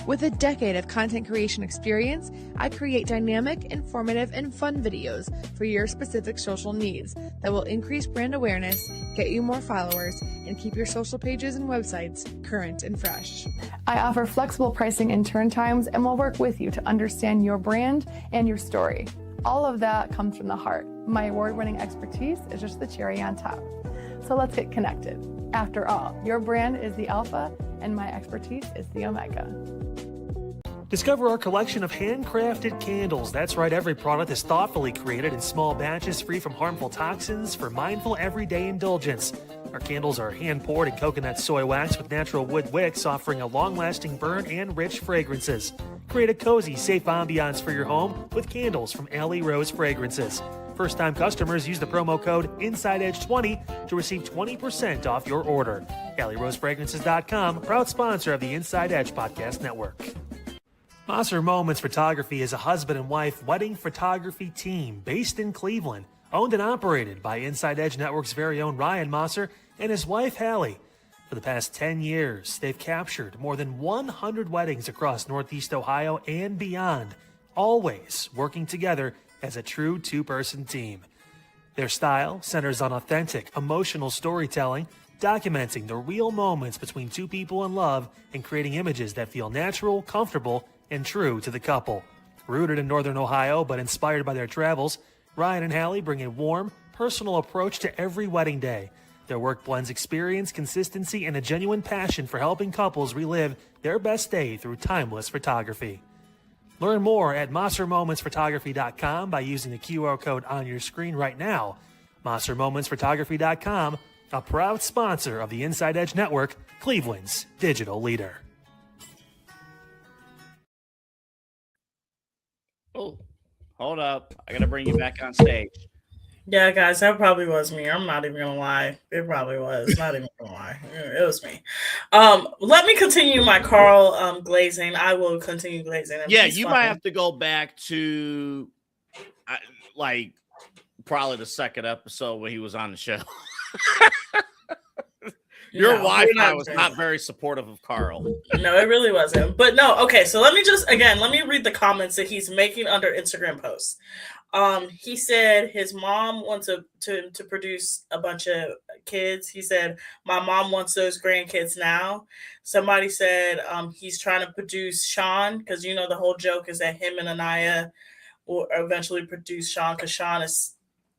With a decade of content creation experience, I create dynamic, informative, and fun videos for your specific social needs that will increase brand awareness, get you more followers, and keep your social pages and websites current and fresh. I offer flexible pricing and turn times and will work with you to understand your brand and your story. All of that comes from the heart. My award-winning expertise is just the cherry on top. So let's get connected. After all, your brand is the alpha and my expertise is the omega. Discover our collection of handcrafted candles. That's right, every product is thoughtfully created in small batches free from harmful toxins for mindful everyday indulgence. Our candles are hand-poured in coconut soy wax with natural wood wicks, offering a long-lasting burn and rich fragrances. Create a cozy, safe ambiance for your home with candles from Alley Rose Fragrances. First-time customers use the promo code InsideEdge20 to receive 20% off your order. AlleyRoseFragrances.com, proud sponsor of the Inside Edge Podcast Network. Mosser Moments Photography is a husband and wife wedding photography team based in Cleveland, owned and operated by Inside Edge Network's very own Ryan Mosser and his wife Hallie. For the past 10 years, they've captured more than 100 weddings across Northeast Ohio and beyond, always working together as a true two-person team. Their style centers on authentic, emotional storytelling, documenting the real moments between two people in love and creating images that feel natural, comfortable, and true to the couple. Rooted in Northern Ohio but inspired by their travels, Ryan and Hallie bring a warm, personal approach to every wedding day. Their work blends experience, consistency, and a genuine passion for helping couples relive their best day through timeless photography. Learn more at MosserMomentsPhotography.com by using the QR code on your screen right now. MosserMomentsPhotography.com, a proud sponsor of the Inside Edge Network, Cleveland's digital leader. Oh, hold up. I got to bring you back on stage. Yeah, guys, that probably was me. I'm not even gonna lie. It probably was. Not even gonna lie. It was me. Let me continue my Carl glazing. I will continue glazing. Yeah, you might have to go back to like probably the second episode when he was on the show. Your Wi-Fi was not very supportive of Carl. No, it really wasn't. But no, okay. So let me read the comments that he's making under Instagram posts. He said his mom wants to produce a bunch of kids. He said, my mom wants those grandkids now. Somebody said he's trying to produce Sean because, you know, the whole joke is that him and Anaya will eventually produce Sean because Sean is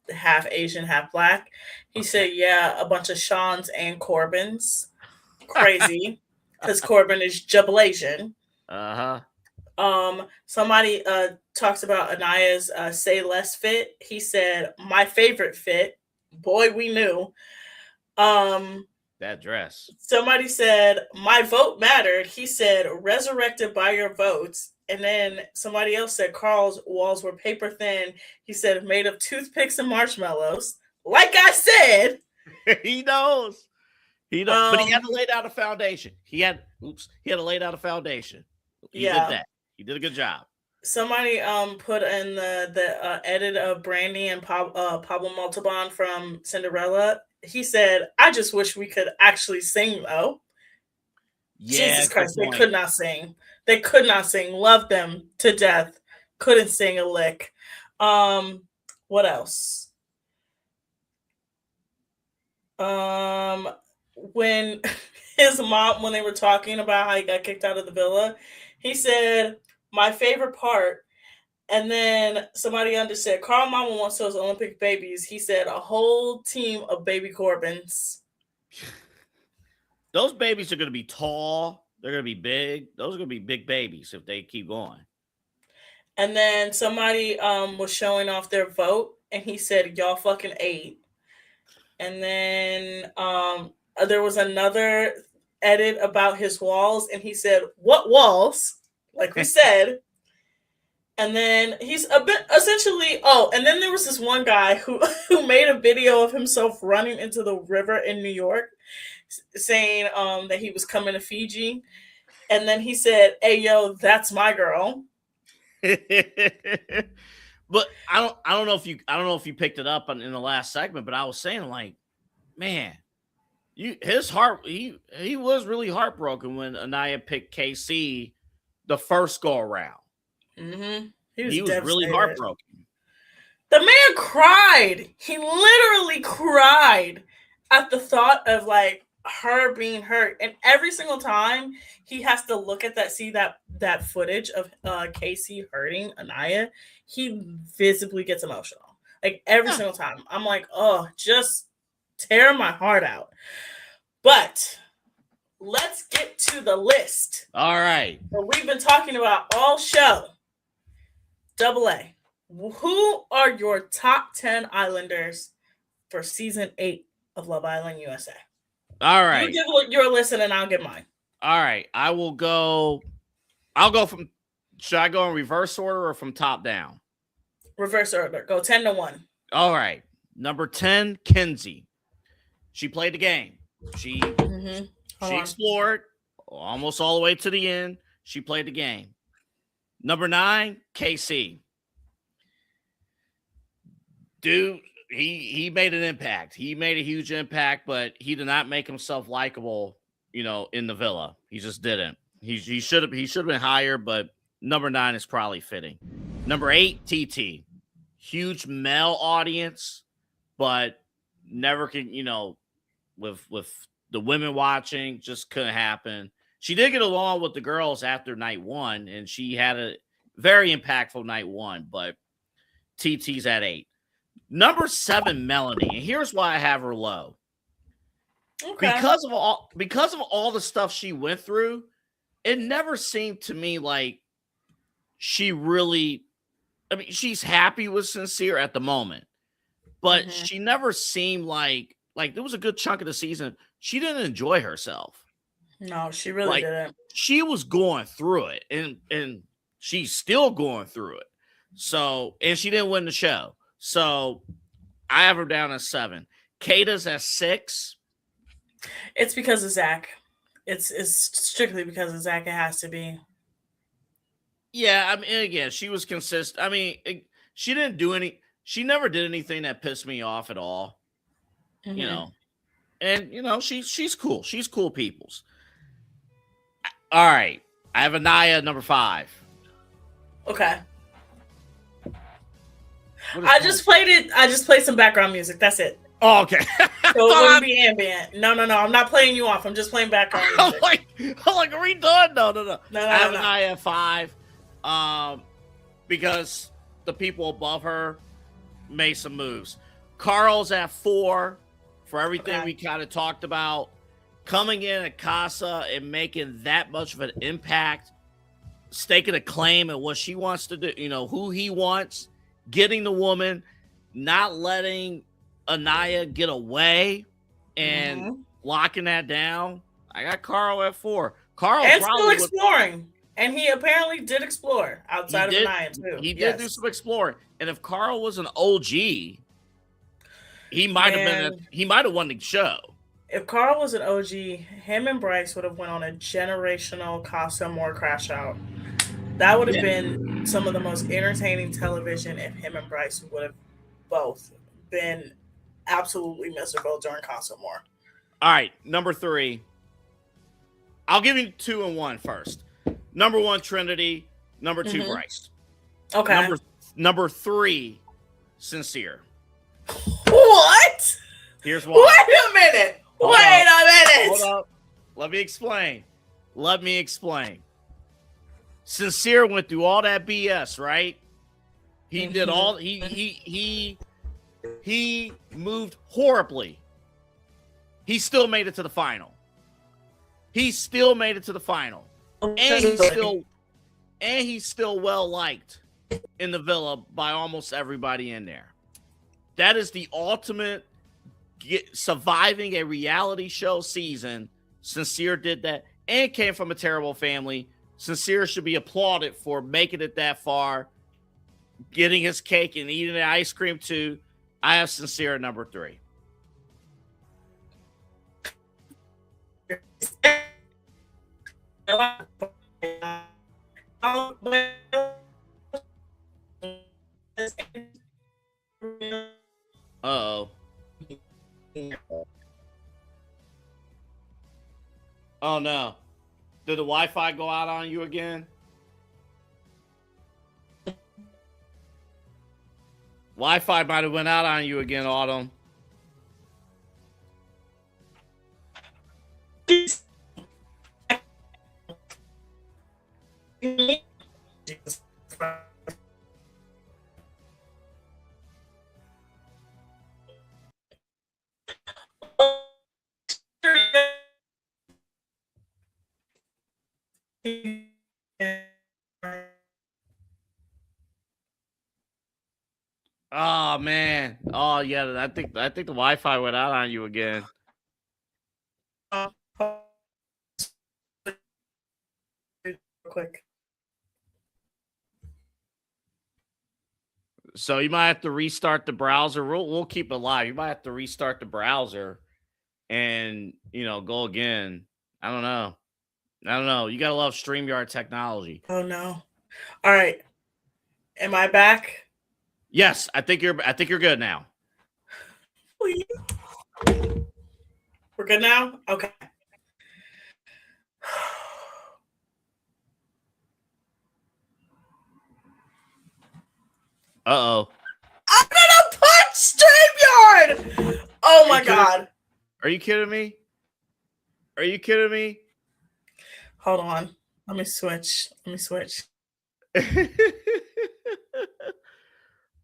half Asian, half black. He said, yeah, a bunch of Seans and Corbins. Crazy. Because Corbin is Jablasian. Somebody talks about Anaya's say less fit. He said, my favorite fit. Boy, we knew. That dress. Somebody said, my vote mattered. He said, resurrected by your votes. And then somebody else said Carl's walls were paper thin. He said, made of toothpicks and marshmallows. Like I said. He knows. He knows. But he had to lay down a foundation. He had to lay down a foundation. He did that. He did a good job. Somebody put in the edit of Brandy and Pablo Montalban from Cinderella. He said, I just wish we could actually sing, though. Yeah, Jesus Christ, they could not sing. They could not sing. Loved them to death. Couldn't sing a lick. What else? When his mom, when they were talking about how he got kicked out of the villa, he said, my favorite part. And then somebody understood, Carl Mama wants those Olympic babies. He said, a whole team of baby Corbins. Those babies are going to be tall. They're going to be big. Those are going to be big babies if they keep going. And then somebody was showing off their vote, and he said, y'all fucking ate. And then there was another edit about his walls, and he said, what walls? Like we said. And then he's a bit essentially, and then there was this one guy who made a video of himself running into the river in New York, saying that he was coming to Fiji. And then he said, hey, yo, that's my girl. But I don't know if you picked it up in the last segment, but I was saying, like, man, his heart, he was really heartbroken when Anaya picked KC the first go around. Mm-hmm. He was really heartbroken. The man cried. He literally cried at the thought of like her being hurt. And every single time he has to look at that footage of Casey hurting Anaya, he visibly gets emotional. Like every single time. I'm like, oh, just tear my heart out. But let's get to the list. All right. That we've been talking about all show. AA. Who are your top 10 Islanders for season 8 of Love Island USA? All right. You give your list and I'll give mine. All right. I'll go from, should I go in reverse order or from top down? Reverse order. Go 10-1. All right. Number 10, Kenzie. She played the game. She explored almost all the way to the end. She played the game. Number 9, KC. Dude, he made an impact. He made a huge impact, but he did not make himself likable, in the villa. He just didn't. He should have been higher, but number 9 is probably fitting. Number 8, TT. Huge male audience, but never can, with the women watching, just couldn't happen. She did get along with the girls after night 1, and she had a very impactful night 1, but TT's at 8. Number 7, Melanie, and here's why I have her low. Okay. Because of all the stuff she went through, it never seemed to me like she really, she's happy with Sincere at the moment, but she never seemed like there was a good chunk of the season she didn't enjoy herself. No, she really didn't. She was going through it, and she's still going through it. So, and she didn't win the show. So I have her down at 7. Kata's at 6. It's because of Zach. It's strictly because of Zach. It has to be. Yeah, again, she was consistent. She didn't do she never did anything that pissed me off at all. And she's cool. She's cool peoples. All right. I have Anaya number 5. Okay. I just played some background music. That's it. Oh, okay. So it wouldn't be ambient. No. I'm not playing you off. I'm just playing background music. I'm like, are we done? No. No, I have Anaya at 5. Because the people above her made some moves. Carl's at 4 for everything we kind of talked about. Coming in at Casa and making that much of an impact, staking a claim at what she wants to do, who he wants, getting the woman, not letting Anaya get away and locking that down. I got Carl at 4. Carl and still exploring. And he apparently did explore outside of Anaya too. He did do some exploring. And if Carl was an OG, he might have won the show. If Carl was an OG, him and Bryce would have went on a generational Casa More crash out. That would have been some of the most entertaining television if him and Bryce would have both been absolutely miserable during Casa More. All right, number 3. I'll give you 2 and 1 first. Number 1, Trinity. Number 2, Bryce. Okay. Number 3, Sincere. What? Here's why. Wait a minute. Hold up. Let me explain. Sincere went through all that BS, right? He did all he moved horribly. He still made it to the final. And he's still well liked in the villa by almost everybody in there. That is the ultimate surviving a reality show season. Sincere did that and came from a terrible family. Sincere should be applauded for making it that far, getting his cake and eating the ice cream too. I have Sincere at number 3. Uh-oh. Oh, no. Did the Wi-Fi go out on you again? Wi-Fi might have went out on you again, Autumn. Oh man. Oh yeah. I think the Wi-Fi went out on you again. Quick. So you might have to restart the browser. We'll keep it live. You might have to restart the browser and go again. I don't know. You gotta love StreamYard technology. Oh no. All right. Am I back? Yes, I think you're good now. Please. We're good now? Okay. Uh-oh. I'm gonna punch StreamYard! Oh my God. Are you kidding me? Are you kidding me? Hold on. Let me switch.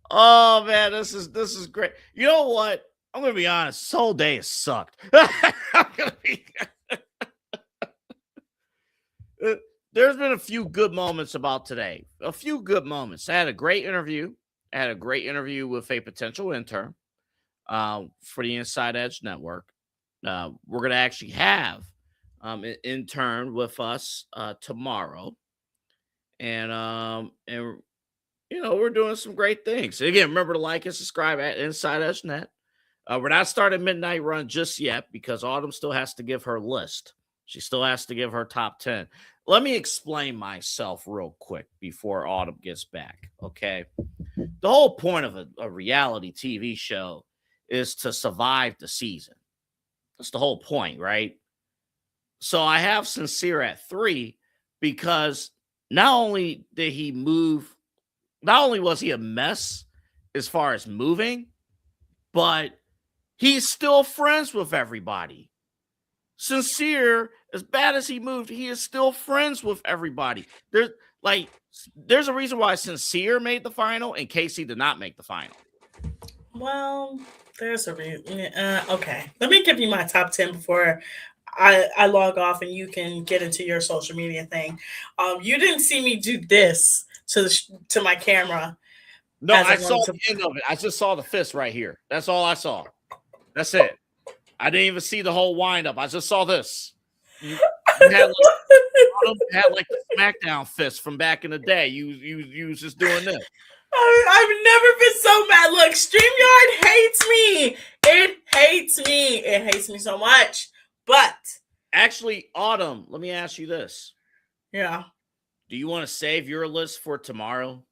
Oh man, this is great. You know what? I'm gonna be honest. This whole day has sucked. I'm gonna be... There's been a few good moments about today. A few good moments. I had a great interview. With a potential intern for the Inside Edge Network. We're going to actually have an intern with us tomorrow. And we're doing some great things. Again, remember to like and subscribe at Inside Edge Net. We're not starting Midnight Run just yet because Autumn still has to give her list. She still has to give her top 10. Let me explain myself real quick before Autumn gets back, okay? The whole point of a reality TV show is to survive the season. That's the whole point, right? So I have Sincere at 3 because not only was he a mess as far as moving, but he's still friends with everybody. Sincere, as bad as he moved, he is still friends with everybody. There's a reason why Sincere made the final and Casey did not make the final. Well, there's a reason. Okay. Let me give you my top 10 before I log off and you can get into your social media thing. You didn't see me do this to my camera. No, I saw the end of it. I just saw the fist right here. That's all I saw. That's it. I didn't even see the whole wind up. I just saw this. You had like the SmackDown fist from back in the day. You was just doing this. I've never been so mad. Look, StreamYard hates me. It hates me so much. But actually, Autumn, let me ask you this. Yeah. Do you want to save your list for tomorrow?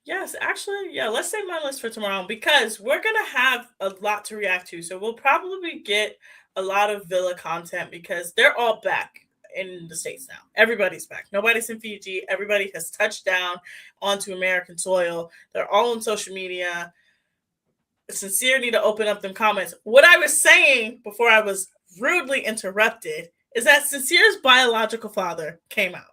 Yes, actually, yeah, let's save my list for tomorrow because we're going to have a lot to react to. So we'll probably get a lot of Villa content because they're all back in the States now. Everybody's back. Nobody's in Fiji. Everybody has touched down onto American soil. They're all on social media. Sincere need to open up them comments. What I was saying before I was rudely interrupted is that Sincere's biological father came out.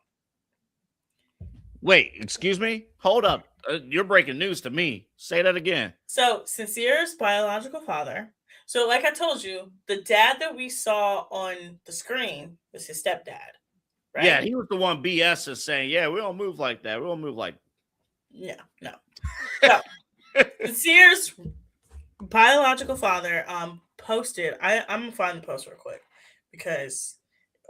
Wait, excuse me? Hold up. You're breaking news to me. Say that again. So, Sincere's biological father. So, like I told you, the dad that we saw on the screen was his stepdad, right? Yeah, he was the one BS is saying, yeah, we don't move like that. We don't move like... Yeah, no. So, Sincere's biological father posted... I'm going to find the post real quick because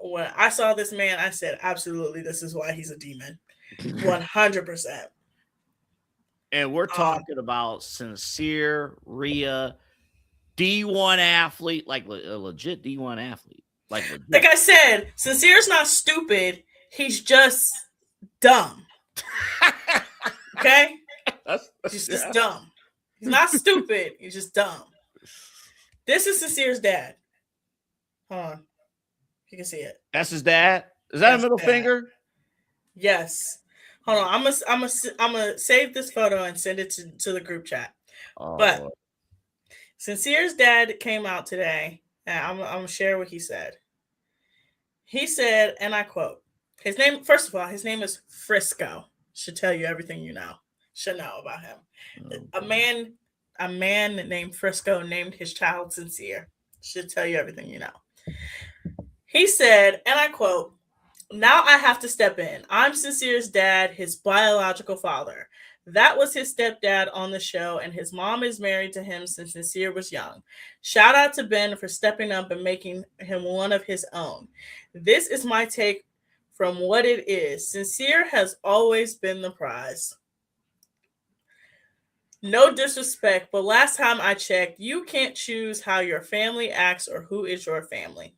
when I saw this man, I said, absolutely, this is why he's a demon. 100%. And we're talking about Sincere, Rhea, D1 athlete, like a legit D1 athlete. Like I said, Sincere's not stupid. He's just dumb. Okay? He's just dumb. He's not stupid. He's just dumb. This is Sincere's dad. Hold on. You can see it. That's his dad? Is that a middle finger? Yes. Hold on, I'm gonna save this photo and send it to the group chat. Oh, But Lord. Sincere's dad came out today, and I'm gonna share what he said. He said, and I quote, his name, first of all, his name is Frisco. Should tell you everything you should know about him. A man named Frisco named his child Sincere. Should tell you everything you know. He said, and I quote, "Now I have to step in. I'm Sincere's dad, his biological father. That was his stepdad on the show, and his mom is married to him since Sincere was young. Shout out to Ben for stepping up and making him one of his own. This is my take from what it is. Sincere has always been the prize. No disrespect, but last time I checked, you can't choose how your family acts or who is your family.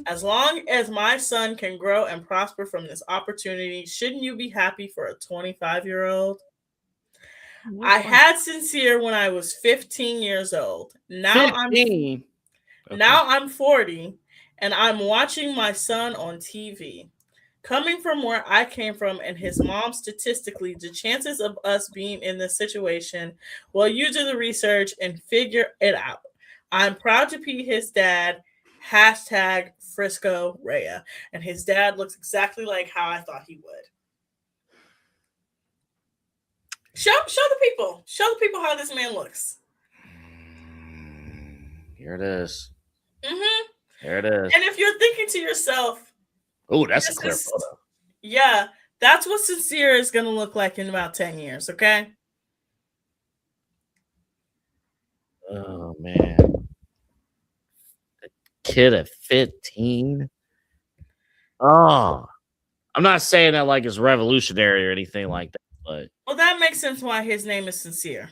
As long as my son can grow and prosper from this opportunity, shouldn't you be happy for a 25-year-old? I had Sincere when I was 15 years old. Now 15? I'm 40, and I'm watching my son on TV. Coming from where I came from and his mom, statistically, the chances of us being in this situation, well, you do the research and figure it out. I'm proud to be his dad. Hashtag Frisco Rhea." And his dad looks exactly like how I thought he would. Show the people how this man looks. Here it is. Mm-hmm. There it is. And if you're thinking to yourself, oh, that's a clear photo. Yeah, that's what Sincere is going to look like in about 10 years, okay? Oh, man. A kid at 15? Oh. I'm not saying that like it's revolutionary or anything like that, but... Well, that makes sense why his name is Sincere.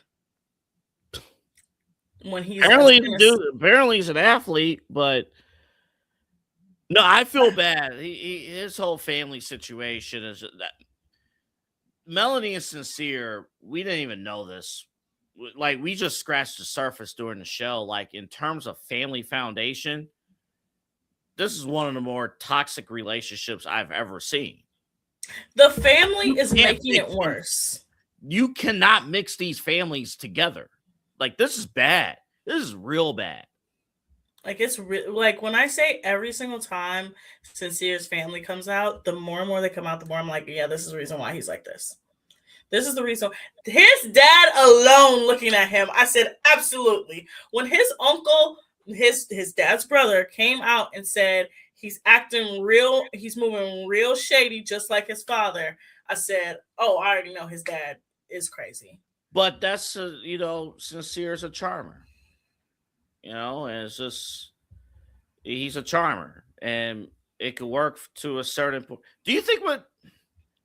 When he's apparently he's an athlete, but... No, I feel bad. His whole family situation is that Melanie and Sincere, we didn't even know this. Like, we just scratched the surface during the show. Like, in terms of family foundation, this is one of the more toxic relationships I've ever seen. The family is making it worse. You cannot mix these families together. Like, this is bad. This is real bad. Like, it's like when I say every single time Sincere's family comes out, the more and more they come out, the more I'm like, yeah, this is the reason why he's like this. This is the reason. His dad alone looking at him, I said, absolutely. When his uncle, his dad's brother came out and said he's moving real shady, just like his father, I said, oh, I already know his dad is crazy. But that's, Sincere's a charmer. And it's just, he's a charmer, and it could work to a certain point. Do you think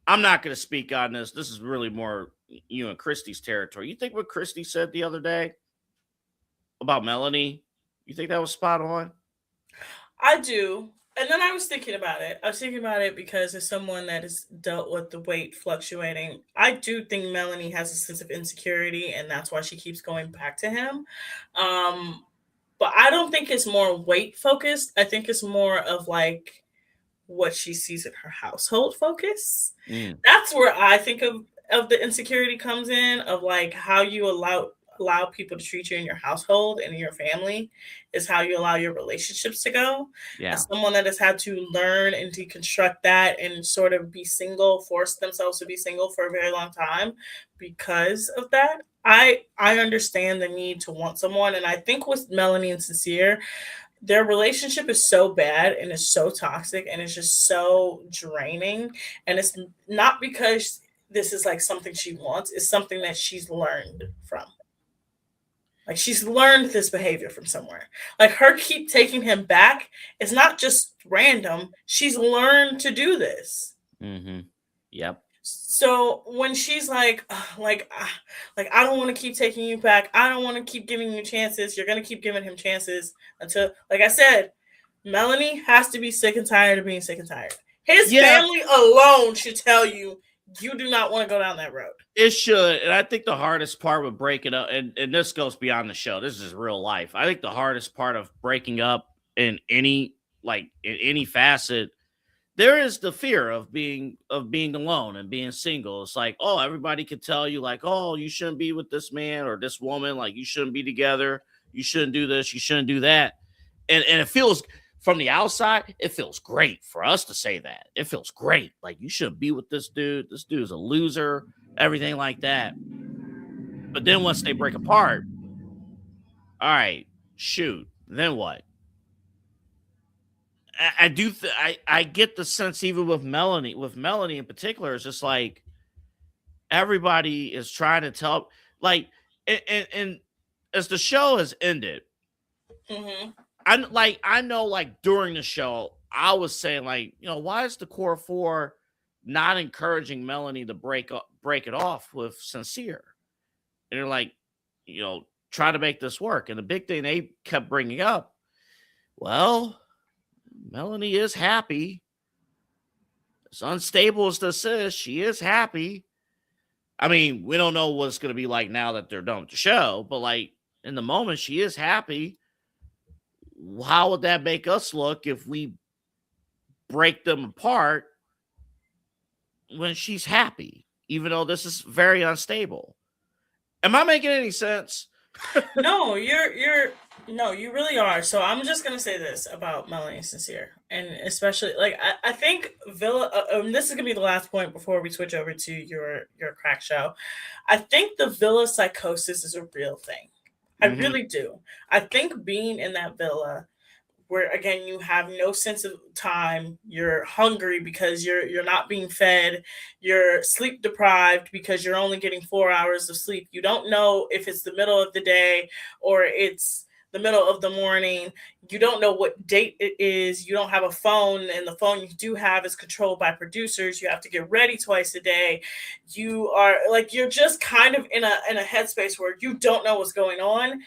I'm not going to speak on this. This is really more you and Christy's territory. You think what Christy said the other day about Melanie, you think that was spot on? I do. And then I was thinking about it. I was thinking about it because as someone that has dealt with the weight fluctuating, I do think Melanie has a sense of insecurity, and that's why she keeps going back to him. But I don't think it's more weight focused. I think it's more of like what she sees in her household focus. That's where I think of the insecurity comes in, of like how you allow people to treat you in your household and in your family is how you allow your relationships to go. Yeah. As someone that has had to learn and deconstruct that and sort of be single, force themselves to be single for a very long time because of that, I understand the need to want someone. And I think with Melanie and Sincere, their relationship is so bad and it's so toxic and it's just so draining. And it's not because this is like something she wants, it's something that she's learned from. Like, she's learned this behavior from somewhere. Like, her keep taking him back is not just random. She's learned to do this. Mm-hmm. Yep. So when she's like, I don't want to keep taking you back. I don't want to keep giving you chances. You're going to keep giving him chances until, like I said, Melanie has to be sick and tired of being sick and tired. His family alone should tell you, you do not want to go down that road. It should. And I think the hardest part with breaking up, and this goes beyond the show, this is real life. I think the hardest part of breaking up in any facet there is the fear of being alone and being single. It's like, oh, everybody could tell you like, oh, you shouldn't be with this man or this woman. Like, you shouldn't be together. You shouldn't do this. You shouldn't do that. And it feels from the outside, it feels great for us to say that. It feels great. Like, you shouldn't be with this dude. This dude's a loser, everything like that. But then once they break apart, all right, shoot, then what? I get the sense even with Melanie in particular, it's just like everybody is trying to tell, like, and as the show has ended, I know like during the show, I was saying like, you know, why is the core four not encouraging Melanie to break it off with Sincere? And they're like, you know, try to make this work. And the big thing they kept bringing up, well, Melanie is happy. As unstable as this is, she is happy. I mean, we don't know what it's going to be like now that they're done with the show, but like in the moment, she is happy. How would that make us look if we break them apart when she's happy, even though this is very unstable? Am I making any sense? No, you really are. So I'm just gonna say this about Melanie and Sincere, and especially like I think Villa. This is gonna be the last point before we switch over to your crack show. I think the Villa psychosis is a real thing. I really do. I think being in that villa, where again you have no sense of time, you're hungry because you're not being fed, you're sleep deprived because you're only getting 4 hours of sleep. You don't know if it's the middle of the day or it's the middle of the morning. You don't know what date it is. You don't have a phone, and the phone you do have is controlled by producers. You have to get ready twice a day. You are like, you're just kind of in a headspace where you don't know what's going on.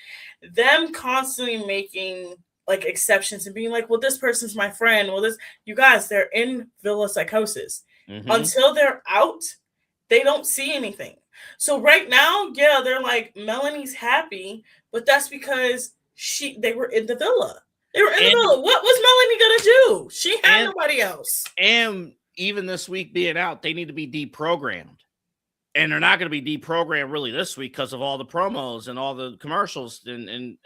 Them constantly making like exceptions and being like, well, this person's my friend. Well, you guys, they're in villa psychosis. Until they're out, they don't see anything. So right now, yeah, they're like, Melanie's happy, but that's because they were in the villa. They were in the villa. What was Melanie gonna do? She had nobody else. And even this week being out, they need to be deprogrammed. And they're not going to be deprogrammed really this week because of all the promos and all the commercials and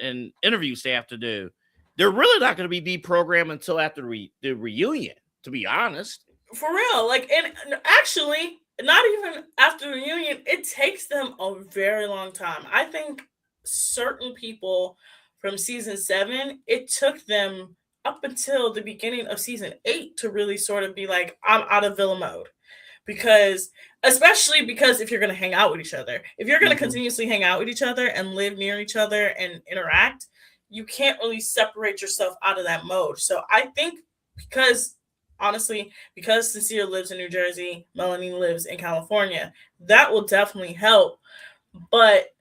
interviews they have to do. They're really not going to be deprogrammed until after the reunion, to be honest. For real. Like, and actually, not even after the reunion, it takes them a very long time. I think certain people from season 7, it took them up until the beginning of season 8 to really sort of be like, I'm out of villa mode. Especially because if you're going to hang out with each other, if you're going to continuously hang out with each other and live near each other and interact, you can't really separate yourself out of that mode. So I think because Sincere lives in New Jersey, Melanie lives in California, that will definitely help. But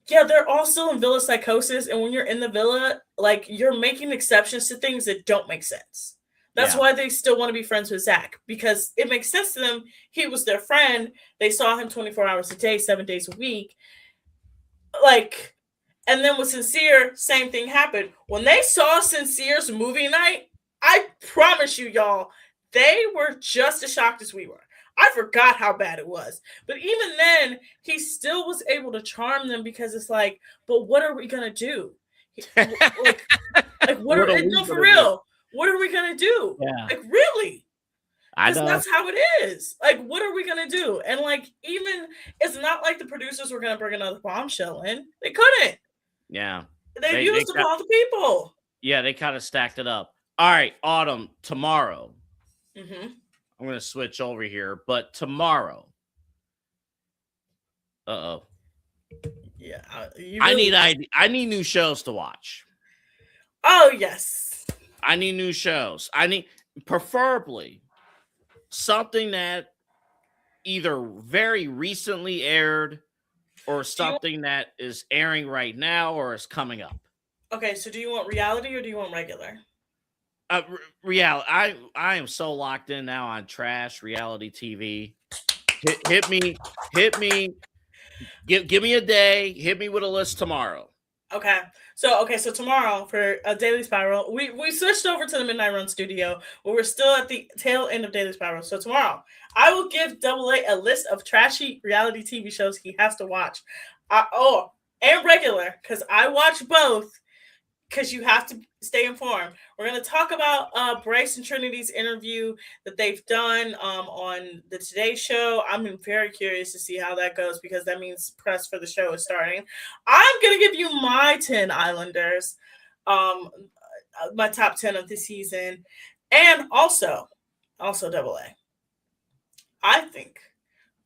yeah, they're also in villa psychosis. And when you're in the villa, like, you're making exceptions to things that don't make sense. That's why they still want to be friends with Zach, because it makes sense to them. He was their friend. They saw him 24 hours a day, 7 days a week. Like, and then with Sincere, same thing happened. When they saw Sincere's movie night, I promise you, y'all, they were just as shocked as we were. I forgot how bad it was. But even then, he still was able to charm them, because it's like, but what are we going to do? What are we for real? Do? What are we going to do? Yeah. Like, really? I know. That's how it is. Like, what are we going to do? And like, even, it's not like the producers were going to bring another bombshell in. They couldn't. Yeah. They used up all the people. Yeah, they kind of stacked it up. All right, Autumn, tomorrow. I'm going to switch over here, but tomorrow. Uh-oh. Yeah. I need new shows to watch. Oh, yes. I need new shows. I need, preferably, something that either very recently aired or something that is airing right now or is coming up. Okay, so do you want reality or do you want regular? Reality. I am so locked in now on trash reality TV. Hit me. Give me a day. Hit me with a list tomorrow. Okay. So tomorrow for a Daily Spiral, we switched over to the Midnight Run studio, but we're still at the tail end of Daily Spiral. So tomorrow, I will give Double A a list of trashy reality TV shows he has to watch. And regular, because I watch both, because you have to stay informed. We're going to talk about Bryce and Trinity's interview that they've done on the Today Show. I'm very curious to see how that goes, because that means press for the show is starting. I'm going to give you my 10 Islanders, my top 10 of the season, and also Double A. I think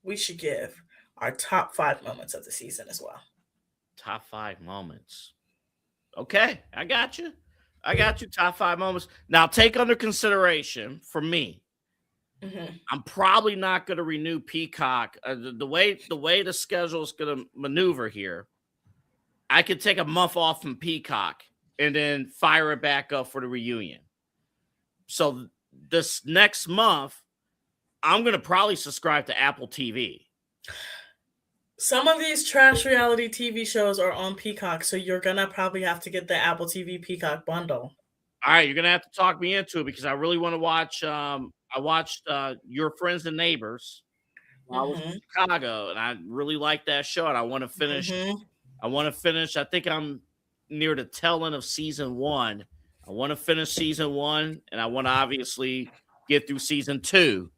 we should give our top 5 moments of the season as well. Top 5 moments. Okay, I got you. Top 5 moments. Now, take under consideration for me. I'm probably not going to renew Peacock. The way the schedule is going to maneuver here, I could take a month off from Peacock and then fire it back up for the reunion. So this next month, I'm going to probably subscribe to Apple TV. Some of these trash reality TV shows are on Peacock, so you're going to probably have to get the Apple TV Peacock bundle. All right, you're going to have to talk me into it, because I really want to watch. I watched Your Friends and Neighbors when I was in Chicago, and I really liked that show, and I want to finish. I think I'm near the tail end of season 1. I want to finish season 1, and I want to obviously get through season 2.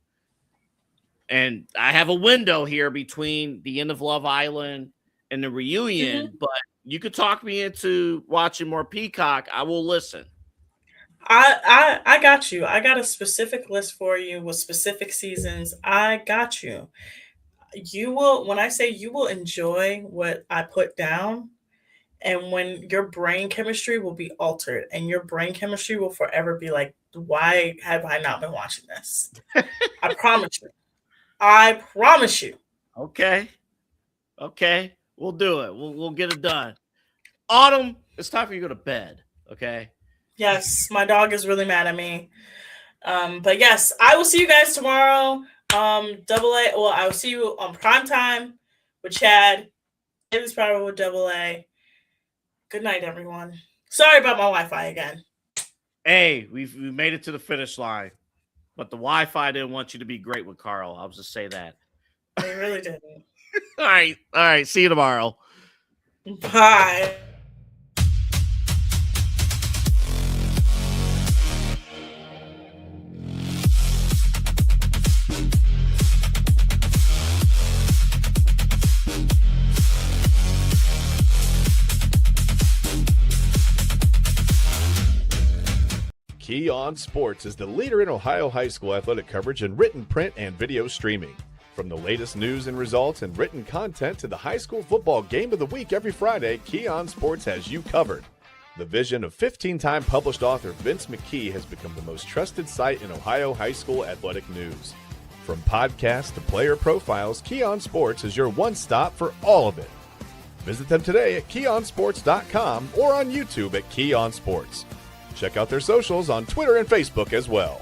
And I have a window here between the end of Love Island and the reunion, but you could talk me into watching more Peacock. I will listen. I got you. I got a specific list for you with specific seasons. I got you. You will, when I say you will enjoy what I put down, and when your brain chemistry will be altered, and your brain chemistry will forever be like, why have I not been watching this? I promise you. I promise you. Okay. We'll do it. We'll get it done. Autumn, it's time for you to go to bed. Okay. Yes, my dog is really mad at me. But yes, I will see you guys tomorrow. Double A. Well, I will see you on Primetime with Chad. Daily Spiral with Double A. Good night, everyone. Sorry about my Wi-Fi again. Hey, we made it to the finish line. But the Wi-Fi didn't want you to be great with Carl. I'll just say that. They really didn't. All right. See you tomorrow. Bye. Key On Sports is the leader in Ohio high school athletic coverage in written, print, and video streaming. From the latest news and results and written content to the high school football game of the week every Friday, Key On Sports has you covered. The vision of 15-time published author Vince McKee has become the most trusted site in Ohio high school athletic news. From podcasts to player profiles, Key On Sports is your one-stop for all of it. Visit them today at keyonsports.com or on YouTube at Key On Sports. Check out their socials on Twitter and Facebook as well.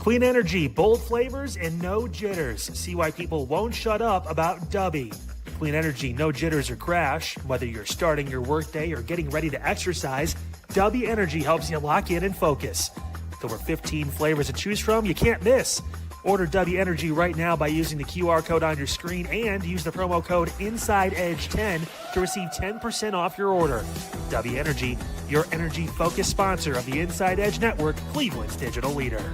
Clean energy, bold flavors, and no jitters. See why people won't shut up about Dubby. Clean energy, no jitters or crash. Whether you're starting your workday or getting ready to exercise, Dubby Energy helps you lock in and focus. With over 15 flavors to choose from, you can't miss. Order Dubby Energy right now by using the QR code on your screen and use the promo code InsideEdge10 to receive 10% off your order. Dubby Energy, your energy-focused sponsor of the Inside Edge Network, Cleveland's digital leader.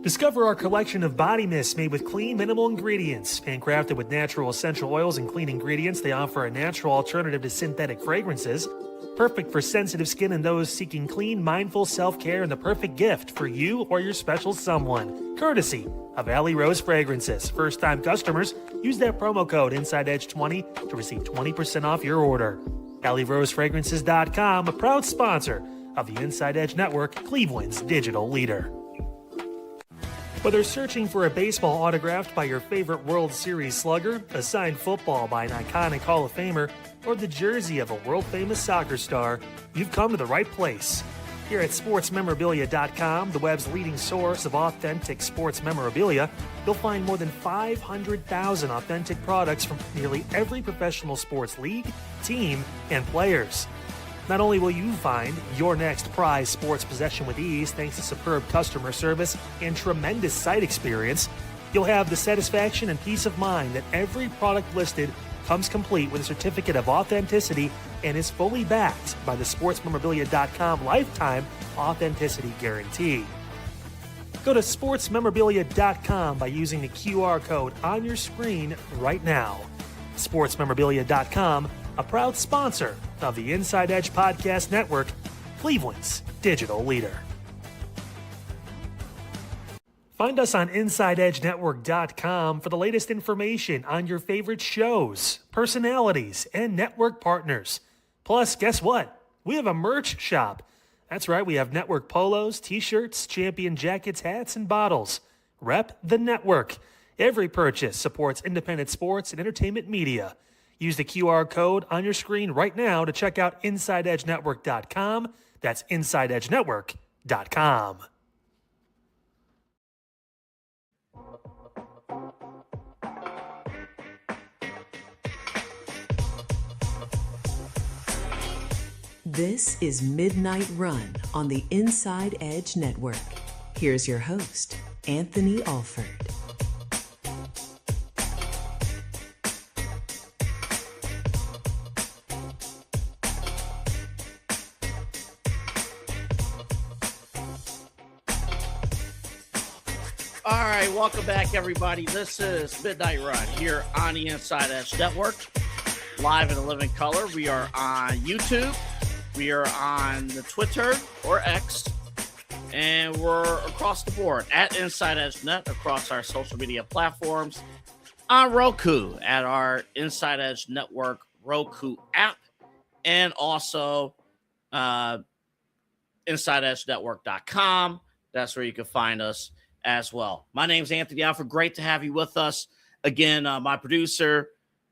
Discover our collection of body mists made with clean, minimal ingredients. Handcrafted with natural essential oils and clean ingredients, they offer a natural alternative to synthetic fragrances. Perfect for sensitive skin and those seeking clean, mindful self-care, and the perfect gift for you or your special someone. Courtesy of Alley Rose Fragrances. First-time customers, use that promo code InsideEdge20 to receive 20% off your order. AlleyRoseFragrances.com, a proud sponsor of the Inside Edge Network, Cleveland's digital leader. Whether searching for a baseball autographed by your favorite World Series slugger, a signed football by an iconic Hall of Famer, or the jersey of a world-famous soccer star, you've come to the right place. Here at sportsmemorabilia.com, the web's leading source of authentic sports memorabilia, you'll find more than 500,000 authentic products from nearly every professional sports league, team, and players. Not only will you find your next prized sports possession with ease thanks to superb customer service and tremendous site experience, you'll have the satisfaction and peace of mind that every product listed comes complete with a certificate of authenticity and is fully backed by the sportsmemorabilia.com lifetime authenticity guarantee. Go to sportsmemorabilia.com by using the QR code on your screen right now. Sportsmemorabilia.com, a proud sponsor of the Inside Edge Podcast Network, Cleveland's digital leader. Find us on InsideEdgeNetwork.com for the latest information on your favorite shows, personalities, and network partners. Plus, guess what? We have a merch shop. That's right, we have network polos, t-shirts, champion jackets, hats, and bottles. Rep the network. Every purchase supports independent sports and entertainment media. Use the QR code on your screen right now to check out InsideEdgeNetwork.com. That's InsideEdgeNetwork.com. This is Midnight Run on the Inside Edge Network. Here's your host, Anthony Alford. All right, welcome back, everybody. This is Midnight Run here on the Inside Edge Network, live in a living color. We are on YouTube. We are on the Twitter or X, and we're across the board at Inside Edge Net across our social media platforms, on Roku at our Inside Edge Network Roku app, and also InsideEdgeNetwork.com. That's where you can find us as well. My name's Anthony Alford. Great to have you with us again. My producer,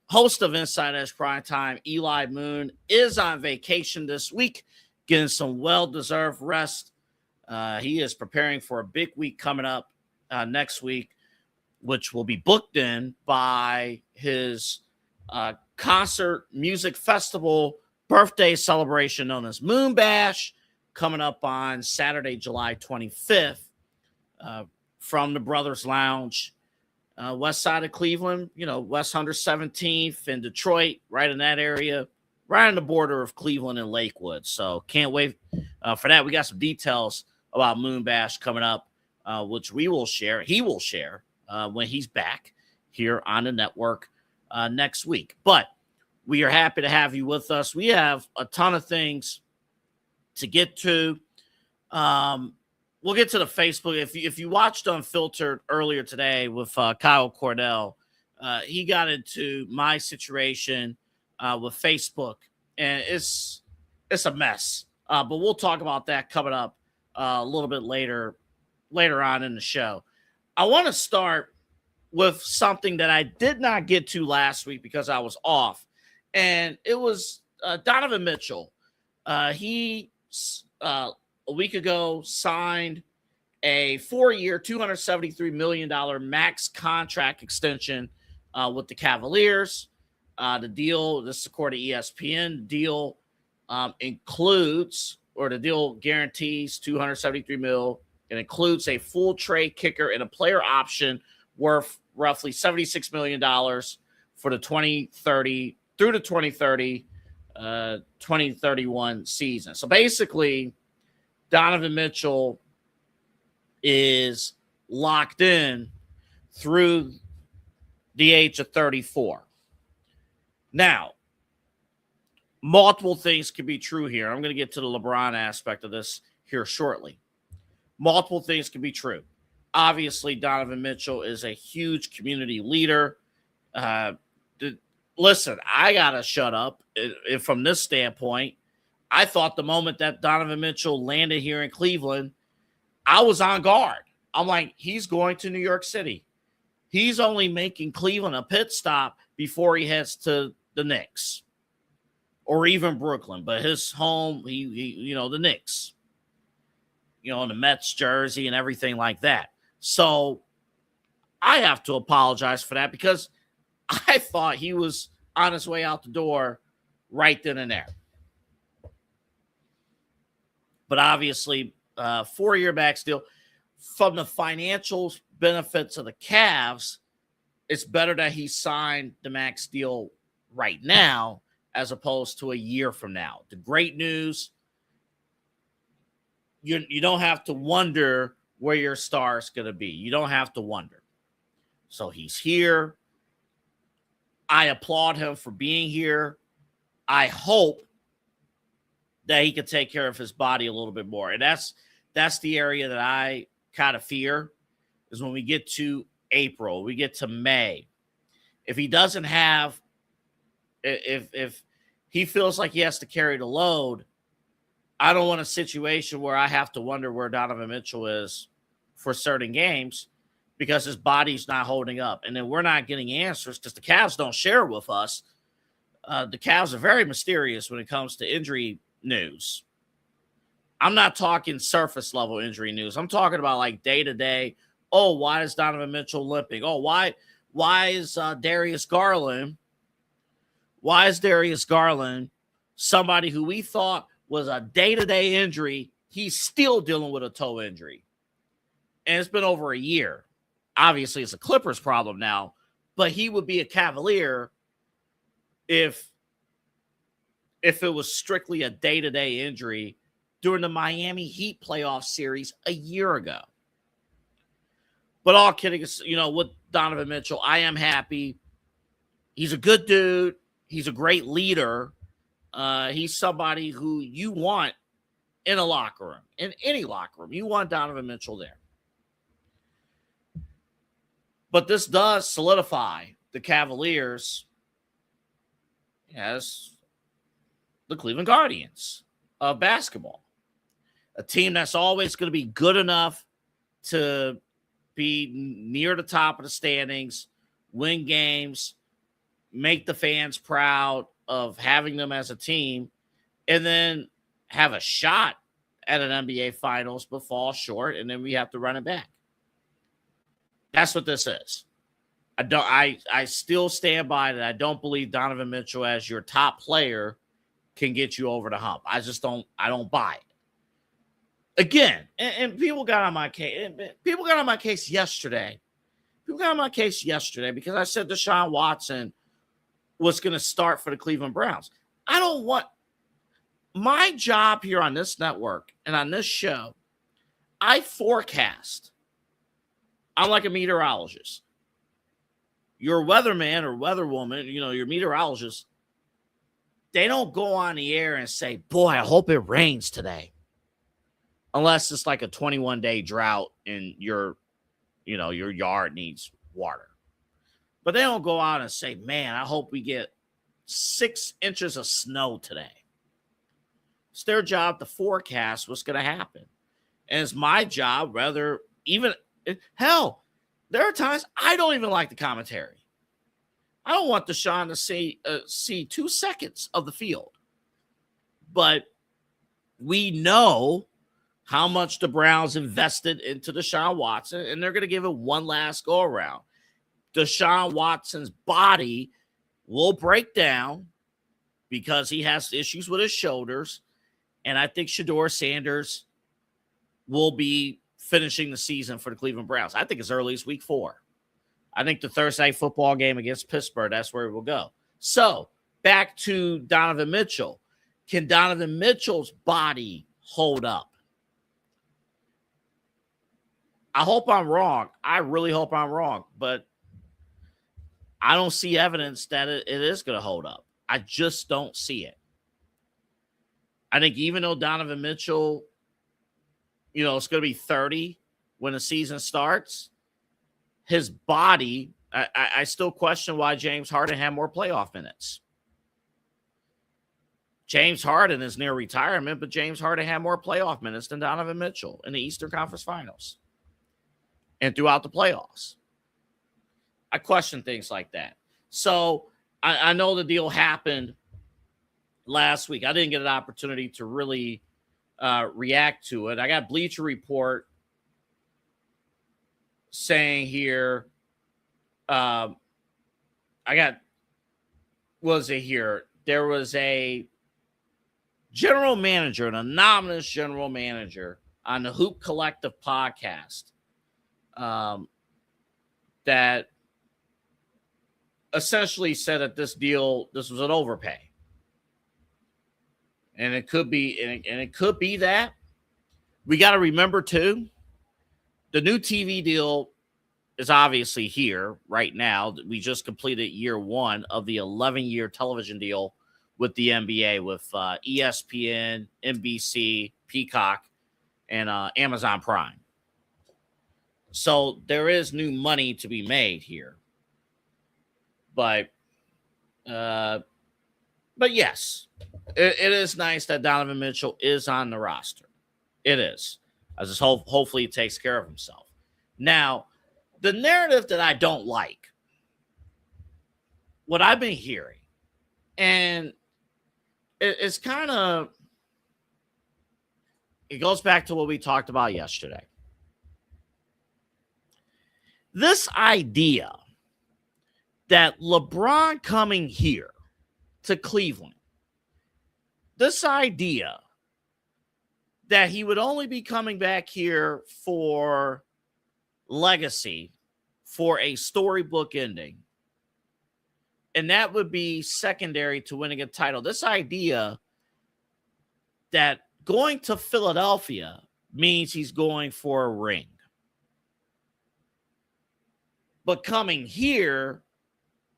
host of Inside Edge Primetime, Eli Moon, is on vacation this week, getting some well-deserved rest. He is preparing for a big week coming up next week, which will be booked in by his concert music festival birthday celebration known as Moon Bash, coming up on Saturday, July 25th, from the Brothers Lounge, west side of Cleveland, West 117th in Detroit, right in that area, right on the border of Cleveland and Lakewood. So can't wait for that. We got some details about Moon Bash coming up, which he will share when he's back here on the network next week. But we are happy to have you with us. We have a ton of things to get to. We'll get to the Facebook. If you watched Unfiltered earlier today with Kyle Cordell, he got into my situation with Facebook, and it's a mess. But we'll talk about that coming up a little bit later on in the show. I want to start with something that I did not get to last week because I was off, and it was Donovan Mitchell. He a week ago signed a 4-year, $273 million max contract extension with the Cavaliers. The deal, this is according to ESPN, the deal the deal guarantees $273 million. It includes a full trade kicker and a player option worth roughly $76 million for the 2030 through the 2031 season. So basically, Donovan Mitchell is locked in through the age of 34. Now, multiple things can be true here. I'm going to get to the LeBron aspect of this here shortly. Multiple things can be true. Obviously, Donovan Mitchell is a huge community leader. Listen, I got to shut up from this standpoint. I thought the moment that Donovan Mitchell landed here in Cleveland, I was on guard. I'm like, he's going to New York City. He's only making Cleveland a pit stop before he heads to the Knicks or even Brooklyn, but his home, the Knicks. in the Mets jersey and everything like that. So I have to apologize for that because I thought he was on his way out the door right then and there. But obviously, 4-year max deal. From the financial benefits of the Cavs, it's better that he signed the max deal right now as opposed to a year from now. The great news, you don't have to wonder where your star is going to be. You don't have to wonder. So he's here. I applaud him for being here. I hope that he can take care of his body a little bit more. And that's the area that I kind of fear is when we get to April, we get to May. If he doesn't have, if he feels like he has to carry the load, I don't want a situation where I have to wonder where Donovan Mitchell is for certain games because his body's not holding up. And then we're not getting answers because the Cavs don't share with us. The Cavs are very mysterious when it comes to injury news. I'm not talking surface level injury news. I'm talking about like day to day. Oh, why is Donovan Mitchell limping? Oh, why is Darius Garland? Why is Darius Garland somebody who we thought was a day-to-day injury? He's still dealing with a toe injury. And it's been over a year. Obviously, it's a Clippers problem now, but he would be a Cavalier if it was strictly a day-to-day injury during the Miami Heat playoff series a year ago. But all kidding, with Donovan Mitchell, I am happy. He's a good dude. He's a great leader. He's somebody who you want in a locker room, in any locker room. You want Donovan Mitchell there. But this does solidify the Cavaliers as the Cleveland Guardians of basketball. A team that's always going to be good enough to be near the top of the standings, win games, make the fans proud of having them as a team, and then have a shot at an NBA Finals but fall short, and then we have to run it back. That's what this is. I still stand by that. I don't believe Donovan Mitchell as your top player can get you over the hump. I don't buy it. Again, and people got on my case. People got on my case yesterday. People got on my case yesterday because I said Deshaun Watson was going to start for the Cleveland Browns. I don't want my job here on this network and on this show. I forecast. I'm like a meteorologist. Your weatherman or weatherwoman, your meteorologist, they don't go on the air and say, boy, I hope it rains today. Unless it's like a 21-day drought and your yard needs water. But they don't go out and say, man, I hope we get 6 inches of snow today. It's their job to forecast what's going to happen. And it's my job, there are times I don't even like the commentary. I don't want Deshaun to see 2 seconds of the field. But we know how much the Browns invested into Deshaun Watson, and they're going to give it one last go-around. Deshaun Watson's body will break down because he has issues with his shoulders, and I think Shedeur Sanders will be finishing the season for the Cleveland Browns. I think as early as week 4. I think the Thursday night football game against Pittsburgh, that's where it will go. So, back to Donovan Mitchell. Can Donovan Mitchell's body hold up? I hope I'm wrong. I really hope I'm wrong, but I don't see evidence that it is going to hold up. I just don't see it. I think even though Donovan Mitchell, it's going to be 30 when the season starts, his body, I still question why James Harden had more playoff minutes. James Harden is near retirement, but James Harden had more playoff minutes than Donovan Mitchell in the Eastern Conference Finals and throughout the playoffs. I question things like that. So I know the deal happened last week. I didn't get an opportunity to really react to it. I got Bleacher Report saying here, I got, was it here? There was a general manager, an anonymous general manager on the Hoop Collective podcast that essentially said that this was an overpay. And it could be, and it could be that. We got to remember too, the new TV deal is obviously here right now. We just completed year 1 of the 11-year television deal with the NBA, with ESPN, NBC, Peacock, and Amazon Prime. So there is new money to be made here. But yes, it is nice that Donovan Mitchell is on the roster. It is. As just hopefully he takes care of himself. Now, the narrative that I don't like, what I've been hearing, and it's kind of, it goes back to what we talked about yesterday. This idea that LeBron coming here to Cleveland, this idea that he would only be coming back here for legacy, for a storybook ending, and that would be secondary to winning a title. This idea that going to Philadelphia means he's going for a ring. But coming here,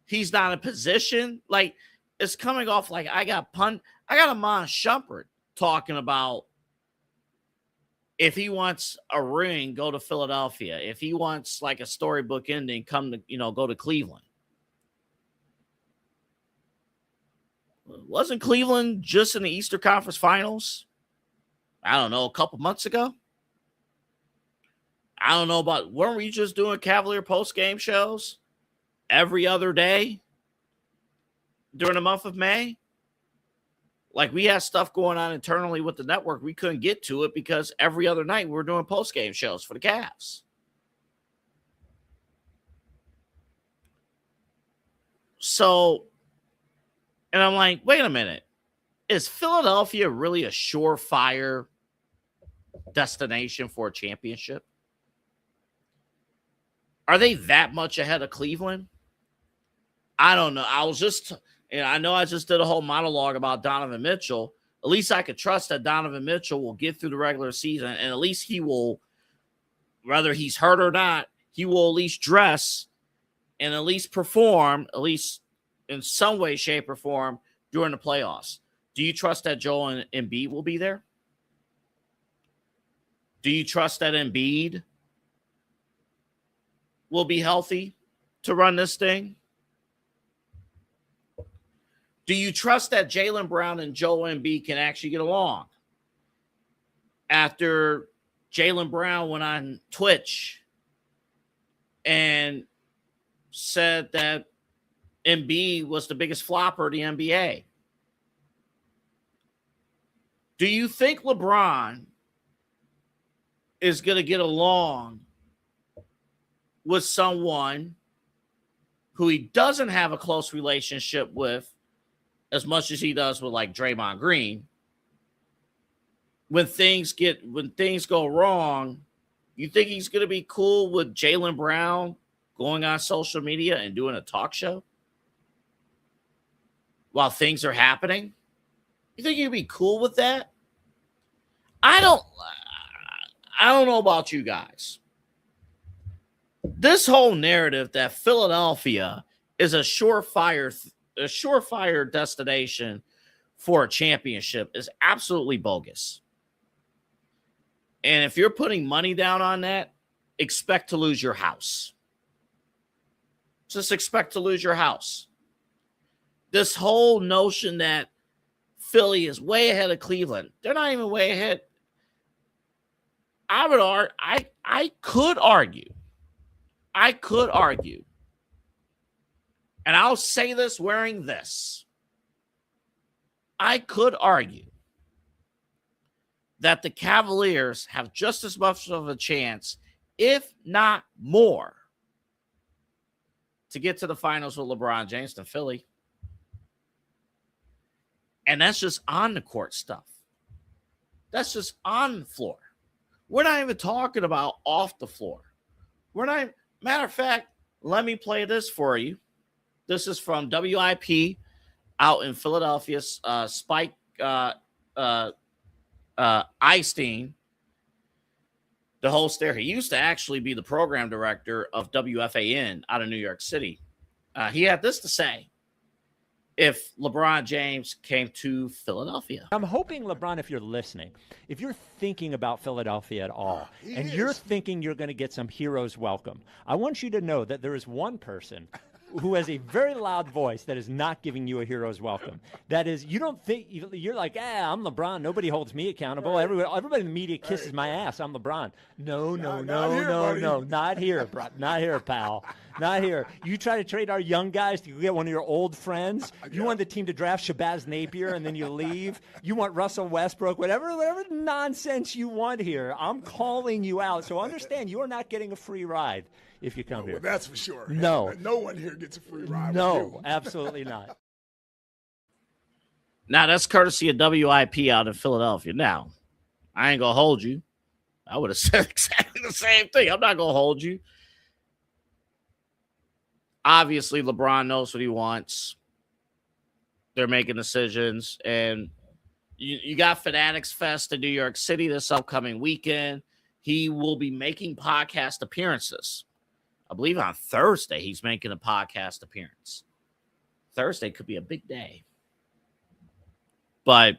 he's not in position. Like, it's coming off like I got Amon Shumpert talking about if he wants a ring, go to Philadelphia. If he wants like a storybook ending, go to Cleveland. Wasn't Cleveland just in the Eastern Conference Finals? I don't know, a couple months ago? I don't know weren't we just doing Cavalier post-game shows every other day during the month of May? Like, we had stuff going on internally with the network. We couldn't get to it because every other night we were doing post-game shows for the Cavs. So, and I'm like, wait a minute. Is Philadelphia really a surefire destination for a championship? Are they that much ahead of Cleveland? I don't know. I know I just did a whole monologue about Donovan Mitchell. At least I could trust that Donovan Mitchell will get through the regular season, and at least he will, whether he's hurt or not, he will at least dress and at least perform, at least in some way, shape, or form during the playoffs. Do you trust that Joel Embiid will be there? Do you trust that Embiid will be healthy to run this thing? Do you trust that Jaylen Brown and Joel Embiid can actually get along? After Jaylen Brown went on Twitch and said that Embiid was the biggest flopper of the NBA. Do you think LeBron is going to get along with someone who he doesn't have a close relationship with as much as he does with like Draymond Green? When things go wrong, you think he's going to be cool with Jaylen Brown going on social media and doing a talk show while things are happening? You think he'd be cool with that? I don't know about you guys. This whole narrative that Philadelphia is a surefire destination for a championship is absolutely bogus. And if you're putting money down on that, expect to lose your house. Just expect to lose your house. This whole notion that Philly is way ahead of Cleveland, they're not even way ahead. I could argue, and I'll say this wearing this. I could argue that the Cavaliers have just as much of a chance, if not more, to get to the finals with LeBron James than Philly. And that's just on the court stuff. That's just on the floor. We're not even talking about off the floor. Matter of fact, let me play this for you. This is from WIP out in Philadelphia. Spike Eystein, the host there. He used to actually be the program director of WFAN out of New York City. He had this to say if LeBron James came to Philadelphia. I'm hoping, LeBron, if you're listening, if you're thinking about Philadelphia at all, and you're thinking you're going to get some heroes welcome, I want you to know that there is one person who has a very loud voice that is not giving you a hero's welcome. That is, you don't think, you're like, I'm LeBron. Nobody holds me accountable. Everybody in the media kisses my ass. I'm LeBron. No, not here, bro. Not here, pal. Not here. You try to trade our young guys to get one of your old friends. You want the team to draft Shabazz Napier and then you leave. You want Russell Westbrook, whatever nonsense you want here. I'm calling you out. So understand, you are not getting a free ride if you come here. Well, that's for sure. No. No one here gets a free ride. No, absolutely not. Now, that's courtesy of WIP out in Philadelphia. Now, I ain't going to hold you. I would have said exactly the same thing. I'm not going to hold you. Obviously, LeBron knows what he wants. They're making decisions. And you got Fanatics Fest in New York City this upcoming weekend. He will be making podcast appearances. I believe on Thursday he's making a podcast appearance. Thursday could be a big day. But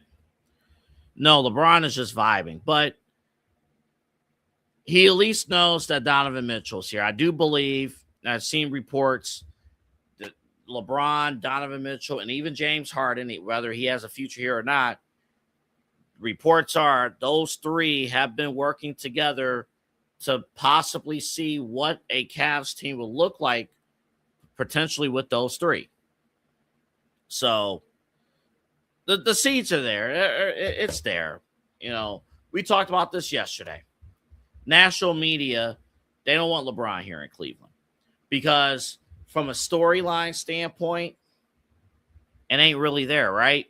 no, LeBron is just vibing. But he at least knows that Donovan Mitchell's here. I do believe, I've seen reports that LeBron, Donovan Mitchell, and even James Harden, whether he has a future here or not, reports are those three have been working together to possibly see what a Cavs team will look like potentially with those three. So the seeds are there. It's there. You know, we talked about this yesterday. National media, they don't want LeBron here in Cleveland because from a storyline standpoint, it ain't really there, right?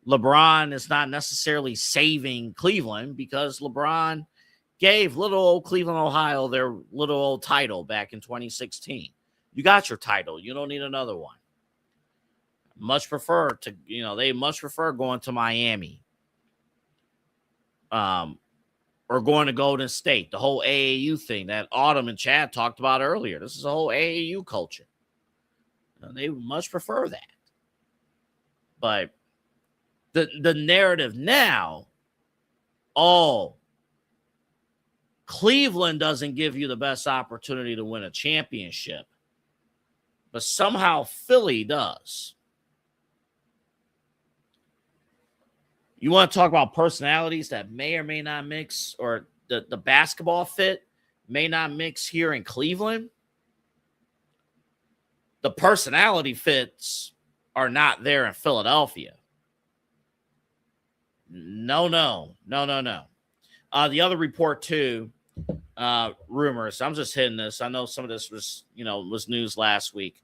LeBron is not necessarily saving Cleveland because LeBron gave little old Cleveland, Ohio, their little old title back in 2016. You got your title. You don't need another one. They much prefer going to Miami. Or going to Golden State. The whole AAU thing that Autumn and Chad talked about earlier. This is a whole AAU culture. They much prefer that. But the narrative now, Cleveland doesn't give you the best opportunity to win a championship, but somehow Philly does. You want to talk about personalities that may or may not mix, or the basketball fit may not mix here in Cleveland? The personality fits are not there in Philadelphia. No. The other report too, rumors. I'm just hitting this. I know some of this was news last week.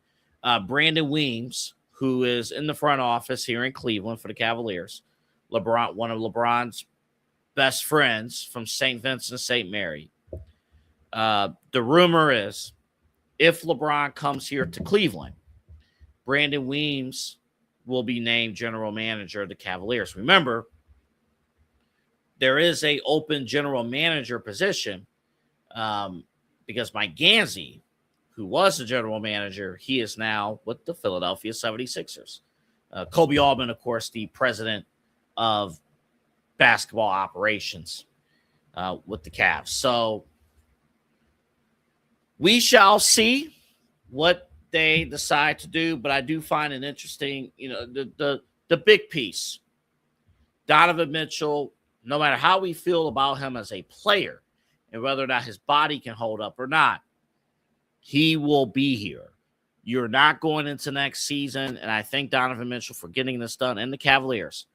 Brandon Weems, who is in the front office here in Cleveland for the Cavaliers, LeBron, one of LeBron's best friends from St. Vincent, St. Mary. The rumor is if LeBron comes here to Cleveland, Brandon Weems will be named general manager of the Cavaliers. Remember, there is a open general manager position because Mike Gansey, who was the general manager, he is now with the Philadelphia 76ers. Kobe Altman, of course, the president of basketball operations with the Cavs. So we shall see what they decide to do, but I do find it interesting, the big piece. Donovan Mitchell, no matter how we feel about him as a player and whether or not his body can hold up or not, he will be here. You're not going into next season, and I thank Donovan Mitchell for getting this done and the Cavaliers.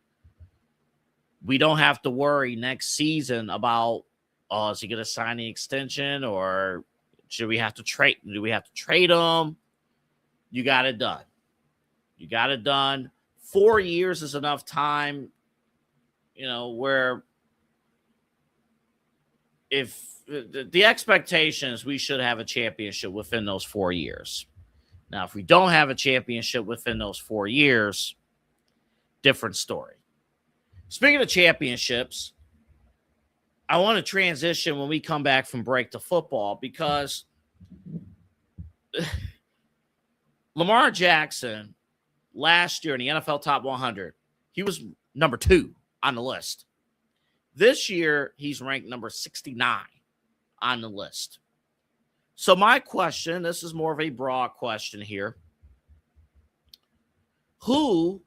we don't have to worry next season about, is he going to sign the extension, or should we have to trade? Do we have to trade him? You got it done. You got it done. 4 years is enough time, where if the expectation is we should have a championship within those 4 years. Now, if we don't have a championship within those 4 years, different story. Speaking of championships, I want to transition when we come back from break to football, because Lamar Jackson last year in the NFL Top 100, he was number 2 on the list. This year, he's ranked number 69 on the list. So my question, this is more of a broad question here. Who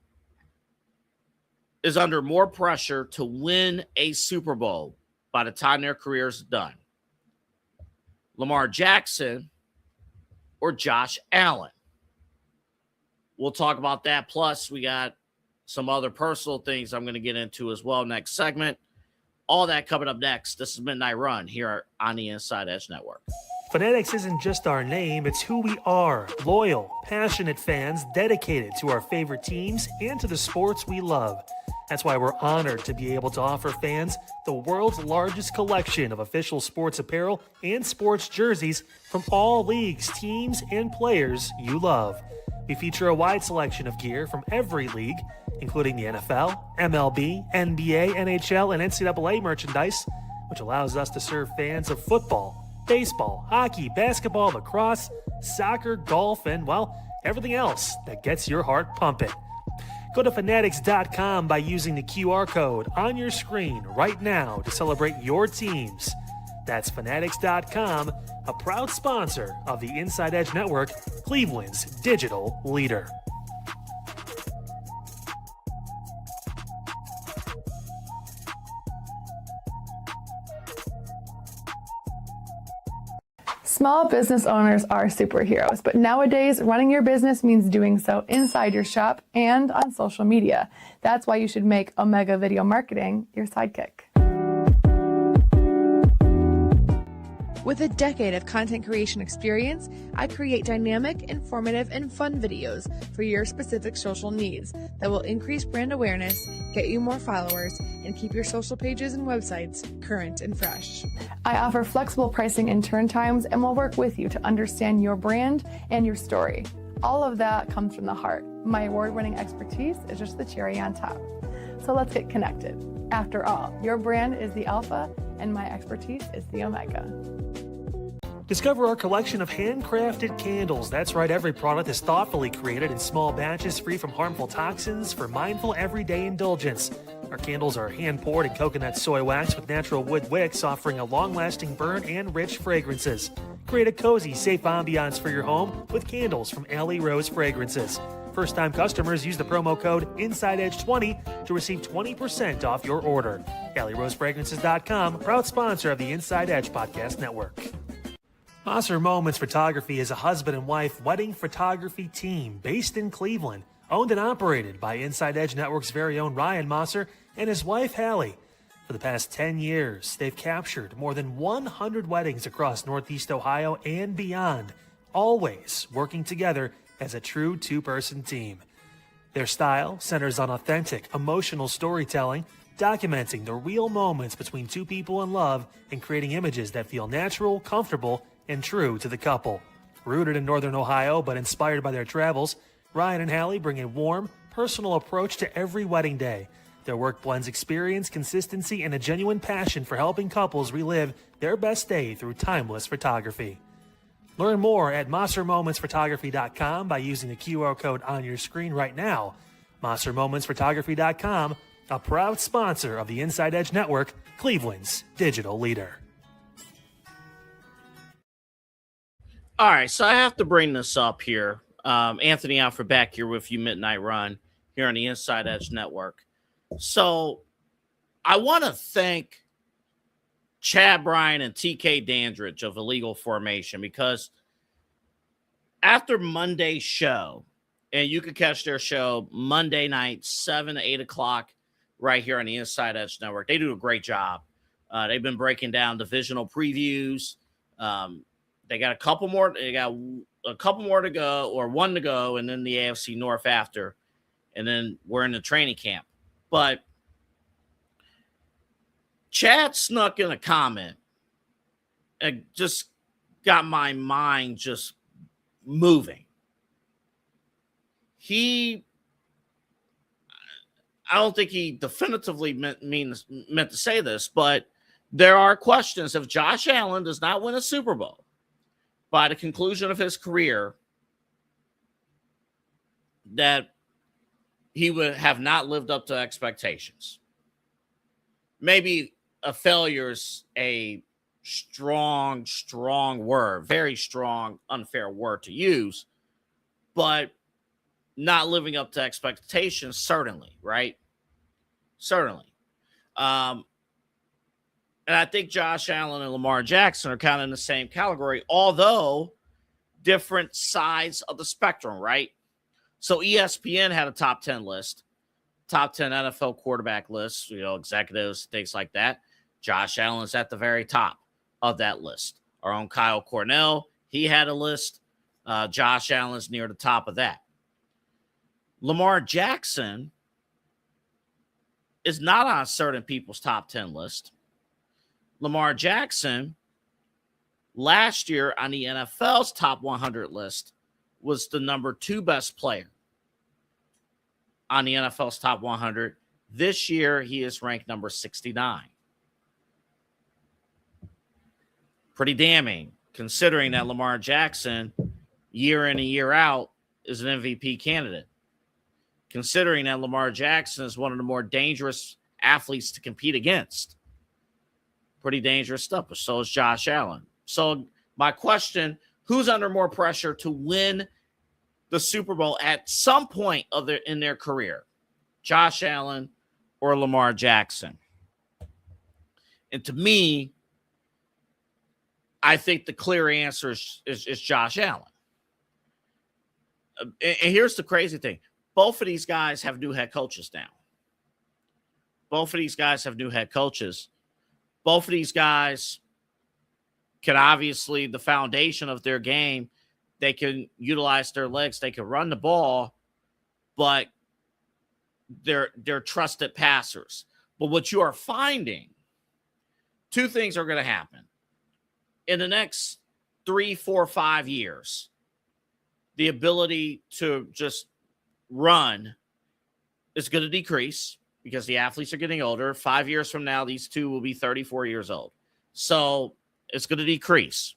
is under more pressure to win a Super Bowl by the time their career is done? Lamar Jackson or Josh Allen? We'll talk about that. Plus, we got some other personal things I'm going to get into as well next segment. All that coming up next. This is Midnight Run here on the Inside Edge Network. Fanatics isn't just our name, it's who we are. Loyal, passionate fans dedicated to our favorite teams and to the sports we love. That's why we're honored to be able to offer fans the world's largest collection of official sports apparel and sports jerseys from all leagues, teams, and players you love. We feature a wide selection of gear from every league, including the NFL, MLB, NBA, NHL, and NCAA merchandise, which allows us to serve fans of football, baseball, hockey, basketball, lacrosse, soccer, golf, and, well, everything else that gets your heart pumping. Go to fanatics.com by using the QR code on your screen right now to celebrate your teams. That's fanatics.com, a proud sponsor of the Inside Edge Network, Cleveland's digital leader. Small business owners are superheroes, but nowadays running your business means doing so inside your shop and on social media. That's why you should make Omega Video Marketing your sidekick. With a decade of content creation experience, I create dynamic, informative, and fun videos for your specific social needs that will increase brand awareness, get you more followers, and keep your social pages and websites current and fresh. I offer flexible pricing and turn times and will work with you to understand your brand and your story. All of that comes from the heart. My award-winning expertise is just the cherry on top. So let's get connected. After all, your brand is the alpha and my expertise is the omega. Discover our collection of handcrafted candles. That's right, every product is thoughtfully created in small batches free from harmful toxins for mindful everyday indulgence. Our candles are hand-poured in coconut soy wax with natural wood wicks, offering a long-lasting burn and rich fragrances. Create a cozy, safe ambiance for your home with candles from Alley Rose Fragrances. First-time customers use the promo code InsideEdge20 to receive 20% off your order. AlleyRoseFragrances.com, proud sponsor of the Inside Edge Podcast Network. Mosser Moments Photography is a husband and wife wedding photography team based in Cleveland, owned and operated by Inside Edge Network's very own Ryan Mosser and his wife Hallie. For the past 10 years, they've captured more than 100 weddings across Northeast Ohio and beyond, always working together as a true two-person team. Their style centers on authentic, emotional storytelling, documenting the real moments between two people in love and creating images that feel natural, comfortable, and true to the couple. Rooted in Northern Ohio but inspired by their travels, Ryan and Hallie bring a warm, personal approach to every wedding day. Their work blends experience, consistency, and a genuine passion for helping couples relive their best day through timeless photography. Learn more at MosserMomentsPhotography.com by using the QR code on your screen right now. MosserMomentsPhotography.com, a proud sponsor of the Inside Edge Network, Cleveland's digital leader. All right, so I have to bring this up here. Anthony Alfred back here with you, Midnight Run, here on the Inside Edge Network. So I want to thank Chad Bryan and TK Dandridge of Illegal Formation, because after Monday's show, and you could catch their show Monday night, 7 to 8 o'clock right here on the Inside Edge Network. They do a great job. They've been breaking down divisional previews. They got a couple more. They got a couple more to go, or one to go, and then the AFC North after. And then we're in the training camp. But Chad snuck in a comment and just got my mind just moving. I don't think he definitively meant to say this, but there are questions if Josh Allen does not win a Super Bowl by the conclusion of his career, that he would have not lived up to expectations. Maybe a failure is a strong word, very strong, unfair word to use, but not living up to expectations, certainly, right? Certainly. And I think Josh Allen and Lamar Jackson are kind of in the same category, although different sides of the spectrum, right? So ESPN had a top 10 list, top 10 NFL quarterback list, executives, things like that. Josh Allen's at the very top of that list. Our own Kyle Cornell, he had a list. Josh Allen's near the top of that. Lamar Jackson is not on certain people's top 10 list. Lamar Jackson, last year on the NFL's top 100 list, was the number 2 best player on the NFL's top 100. This year, he is ranked number 69. Pretty damning, considering that Lamar Jackson, year in and year out, is an MVP candidate. Considering that Lamar Jackson is one of the more dangerous athletes to compete against. Pretty dangerous stuff, but so is Josh Allen. So my question, who's under more pressure to win the Super Bowl at some point in their career? Josh Allen or Lamar Jackson? And to me, I think the clear answer is Josh Allen. And here's the crazy thing. Both of these guys have new head coaches now. Both of these guys have new head coaches. Both of these guys can obviously, the foundation of their game, they can utilize their legs. They can run the ball, but they're trusted passers. But what you are finding, two things are going to happen. In the next 3, 4, 5 years, the ability to just run is going to decrease because the athletes are getting older. 5 years from now, these two will be 34 years old. So it's going to decrease.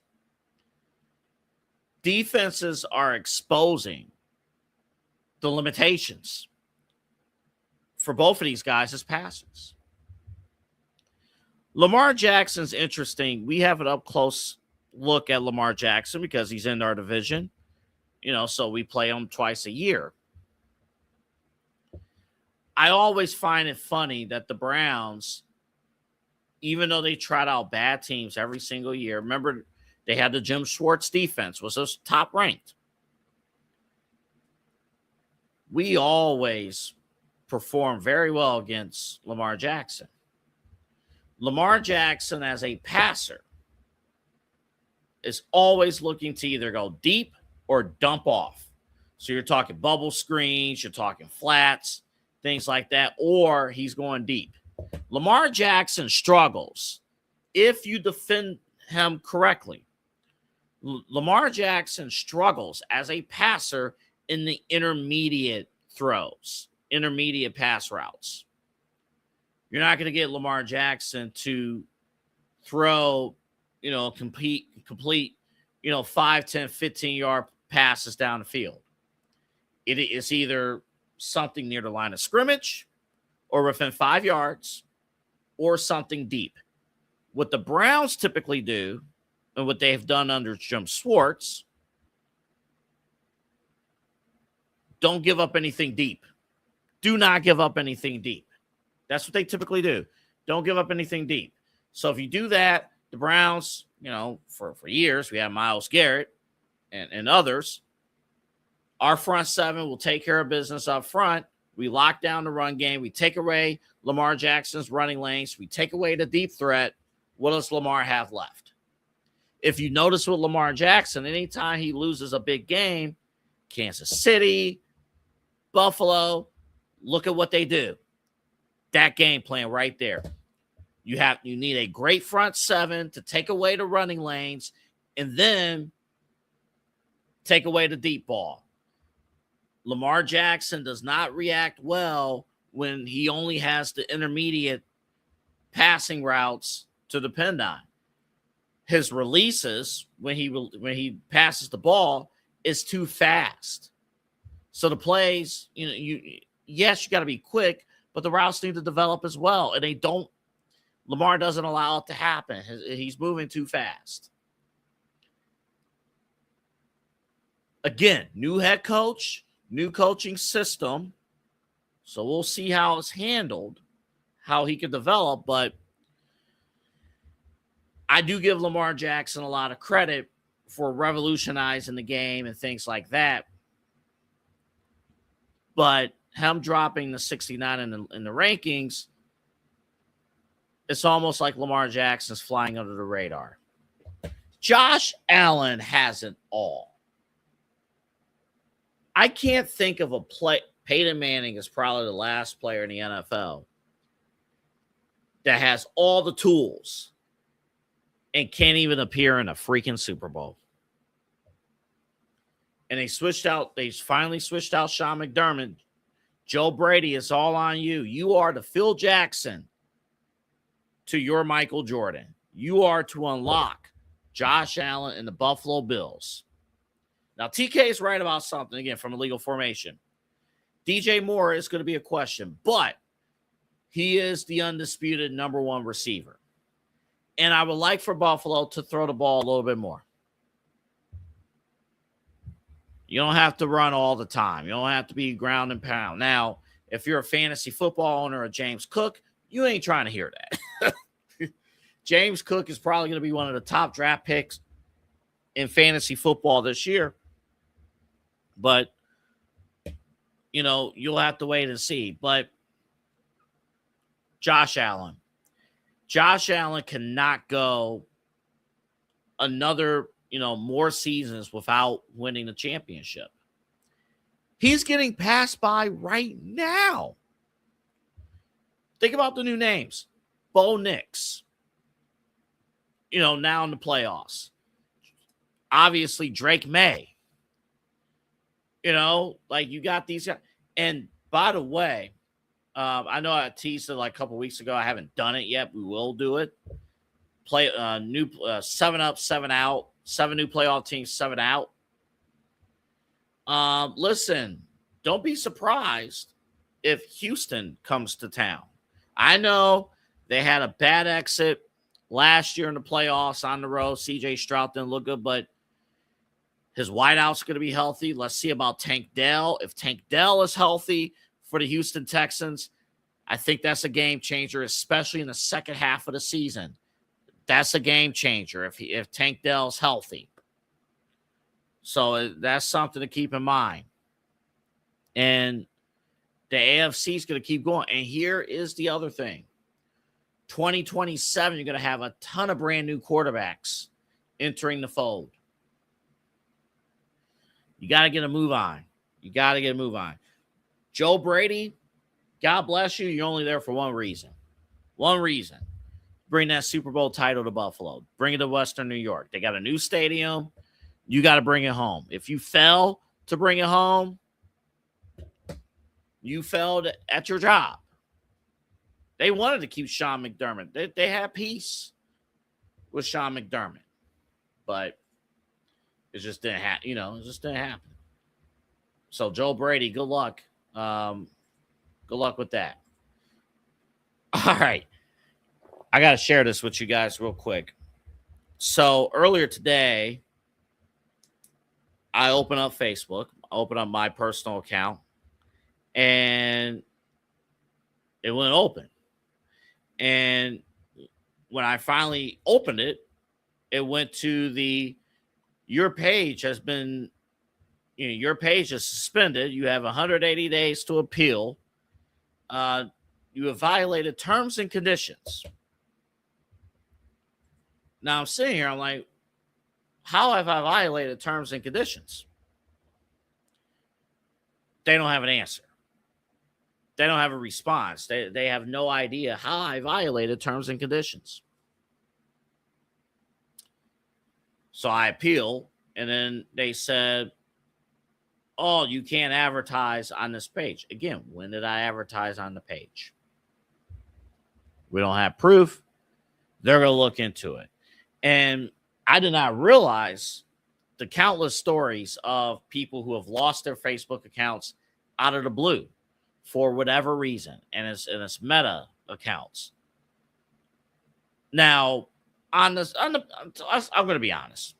Defenses are exposing the limitations for both of these guys as passers. Lamar Jackson's interesting. We have an up-close look at Lamar Jackson because he's in our division. So we play him twice a year. I always find it funny that the Browns, even though they trot out bad teams every single year, remember they had the Jim Schwartz defense, was top ranked. We always perform very well against Lamar Jackson. Lamar Jackson as a passer is always looking to either go deep or dump off. So you're talking bubble screens, you're talking flats, things like that, or he's going deep. Lamar Jackson struggles if you defend him correctly. Lamar Jackson struggles as a passer in the intermediate throws, intermediate pass routes. You're not going to get Lamar Jackson to throw, complete, 5, 10, 15-yard passes down the field. It is either something near the line of scrimmage or within 5 yards or something deep. What the Browns typically do and what they have done under Jim Schwartz, don't give up anything deep. Do not give up anything deep. That's what they typically do. Don't give up anything deep. So if you do that, the Browns, for years, we have Myles Garrett and others. Our front seven will take care of business up front. We lock down the run game. We take away Lamar Jackson's running lanes. We take away the deep threat. What does Lamar have left? If you notice with Lamar Jackson, anytime he loses a big game, Kansas City, Buffalo, look at what they do. That game plan right there. You need a great front seven to take away the running lanes and then take away the deep ball. Lamar Jackson does not react well when he only has the intermediate passing routes to depend on. His releases when he passes the ball is too fast. So the plays, you got to be quick, but the routes need to develop as well. And Lamar doesn't allow it to happen. He's moving too fast. Again, new head coach, new coaching system. So we'll see how it's handled, how he can develop. But I do give Lamar Jackson a lot of credit for revolutionizing the game and things like that. But him dropping the 69 in the rankings, it's almost like Lamar Jackson's flying under the radar. Josh Allen has it all. I can't think of a play. Peyton Manning is probably the last player in the NFL that has all the tools and can't even appear in a freaking Super Bowl. And they finally switched out Sean McDermott. Joe Brady, it's all on you. You are the Phil Jackson to your Michael Jordan. You are to unlock Josh Allen and the Buffalo Bills. Now, TK is right about something, again, from a legal formation. DJ Moore is going to be a question, but he is the undisputed number one receiver. And I would like for Buffalo to throw the ball a little bit more. You don't have to run all the time. You don't have to be ground and pound. Now, if you're a fantasy football owner of James Cook, you ain't trying to hear that. James Cook is probably going to be one of the top draft picks in fantasy football this year. But, you'll have to wait and see. But Josh Allen cannot go another, more seasons without winning the championship. He's getting passed by right now. Think about the new names. Bo Nix, now in the playoffs. Obviously, Drake May. You got these guys. And by the way, I know I teased it like a couple weeks ago. I haven't done it yet. We will do it. Play new 7 up, 7 out. 7 new playoff teams, 7 out. Listen, don't be surprised if Houston comes to town. I know they had a bad exit last year in the playoffs on the road. CJ Stroud didn't look good, but his wideout's going to be healthy. Let's see about Tank Dell. If Tank Dell is healthy for the Houston Texans, I think that's a game changer, especially in the second half of the season. That's a game changer if Tank Dell's healthy. So that's something to keep in mind. And the AFC is going to keep going. And here is the other thing. 2027, you're going to have a ton of brand new quarterbacks entering the fold. You got to get a move on. Joe Brady, God bless you. You're only there for one reason. Bring that Super Bowl title to Buffalo. Bring it to Western New York. They got a new stadium. You got to bring it home. If you fail to bring it home, you failed at your job. They wanted to keep Sean McDermott. They had peace with Sean McDermott. But it just didn't happen. It just didn't happen. So, Joe Brady, good luck. Good luck with that. All right. I got to share this with you guys real quick. So, earlier today, I opened up Facebook. I opened up my personal account. And it wouldn't open. And when I finally opened it, it went to your page is suspended. You have 180 days to appeal you have violated terms and conditions. Now I'm sitting here, I'm like, how have I violated terms and conditions? They don't have an answer. They don't have a response. They have no idea how I violated terms and conditions. So I appeal, and then they said, oh, you can't advertise on this page. Again, when did I advertise on the page? We don't have proof. They're going to look into it. And I did not realize the countless stories of people who have lost their Facebook accounts out of the blue for whatever reason, and it's meta accounts. Now, I'm going to be honest.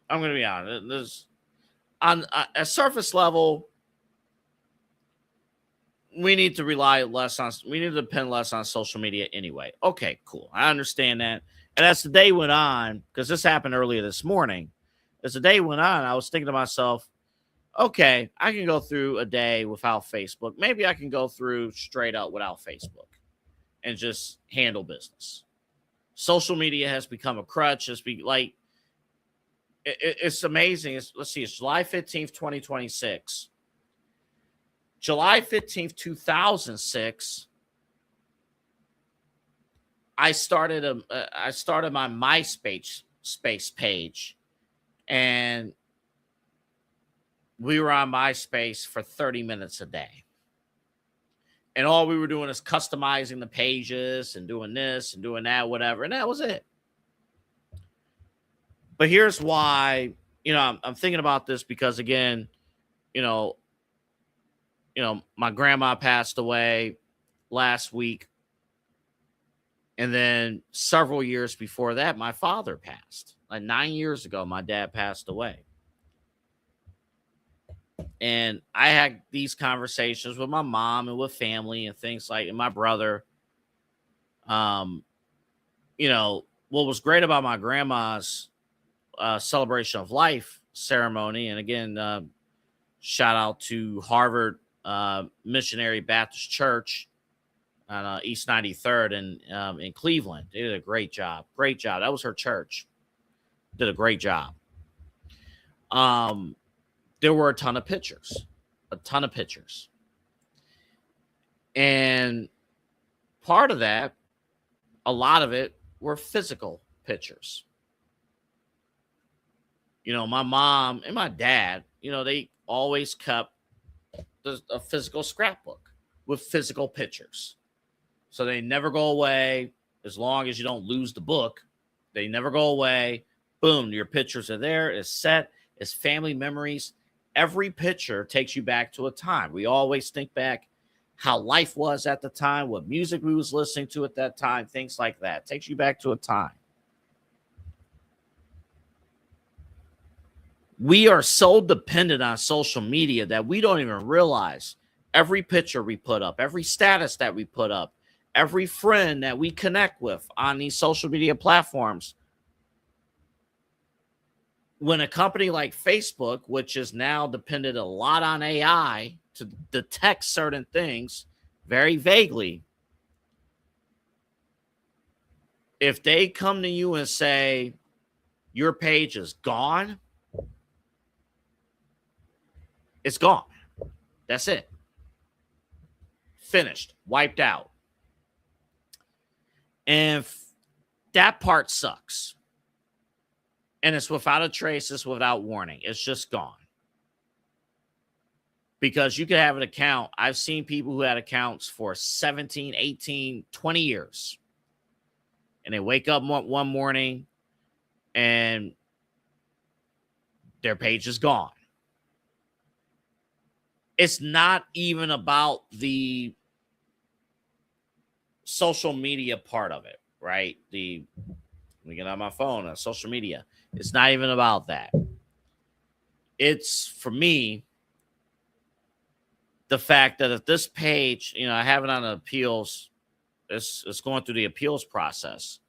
I'm going to be honest. On a surface level, we need to depend less on social media anyway. Okay, cool. I understand that. And as the day went on, because this happened earlier this morning, as the day went on, I was thinking to myself, okay, I can go through a day without Facebook. Maybe I can go through straight up without Facebook and just handle business. Social media has become a crutch. It's amazing. Let's see, it's July 15th, 2026. July 15th, 2006, I started my MySpace page, and we were on MySpace for 30 minutes a day. And all we were doing is customizing the pages and doing this and doing that, whatever. And that was it. But here's why, I'm thinking about this because, again, my grandma passed away last week. And then several years before that, my father passed. Like 9 years ago, my dad passed away. And I had these conversations with my mom and with family and things like, and my brother. What was great about my grandma's celebration of life ceremony, and again, shout out to Harvard Missionary Baptist Church on East 93rd in Cleveland. They did a great job. Great job. That was her church. Did a great job. There were a ton of pictures. And part of that, a lot of it were physical pictures. My mom and my dad, they always kept a physical scrapbook with physical pictures. So they never go away as long as you don't lose the book. They never go away. Boom, your pictures are there. It's set. It's family memories. Every picture takes you back to a time. We always think back how life was at the time, what music we was listening to at that time, things like that. It takes you back to a time. We are so dependent on social media that we don't even realize every picture we put up, every status that we put up, every friend that we connect with on these social media platforms. When a company like Facebook, which is now dependent a lot on AI to detect certain things very vaguely, if they come to you and say your page is gone, it's gone. That's it. Finished. Wiped out. And that part sucks. And it's without a trace. It's without warning. It's just gone. Because you could have an account. I've seen people who had accounts for 17, 18, 20 years. And they wake up one morning and their page is gone. It's not even about the social media part of it, right? Let me get on my phone, social media. It's not even about that. It's, for me, the fact that if this page, I have it on appeals, it's going through the appeals process.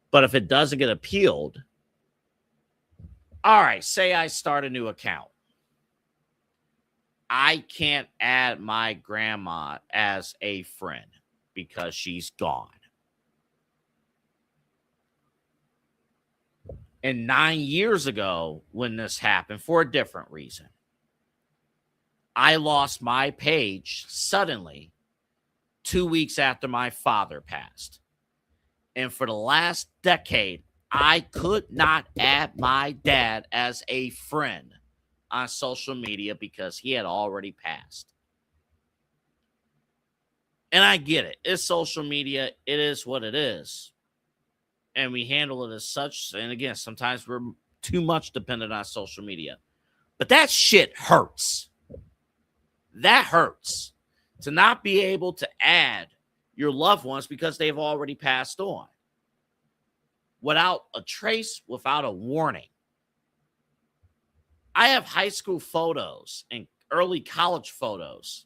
But if it doesn't get appealed, all right, say I start a new account. I can't add my grandma as a friend because she's gone. And 9 years ago, when this happened, for a different reason, I lost my page suddenly 2 weeks after my father passed. And for the last decade, I could not add my dad as a friend on social media because he had already passed. And I get it. It's social media. It is what it is. And we handle it as such. And again, sometimes we're too much dependent on social media. But that shit hurts. That hurts. To not be able to add your loved ones because they've already passed on. Without a trace, without a warning. I have high school photos and early college photos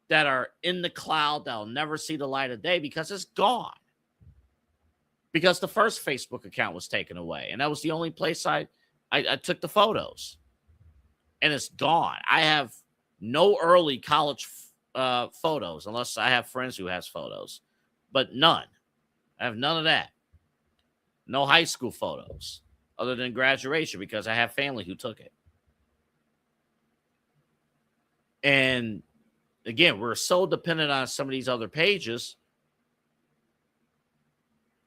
that are in the cloud that'll never see the light of day because it's gone. Because the first Facebook account was taken away. And that was the only place I took the photos. And it's gone. I have no early college photos, unless I have friends who has photos. But none. I have none of that. No high school photos other than graduation because I have family who took it. And again, we're so dependent on some of these other pages.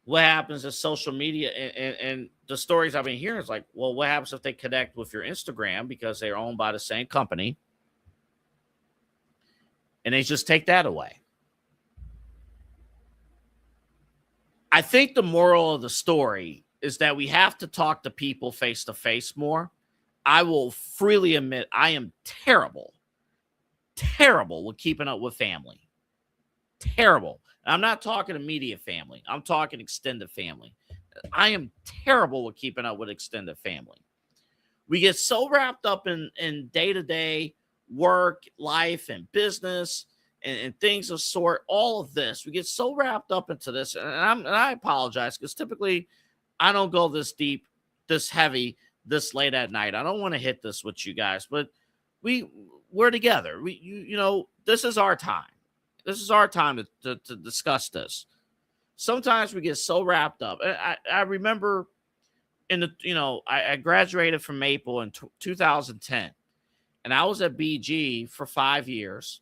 What happens is social media and the stories I've been hearing is like, well, what happens if they connect with your Instagram because they're owned by the same company and they just take that away? I think the moral of the story is that we have to talk to people face to face more. I will freely admit I am terrible with keeping up with family. Terrible. I'm not talking immediate family. I'm talking extended family. I am terrible with keeping up with extended family. We get so wrapped up in day-to-day work, life, and business, and things of sort, all of this. We get so wrapped up into this, and I apologize, because typically I don't go this deep, this heavy, this late at night. I don't want to hit this with you guys, but we're together. This is our time. This is our time to discuss this. Sometimes we get so wrapped up. I remember I graduated from Maple in 2010, and I was at BG for 5 years.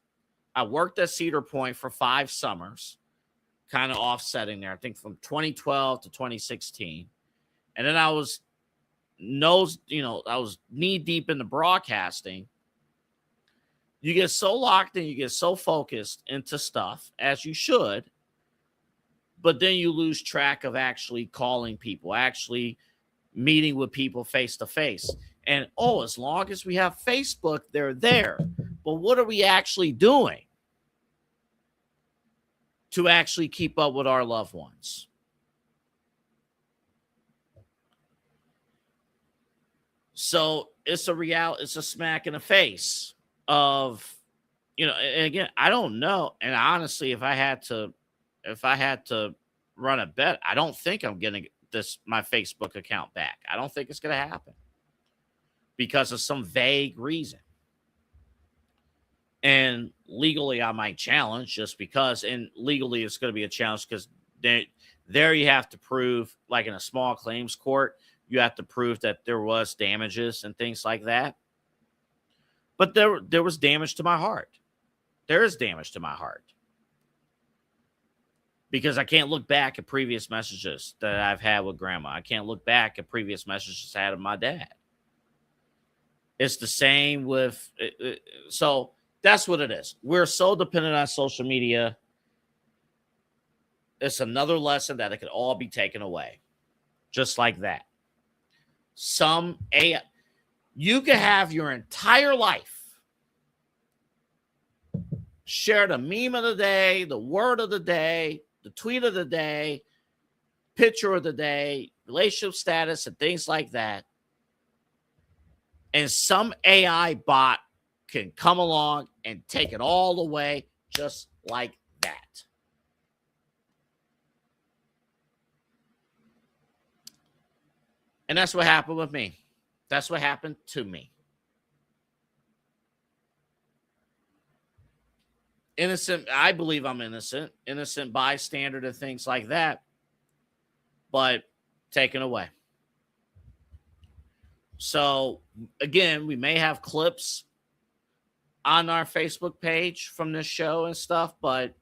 I worked at Cedar Point for 5 summers, kind of offsetting there, I think from 2012 to 2016. And then I was knee deep into broadcasting. You get so locked in, you get so focused into stuff, as you should, but then you lose track of actually calling people, actually meeting with people face to face. And, as long as we have Facebook, they're there. But what are we actually doing to actually keep up with our loved ones? So it's a smack in the face of, and again, I don't know. And honestly, if I had to run a bet, I don't think I'm getting my Facebook account back. I don't think it's going to happen because of some vague reason. And legally, I might challenge just because, and legally it's going to be a challenge because there you have to prove, like in a small claims court, you have to prove that there was damages and things like that. But there was damage to my heart. There is damage to my heart. Because I can't look back at previous messages that I've had with grandma. I can't look back at previous messages I had with my dad. It's the same with... So that's what it is. We're so dependent on social media. It's another lesson that it could all be taken away. Just like that. You could have your entire life share the meme of the day, the word of the day, the tweet of the day, picture of the day, relationship status, and things like that. And some AI bot can come along and take it all away just like that. And that's what happened with me. That's what happened to me. innocent. I believe I'm innocent bystander to things like that, but taken away. So again, we may have clips on our Facebook page from this show and stuff, but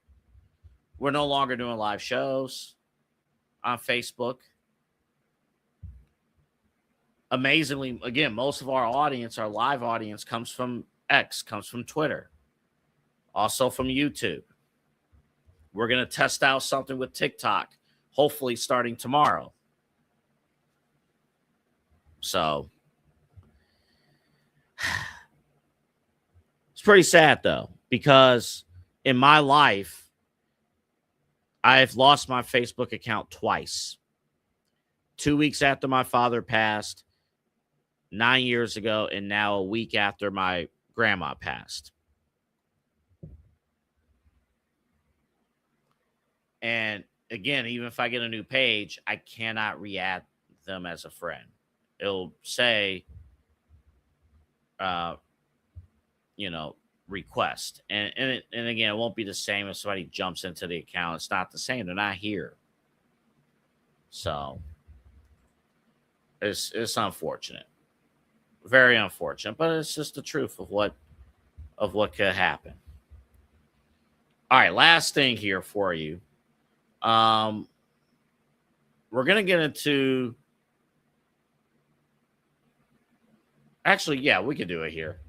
we're no longer doing live shows on Facebook. Amazingly, again, most of our audience, our live audience, comes from X, comes from Twitter, also from YouTube. We're going to test out something with TikTok, hopefully starting tomorrow. So it's pretty sad, though, because in my life, I've lost my Facebook account twice. 2 weeks after my father passed, 9 years ago, and now a week after my grandma passed. And again, even if I get a new page, I cannot re-add them as a friend. It'll say, request. And again, it won't be the same if somebody jumps into the account. It's not the same. They're not here. So it's unfortunate. Very unfortunate, but it's just the truth of what could happen. All right, last thing here for you. We're gonna get into. Actually, yeah, we could do it here.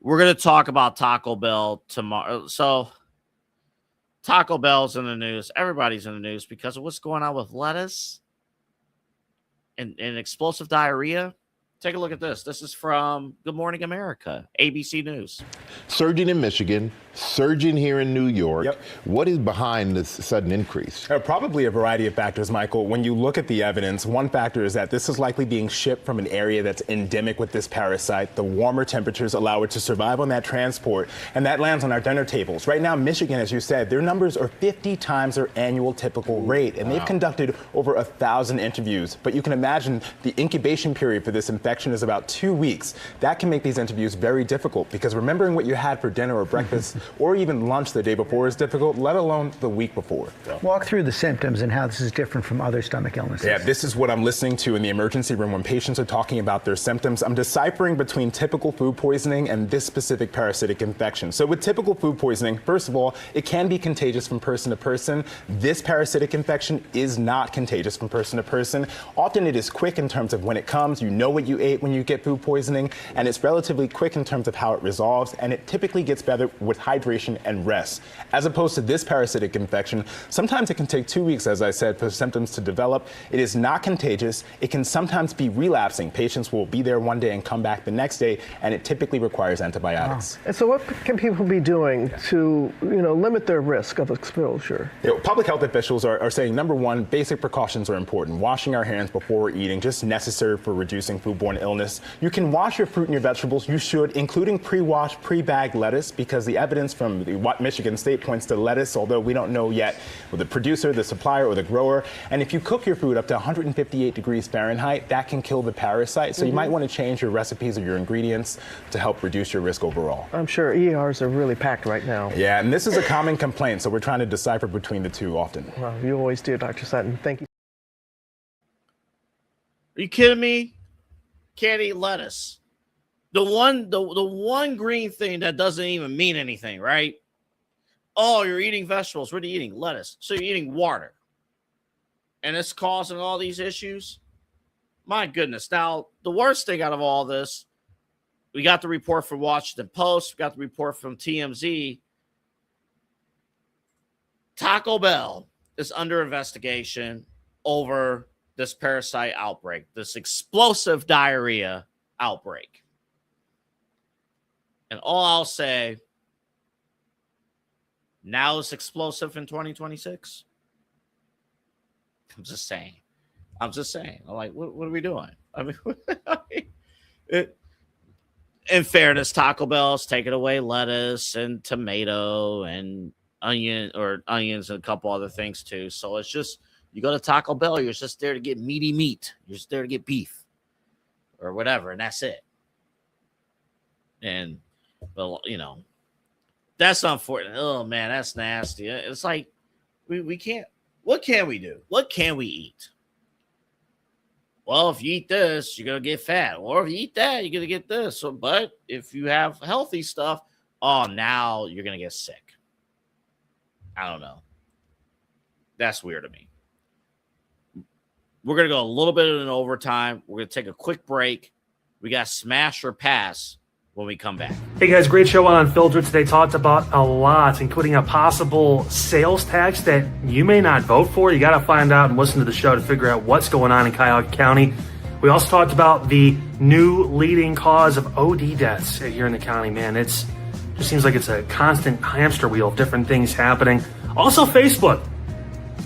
We're gonna talk about Taco Bell tomorrow. So Taco Bell's in the news. Everybody's in the news because of what's going on with lettuce and explosive diarrhea. Take a look at this. This is from Good Morning America, ABC News. Surging in Michigan, surging here in New York. Yep. What is behind this sudden increase? Probably a variety of factors, Michael. When you look at the evidence, one factor is that this is likely being shipped from an area that's endemic with this parasite. The warmer temperatures allow it to survive on that transport, and that lands on our dinner tables. Right now, Michigan, as you said, their numbers are 50 times their annual typical rate, and they've conducted over 1,000 interviews. But you can imagine the incubation period for this infection is about 2 weeks. That can make these interviews very difficult because remembering what you had for dinner or breakfast or even lunch the day before is difficult, let alone the week before. Walk through the symptoms and how this is different from other stomach illnesses. Yeah, this is what I'm listening to in the emergency room when patients are talking about their symptoms. I'm deciphering between typical food poisoning and this specific parasitic infection. So with typical food poisoning, first of all, it can be contagious from person to person. This parasitic infection is not contagious from person to person. Often it is quick in terms of when it comes. You know what you ate when you get food poisoning, and it's relatively quick in terms of how it resolves, and it typically gets better with hydration and rest. As opposed to this parasitic infection, sometimes it can take 2 weeks, as I said, for symptoms to develop. It is not contagious. It can sometimes be relapsing. Patients will be there one day and come back the next day, and it typically requires antibiotics. And so what can people be doing to, limit their risk of exposure? Public health officials are saying, number one, basic precautions are important. Washing our hands before we're eating, just necessary for reducing foodborne illness. You can wash your fruit and your vegetables. You should, including pre-washed, pre-bagged lettuce, because the evidence from Michigan State points to lettuce, although we don't know yet with the producer, the supplier, or the grower. And if you cook your food up to 158 degrees Fahrenheit, that can kill the parasite. So you might want to change your recipes or your ingredients to help reduce your risk overall. I'm sure ERs are really packed right now. Yeah, and this is a common complaint, so we're trying to decipher between the two often. Well, you always do, Dr. Sutton. Thank you. Are you kidding me? Can't eat lettuce. The one green thing that doesn't even mean anything, right? Oh, you're eating vegetables. What are you eating? Lettuce. So you're eating water. And it's causing all these issues. My goodness. Now, the worst thing out of all this, we got the report from Washington Post. We got the report from TMZ. Taco Bell is under investigation over this parasite outbreak, this explosive diarrhea outbreak. And all I'll say, now it's explosive in 2026. I'm just saying. I'm like, what are we doing? I mean, in fairness, Taco Bell's taking away lettuce and tomato and onions and a couple other things too. So it's just, you go to Taco Bell, you're just there to get meaty meat. You're just there to get beef or whatever, and that's it. And, well, that's unfortunate. Oh, man, that's nasty. It's like we can't. What can we do? What can we eat? Well, if you eat this, you're going to get fat. Or if you eat that, you're going to get this. So, but if you have healthy stuff, now you're going to get sick. I don't know. That's weird to me. We're going to go a little bit in overtime. We're going to take a quick break. We got Smash or Pass when we come back. Hey guys, great show on Unfiltered today. Talked about a lot, including a possible sales tax that you may not vote for. You got to find out and listen to the show to figure out what's going on in Cuyahoga County. We also talked about the new leading cause of OD deaths here in the county. Man, it just seems like it's a constant hamster wheel of different things happening. Also, Facebook.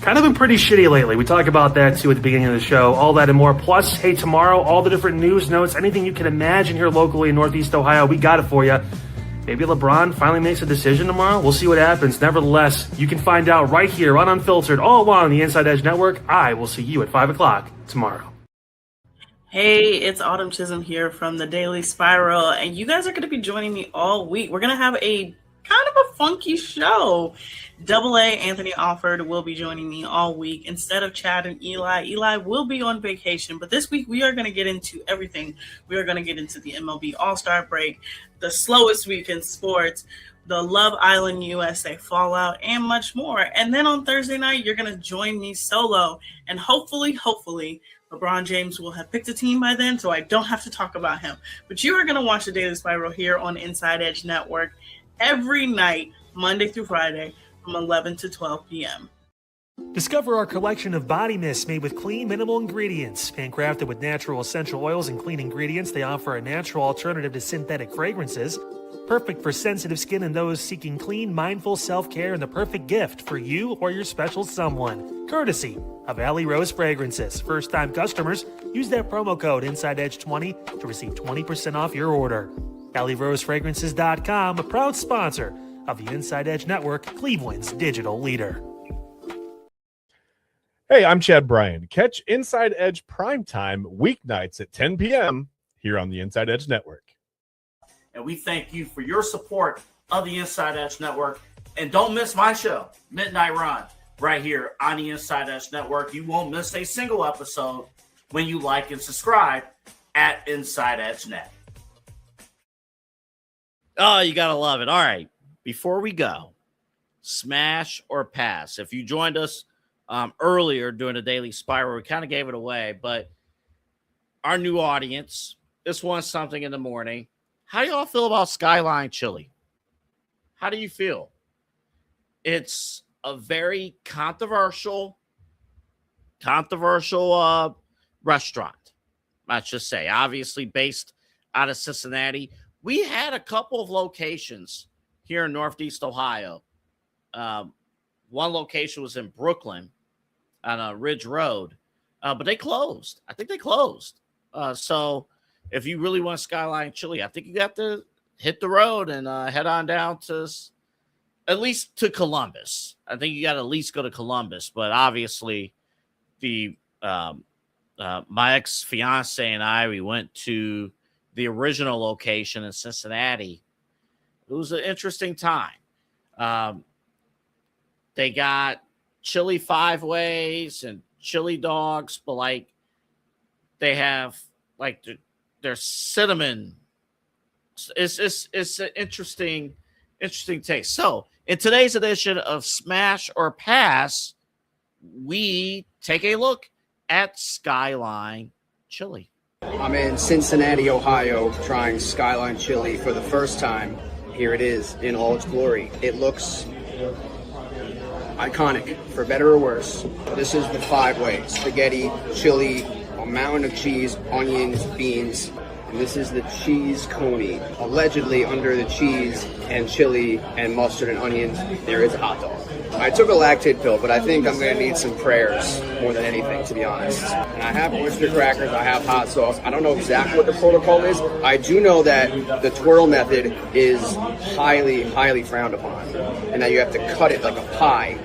Kind of been pretty shitty lately. We talk about that too at the beginning of the show. All that and more. Plus, hey, tomorrow, all the different news notes, anything you can imagine here locally in Northeast Ohio, we got it for you. Maybe LeBron finally makes a decision tomorrow. We'll see what happens. Nevertheless, you can find out right here on Unfiltered, all along the Inside Edge Network. I will see you at 5 o'clock tomorrow. Hey, it's Autumn Chisholm here from the Daily Spiral, and you guys are going to be joining me all week. We're going to have a kind of a funky show. Double A Anthony Alford will be joining me all week instead of Chad and Eli. Eli will be on vacation, but this week we are going to get into everything. We are going to get into the MLB All-Star break, the slowest week in sports, the Love Island USA fallout, and much more. And then on Thursday night, you're going to join me solo, and hopefully, LeBron James will have picked a team by then, so I don't have to talk about him. But you are going to watch the Daily Spiral here on Inside Edge Network every night, Monday through Friday, from 11 to 12 p.m. Discover our collection of body mists made with clean, minimal ingredients. Handcrafted with natural essential oils and clean ingredients, they offer a natural alternative to synthetic fragrances. Perfect for sensitive skin and those seeking clean, mindful self-care, and the perfect gift for you or your special someone. Courtesy of Alley Rose Fragrances. First-time customers, use that promo code InsideEdge20 to receive 20% off your order. AlleyRoseFragrances.com, a proud sponsor of the Inside Edge Network, Cleveland's digital leader. Hey, I'm Chad Bryan. Catch Inside Edge Primetime weeknights at 10 p.m. here on the Inside Edge Network. And we thank you for your support of the Inside Edge Network. And don't miss my show, Midnight Run, right here on the Inside Edge Network. You won't miss a single episode when you like and subscribe at Inside Edge Net. Oh, you got to love it. All right. Before we go, smash or pass. If you joined us earlier during the Daily Spiral, we kind of gave it away, but our new audience, this one's something in the morning. How do y'all feel about Skyline Chili? How do you feel? It's a very controversial restaurant, let's just say. Obviously based out of Cincinnati. We had a couple of locations here in Northeast Ohio. One location was in Brooklyn on Ridge Road, but they closed. I think they closed. So if you really want Skyline Chili, I think you got to hit the road and head on down to at least to Columbus. I think you got to at least go to Columbus. But obviously, my ex-fiance and I, we went to the original location in Cincinnati. It was an interesting time. They got chili 5 ways and chili dogs, but like they have like their cinnamon. It's an interesting taste. So in today's edition of Smash or Pass, we take a look at Skyline Chili. I'm in Cincinnati, Ohio, trying Skyline Chili for the first time. Here it is in all its glory. It looks iconic, for better or worse. This is the 5-way: spaghetti, chili, a mountain of cheese, onions, beans. And this is the cheese coney. Allegedly, under the cheese and chili and mustard and onions, there is a hot dog. I took a lactate pill, but I think I'm going to need some prayers more than anything, to be honest. And I have oyster crackers, I have hot sauce. I don't know exactly what the protocol is. I do know that the twirl method is highly, highly frowned upon, and that you have to cut it like a pie.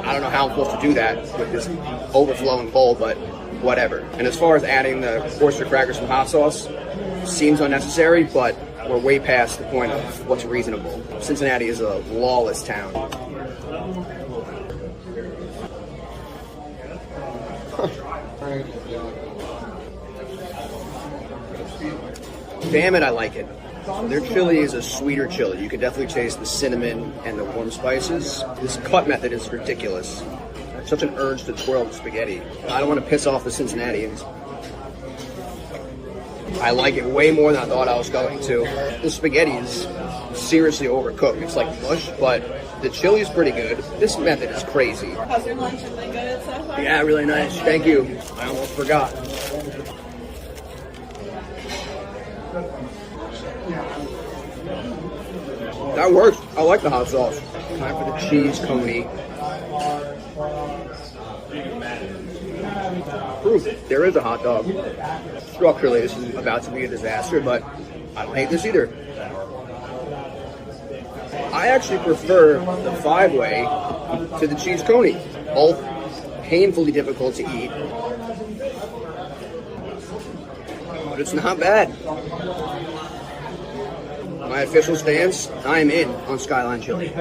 I don't know how I'm supposed to do that with this overflowing bowl, but whatever. And as far as adding the oyster crackers and hot sauce, seems unnecessary, but we're way past the point of what's reasonable. Cincinnati is a lawless town. Damn it, I like it. Their chili is a sweeter chili. You can definitely taste the cinnamon and the warm spices. This cut method is ridiculous. Such an urge to twirl the spaghetti. I don't want to piss off the Cincinnatians. I like it way more than I thought I was going to. The spaghetti is seriously overcooked. It's like mush, but the chili is pretty good. This method is crazy. How's your lunch? Really good so far? Yeah, really nice. Thank you. I almost forgot. That works. I like the hot sauce. Time for the cheese coney. Proof. There is a hot dog. Structurally, this is about to be a disaster, but I don't hate this either. I actually prefer the 5-way to the cheese coney. Both painfully difficult to eat, but it's not bad. My official stance, I am in on Skyline Chili.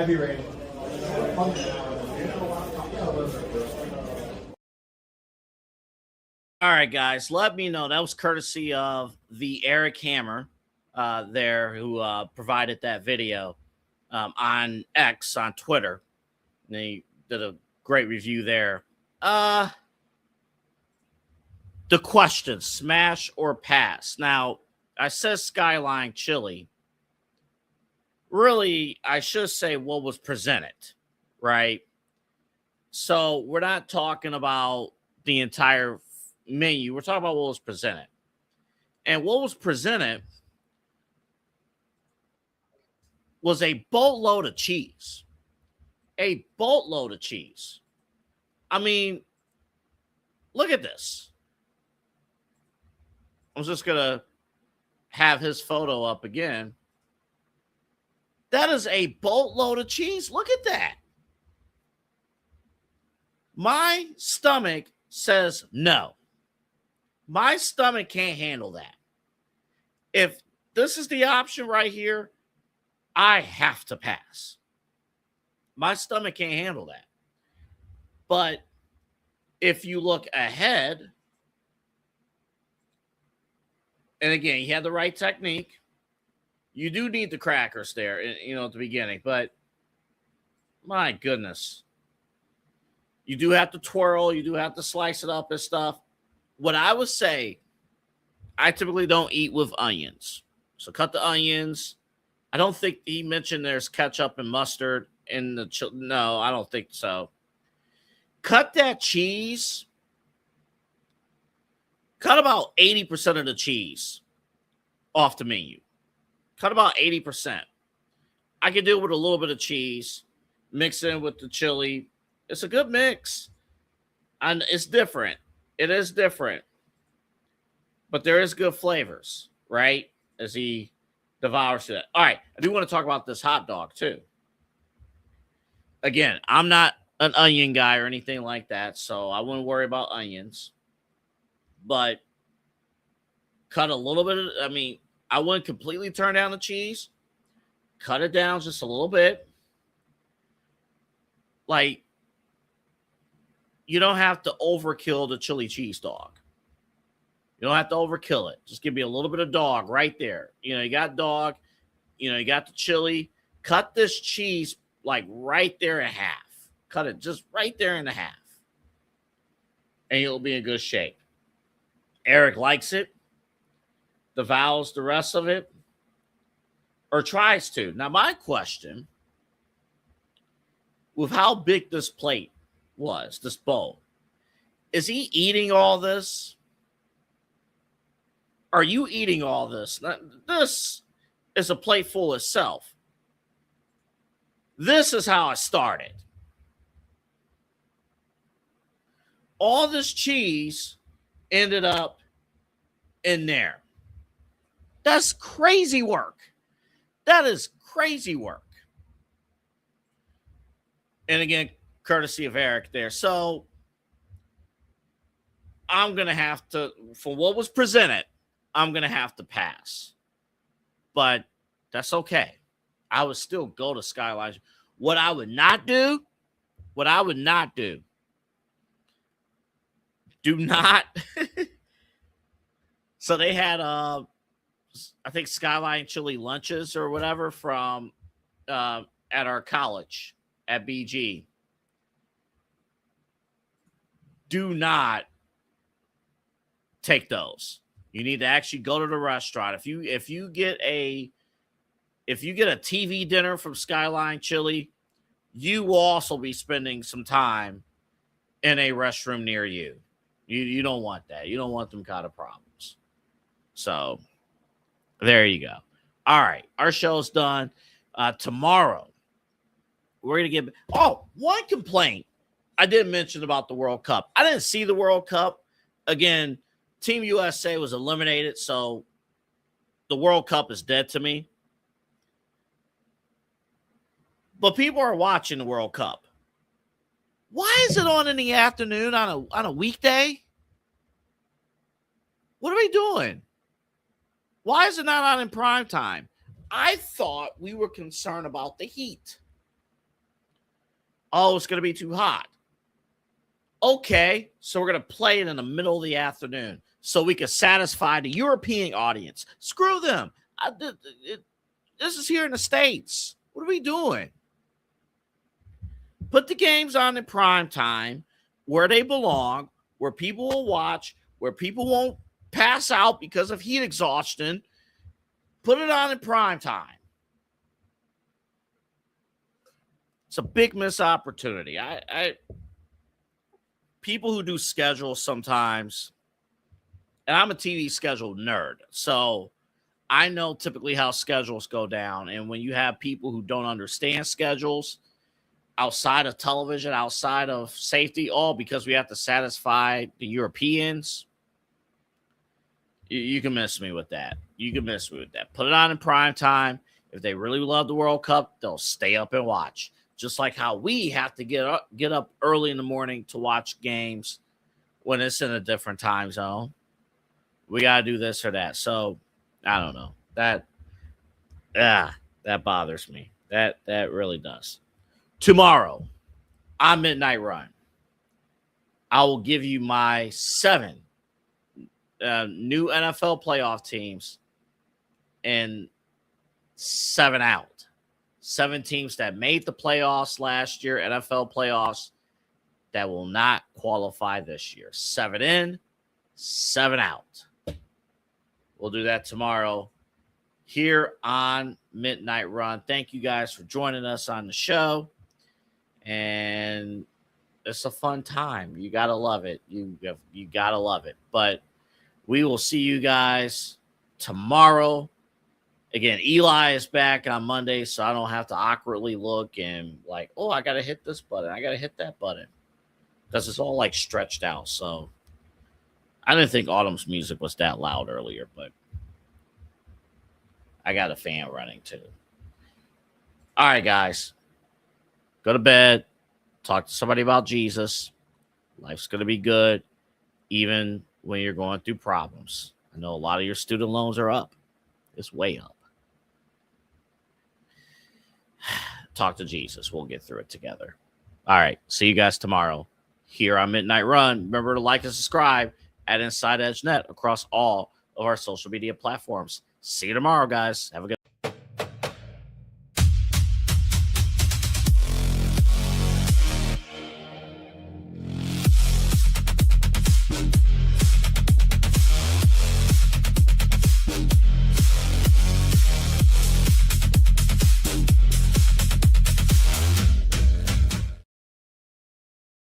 All right, guys, let me know. That was courtesy of the Eric Hammer there who provided that video on X, on Twitter. And he did a great review there. The question, smash or pass? Now, I said Skyline Chili. Really, I should say what was presented, right? So we're not talking about the entire menu. We're talking about what was presented. And what was presented was a boatload of cheese. A boatload of cheese. I mean, look at this. I'm just going to have his photo up again. That is a boatload of cheese. Look at that. My stomach says no. My stomach can't handle that. If this is the option right here, I have to pass. My stomach can't handle that. But if you look ahead, and again, you had the right technique. You do need the crackers there, at the beginning. But my goodness. You do have to twirl. You do have to slice it up and stuff. What I would say, I typically don't eat with onions. So cut the onions. I don't think he mentioned there's ketchup and mustard in the no, I don't think so. Cut that cheese. Cut about 80% of the cheese off the menu. Cut about 80%. I could do it with a little bit of cheese. Mix in with the chili. It's a good mix. And it's different. It is different. But there is good flavors, right? As he devours it. All right. I do want to talk about this hot dog, too. Again, I'm not an onion guy or anything like that, so I wouldn't worry about onions. But cut a little bit of, I wouldn't completely turn down the cheese. Cut it down just a little bit. Like, you don't have to overkill the chili cheese dog. You don't have to overkill it. Just give me a little bit of dog right there. You got dog. You got the chili. Cut this cheese like right there in half. Cut it just right there in the half. And you'll be in good shape. Eric likes it. Devours the rest of it. Or tries to. Now, my question, with how big this plate was, this bowl, is he eating all this? Are you eating all this? This is a plate full itself. This is how it started. All this cheese ended up in there. That's crazy work. That is crazy work. And again, courtesy of Eric there. So I'm going to have to, for what was presented, I'm going to have to pass. But That's okay. I would still go to Skyline. What I would not do, do not. So they had, I think, Skyline chili lunches or whatever from at our college at BG. Do not take those. You need to actually go to the restaurant. If you get a TV dinner from Skyline Chili, you will also be spending some time in a restroom near you. You don't want that. You don't want them kind of problems. So there you go. All right. Our show's done. Tomorrow, we're going to get – one complaint I didn't mention about the World Cup. I didn't see the World Cup. Again, Team USA was eliminated, so the World Cup is dead to me. But people are watching the World Cup. Why is it on in the afternoon on a weekday? What are we doing? Why is it not on in prime time? I thought we were concerned about the heat. Oh, it's going to be too hot. Okay, so we're going to play it in the middle of the afternoon so we can satisfy the European audience. Screw them. This is here in the States. What are we doing? Put the games on in prime time where they belong, where people will watch, where people won't pass out because of heat exhaustion. Put it on in prime time. It's a big missed opportunity. People who do schedules sometimes, and I'm a TV schedule nerd, so I know typically how schedules go down. And when you have people who don't understand schedules outside of television, outside of safety, all because we have to satisfy the Europeans, you can miss me with that. Put it on in prime time. If they really love the World Cup, they'll stay up and watch. Just like how we have to get up early in the morning to watch games when it's in a different time zone. We got to do this or that. So, I don't know. That bothers me. That really does. Tomorrow, on Midnight Run, I will give you my 7 new NFL playoff teams and 7 out. 7 teams that made the playoffs last year, NFL playoffs, that will not qualify this year. 7 in, 7 out. We'll do that tomorrow here on Midnight Run. Thank you guys for joining us on the show. And it's a fun time. You got to love it. You got to love it. But we will see you guys tomorrow. Again, Eli is back on Monday, so I don't have to awkwardly look and like, oh, I got to hit this button. I got to hit that button. Because it's all like stretched out. So I didn't think Autumn's music was that loud earlier, but I got a fan running too. All right, guys. Go to bed. Talk to somebody about Jesus. Life's going to be good, even when you're going through problems. I know a lot of your student loans are up. It's way up. Talk to Jesus. We'll get through it together. All right. See you guys tomorrow here on Midnight Run. Remember to like and subscribe at InsideEdge Net across all of our social media platforms. See you tomorrow, guys. Have a good